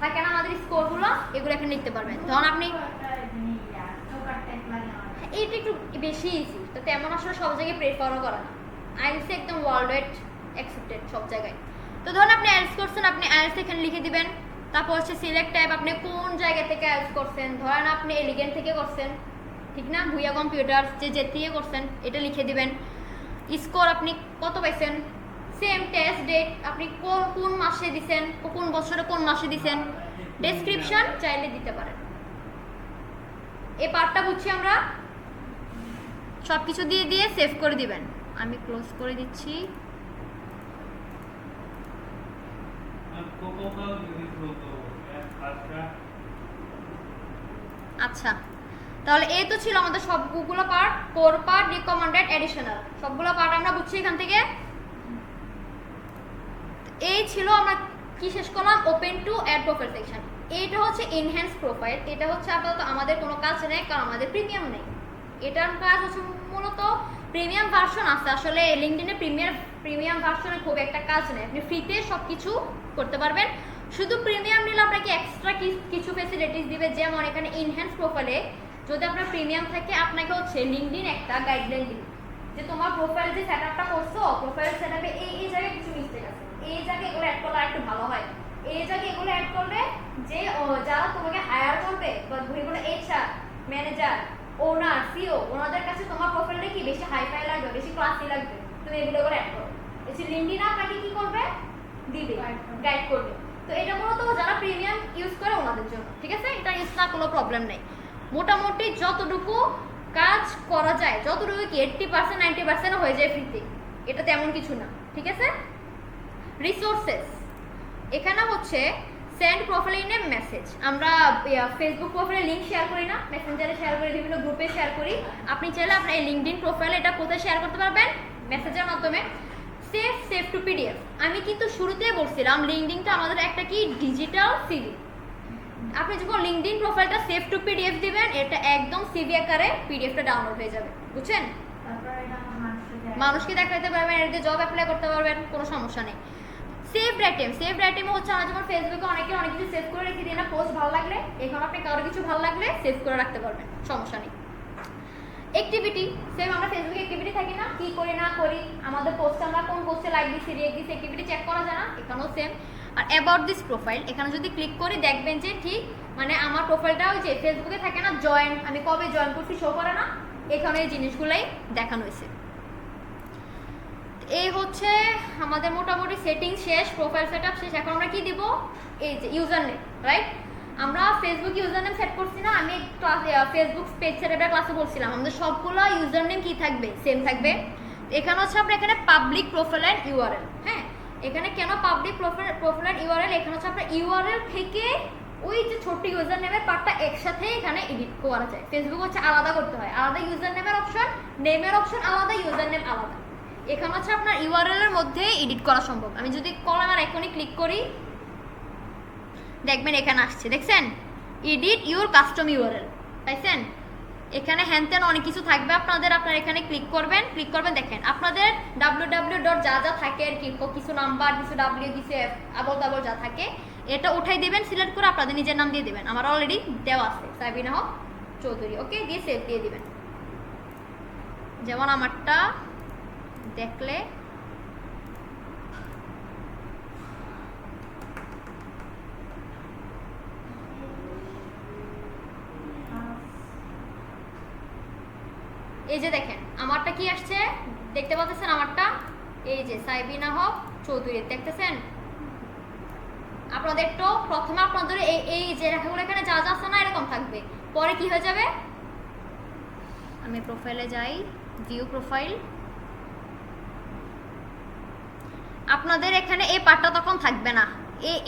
থাকে না আমাদের স্কোরগুলো, এগুলো এখানে লিখতে পারবেন। ধরুন আপনি এটা একটু বেশি ইজি, তো তেমন আসলে সব জায়গায় প্রেফারও করা না, আইএলটিএস একদম ওয়ার্ল্ড ওয়াইড অ্যাকসেপ্টেড সব জায়গায়। তো ধরুন আপনি আইএলটিএস করছেন, আপনি আইএলটিএস এখানে লিখে দিবেন। তারপর হচ্ছে সিলেক্ট টাইপ, আপনি কোন জায়গা থেকে আইএলটিএস করছেন, ধরেন আপনি এলিগেন্ট থেকে করছেন, ঠিক না, ভুইয়া কম্পিউটার যে থেকে করছেন এটা লিখে দিবেন। স্কোর আপনি কত পাইছেন, সেম টেস্ট ডেট আপনি কোন মাসে দিছেন, কোন বছরে কোন মাসে দিছেন, ডেসক্রিপশন চাইলে দিতে পারেন। এই পার্টটা বুঝছি আমরা, সব কিছু দিয়ে দিয়ে সেভ করে দিবেন। আমি ক্লোজ করে দিচ্ছি। আচ্ছা, তাহলে এই তো ছিল আমাদের সবগুলো part, core part, recommended, additional, সবগুলো পার্ট আমরা বুঝছি এখান থেকে। এই ছিল আমরা কি শেষ করলাম, open to add profile section. এইটা হচ্ছে এনহ্যান্স প্রোফাইল, এটা হচ্ছে আপাতত আমাদের কোনো কাজ নেই, কারণ আমাদের প্রিমিয়াম নেই। এটার কাজ হচ্ছে মূলত প্রিমিয়াম ভার্সন আছে, আসলে লিঙ্কডইনে প্রিমিয়াম ভার্সনে খুব একটা কাজ নেই, আপনি ফ্রিতে সব কিছু করতে পারবেন। শুধু প্রিমিয়াম নিলে আপনাকে এক্সট্রা কিছু ফ্যাসিলিটিস দিবে, যেমন এখানে এনহ্যান্স প্রোফাইলে যদি আপনার প্রিমিয়াম থাকে আপনাকে হচ্ছে লিঙ্কডইন একটা গাইডলাইন দিবে যে তোমার প্রোফাইল যে সেটআপটা করছো, প্রোফাইল সেটআপে এই জায়গায় কিছু মিস্টেক আছে, এই জায়গায় এগুলো অ্যাড করলে একটু ভালো হয়, এই জায়গায় এগুলো অ্যাড করলে যে যারা তোমাকে হায়ার করবে বা এগুলো এইচআর ম্যানেজার, ওনার, সিও, ওনাদের কাছে তোমার প্রোফাইলটা কি বেশি হাইফাই লাগবে, বেশি ক্লাসি লাগবে, তুমি এগুলো করে অ্যাড করো। এই লিঙ্কডইন আপনাকে কি করবে, দিবে, গাইড করবে। তো এটা মূলত যারা প্রিমিয়াম ইউজ করে ওনাদের জন্য, ঠিক আছে? এটা ইউজ না কোনো প্রবলেম নেই। মোটামুটি যতটুকু কাজ করা যায়, যতটুকু কি 80% 90% হয়ে যায় ফ্রিতে, এটা তেমন কিছু না, ঠিক আছে? রিসোর্সেস, এখানে হচ্ছে send profile in a message. আমরা ফেসবুক প্রোফাইলে লিঙ্ক শেয়ার করি না, মেসেঞ্জারে শেয়ার করি, বিভিন্ন গ্রুপে শেয়ার করি। আপনি চাইলে আপনার এই লিঙ্কডইন প্রোফাইলে এটা কোথায় শেয়ার করতে পারবেন, মেসেজের মাধ্যমে। সেভ টু পিডিএফ, আমি কিন্তু শুরুতেই বলছিলাম লিঙ্কডইনটা আমাদের একটা কি ডিজিটাল সিভি। আপনি যখন লিঙ্কডইন প্রোফাইলটা সেভ টু পিডিএফ দিবেন, এটা একদম সিভি আকারে পিডিএফটা ডাউনলোড হয়ে যাবে, বুঝছেন? মানুষকে দেখাতে পারবেন, এর জব অ্যাপ্লাই করতে পারবেন, কোনো সমস্যা নেই। সেভড আইটেম হচ্ছে আমরা যেমন ফেসবুকে অনেকে অনেক কিছু সেভ করে রেখে দিই না, পোস্ট ভালো লাগলে, এখন আপনি কারো কিছু ভালো লাগলে সেভ করে রাখতে পারবেন, সমস্যা নেই। অ্যাক্টিভিটি সেম, আমরা ফেসবুকে অ্যাক্টিভিটি থাকি না, কি করি না করি, আমাদের পোস্টে আমরা কোন পোস্টে লাইক দিছি, রিয়েক্ট দিছি, অ্যাক্টিভিটি চেক করা যায় না, এখানেও সেম। আর অ্যাবাউট দিস প্রোফাইল, এখানে যদি ক্লিক করি দেখবেন যে ঠিক মানে আমার প্রোফাইলটা ওই যে ফেসবুকে থাকে না জয়েন, আমি কবে জয়েন করছি শো করে না, এখানে এই জিনিসগুলোই দেখানো হয়েছে। এই হচ্ছে আমাদের মোটামুটি সেটিং শেষ, প্রোফাইল সেটআপ শেষ। এখন আমরা কি দিব, এই যে ইউজার নেম, রাইট? আমরা ফেসবুক ইউজার নেম সেট করছি না, আমি ফেসবুক পেজ সেটআপের ক্লাসে বলছিলাম আমাদের সবগুলো ইউজার নেম কি থাকবে, সেম থাকবে। এখানে হচ্ছে আমরা এখানে পাবলিক প্রোফাইল এন্ড ইউআরএল, হ্যাঁ এখানে কেন পাবলিক প্রোফাইল এন্ড ইউআরএল, এখানে হচ্ছে আপনার ইউআরএল থেকে ওই যে ছোট্ট ইউজার নেমের পার্টটা একসাথে এখানে এডিট করা যায়। ফেসবুক হচ্ছে আলাদা করতে হয়, আলাদা ইউজার নেমের অপশন, নেমের অপশন আলাদা, ইউজার নেম আলাদা। এখানে হচ্ছে আপনার ইউআরএল এর মধ্যে এডিট করা সম্ভব। আমি যদি কলামের আইকনে ক্লিক করি দেখবেন এখানে আসছে, দেখছেন এডিট ইউর কাস্টম ইউআরএল, পাইছেন? এখানে হ্যানত্যান অনেক কিছু থাকবে আপনাদের, আপনারা এখানে ক্লিক করবেন দেখেন আপনাদের www. যা যা থাকে আর কি, কিছু নাম্বার, কিছু ডাব্লিউ, কিছু এফ, আবল তাবল যা থাকে এটা উঠাই দিবেন, সিলেক্ট করে আপনাদের নিজের নাম দিয়ে দিবেন। আমার অলরেডি দেওয়া আছে সাবিনা হক চৌধুরী, ওকে, দিয়ে সেভ দিয়ে দিবেন। যেমন আমারটা দেখলে এই যে দেখেন আমারটা কি আসছে, দেখতে পাচ্ছেন আমারটা এই যে সাইবিনা হক চৌধুরী, দেখতেছেন? আপনাদের তো প্রথমে আপনাদের এই যে রেখাগুলো এখানে যা যা আছে না এরকম থাকবে, পরে কি হয়ে যাবে, আমি প্রোফাইলে যাই, ভিউ প্রোফাইল, আপনাদের এখানে এই পার্টটা তখন থাকবে না,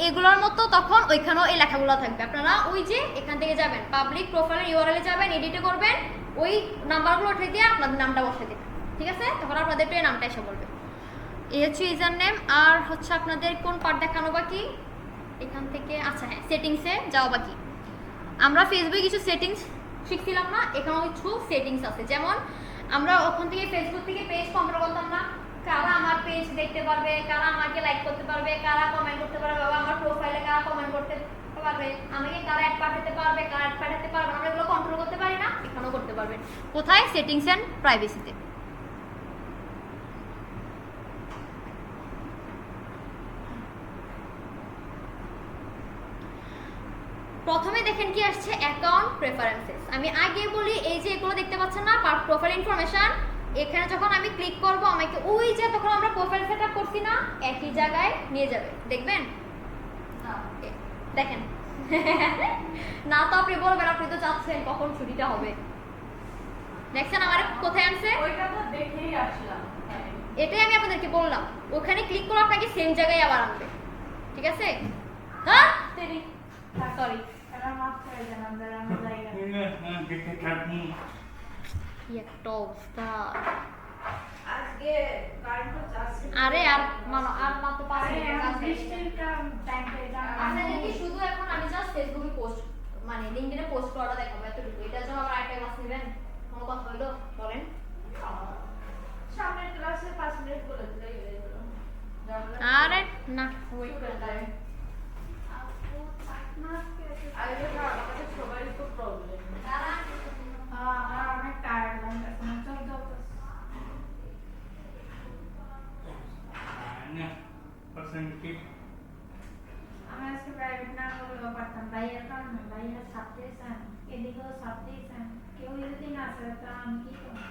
এগুলোর মতো তখন ওইখানেও এই লেখাগুলো থাকবে। আপনারা ওই যে এখান থেকে যাবেন পাবলিক প্রোফাইলের ইউআরএল যাবেন, এডিটে করবেন, ওই নাম্বারগুলো উঠে দিয়ে আপনাদের নামটা বসে দেবেন, ঠিক আছে? তখন আপনাদের তো এই নামটা এসে বলবে। এই হচ্ছে ইউজার নেম। আর হচ্ছে আপনাদের কোন পার্ট দেখানো বাকি এখান থেকে, আচ্ছা হ্যাঁ সেটিংসে যাওয়া বাকি। আমরা ফেসবুকে কিছু সেটিংস শিখছিলাম না, এখানেও কিছু সেটিংস আছে। যেমন আমরা ওখান থেকে ফেসবুক থেকে পেজ কন্ট্রোল করতাম না, কারা আমার পেজ দেখতে পারবে, কারা আমাকে লাইক করতে পারবে, কারা কমেন্ট করতে পারবে, বাবা আমার প্রোফাইলে কারা কমেন্ট করতে পারবে, আমাকে কারা অ্যাড পাঠাতে পারবে, কারা অ্যাড পাঠাতে পারবে, আমরা এগুলো কন্ট্রোল করতে পারি না, এখানেও করতে পারবেন। কোথায়? সেটিংস এন্ড প্রাইভেসিতে। প্রথমে দেখেন কি আসছে, অ্যাকাউন্ট প্রেফারেন্সেস। আমি আগে বলি এই যে এগুলো দেখতে পাচ্ছেন না প্রোফাইল ইনফরমেশন, এখানে যখন আমি ক্লিক করব আমাকে ওই যে তখন আমরা প্রোফাইল সেটআপ করছি না একই জায়গায় নিয়ে যাবে, দেখবেন? দেখেন না তো আপনি বলবেন, আপনি তো চাচ্ছেন কখন ছুটিটা হবে। দেখছেন আমার কোথায় আনছে, ওইটা তো দেখেই আসলাম, এটাই আমি আপনাদেরকে বললাম, ওখানে ক্লিক করে আপনাকে সেম জায়গায় আবার আনবে, ঠিক আছে? হ্যাঁ সরি, এটা মাফ করে দেন, আমরা আমার জায়গা কি একটা অবস্থা। আজকে কারেন্ট যাচ্ছে, আরে আর মানো আর মাত্র 5 মিনিট আছে। বৃষ্টিটা টাইমটা এটা আপনাদেরকে শুধু এখন আমি জাস্ট ফেসবুকে পোস্ট মানে লিংকডইনে পোস্ট করাটা দেখাবো এতটুকু। এটার জন্য আবার আরেকটা ক্লাস নেবেন, কোনো কথা হলো বলেন? সামনের ক্লাসে 5 মিনিট বলে দিলেই হয়ে গেল। আরে না ওয়েট করতে হবে। আরে না, আমাদের সবারই তো প্রবলেম। তারা আমার অনেক টায়ার্ড লাগছে, চল চল। আমি আজকে প্রাইভেট না করলেও পারতাম, ভাইয়ের কারণে ভাইয়ের ছাত্রী চান, এদিকেও ছাত্রী চান, কেউ যদি না চায় তা আমি কি করবো?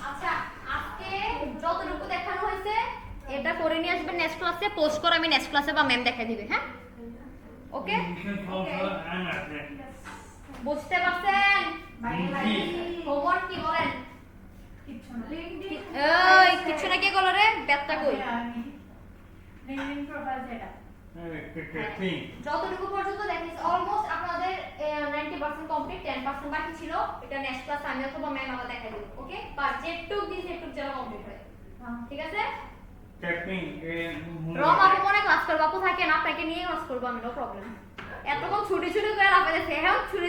আচ্ছা আজকে যতটুকু দেখানো হয়েছে এটা করে নিয়ে আসবেন নেক্সট ক্লাসে, পোস্ট করে আমি নেক্সট ক্লাসে বা ম্যাম দেখাই দিবে, হ্যাঁ? ওকে, বুঝতে পারছেন? হোমওয়ার্ক কি বলেন? কিচ্ছু না, এই কিছু না, কে করলো রে ব্যাটটা কই? লিঙ্কডিন প্রোফাইল সেটা যতটুকু পর্যন্ত দেখিয়েছি অলমোস্ট আপনাদের 90% কমপ্লিট, 10% বাকি ছিল। এটা নেক্সট ক্লাস আমি অথবা ম্যাম আবার দেখাই দেব, ওকে? বা যেটুক দিন যেটুক যেন কমপ্লিট হয়, ঠিক আছে? টেকনিক রম আপু মনে ক্লাস করবো, আপু থাকেন আপনাকে নিয়ে ক্লাস করবো আমি, নো প্রবলেম। এতক্ষণ ছুটি ছুটি করে আপনাদের এখন ছুটি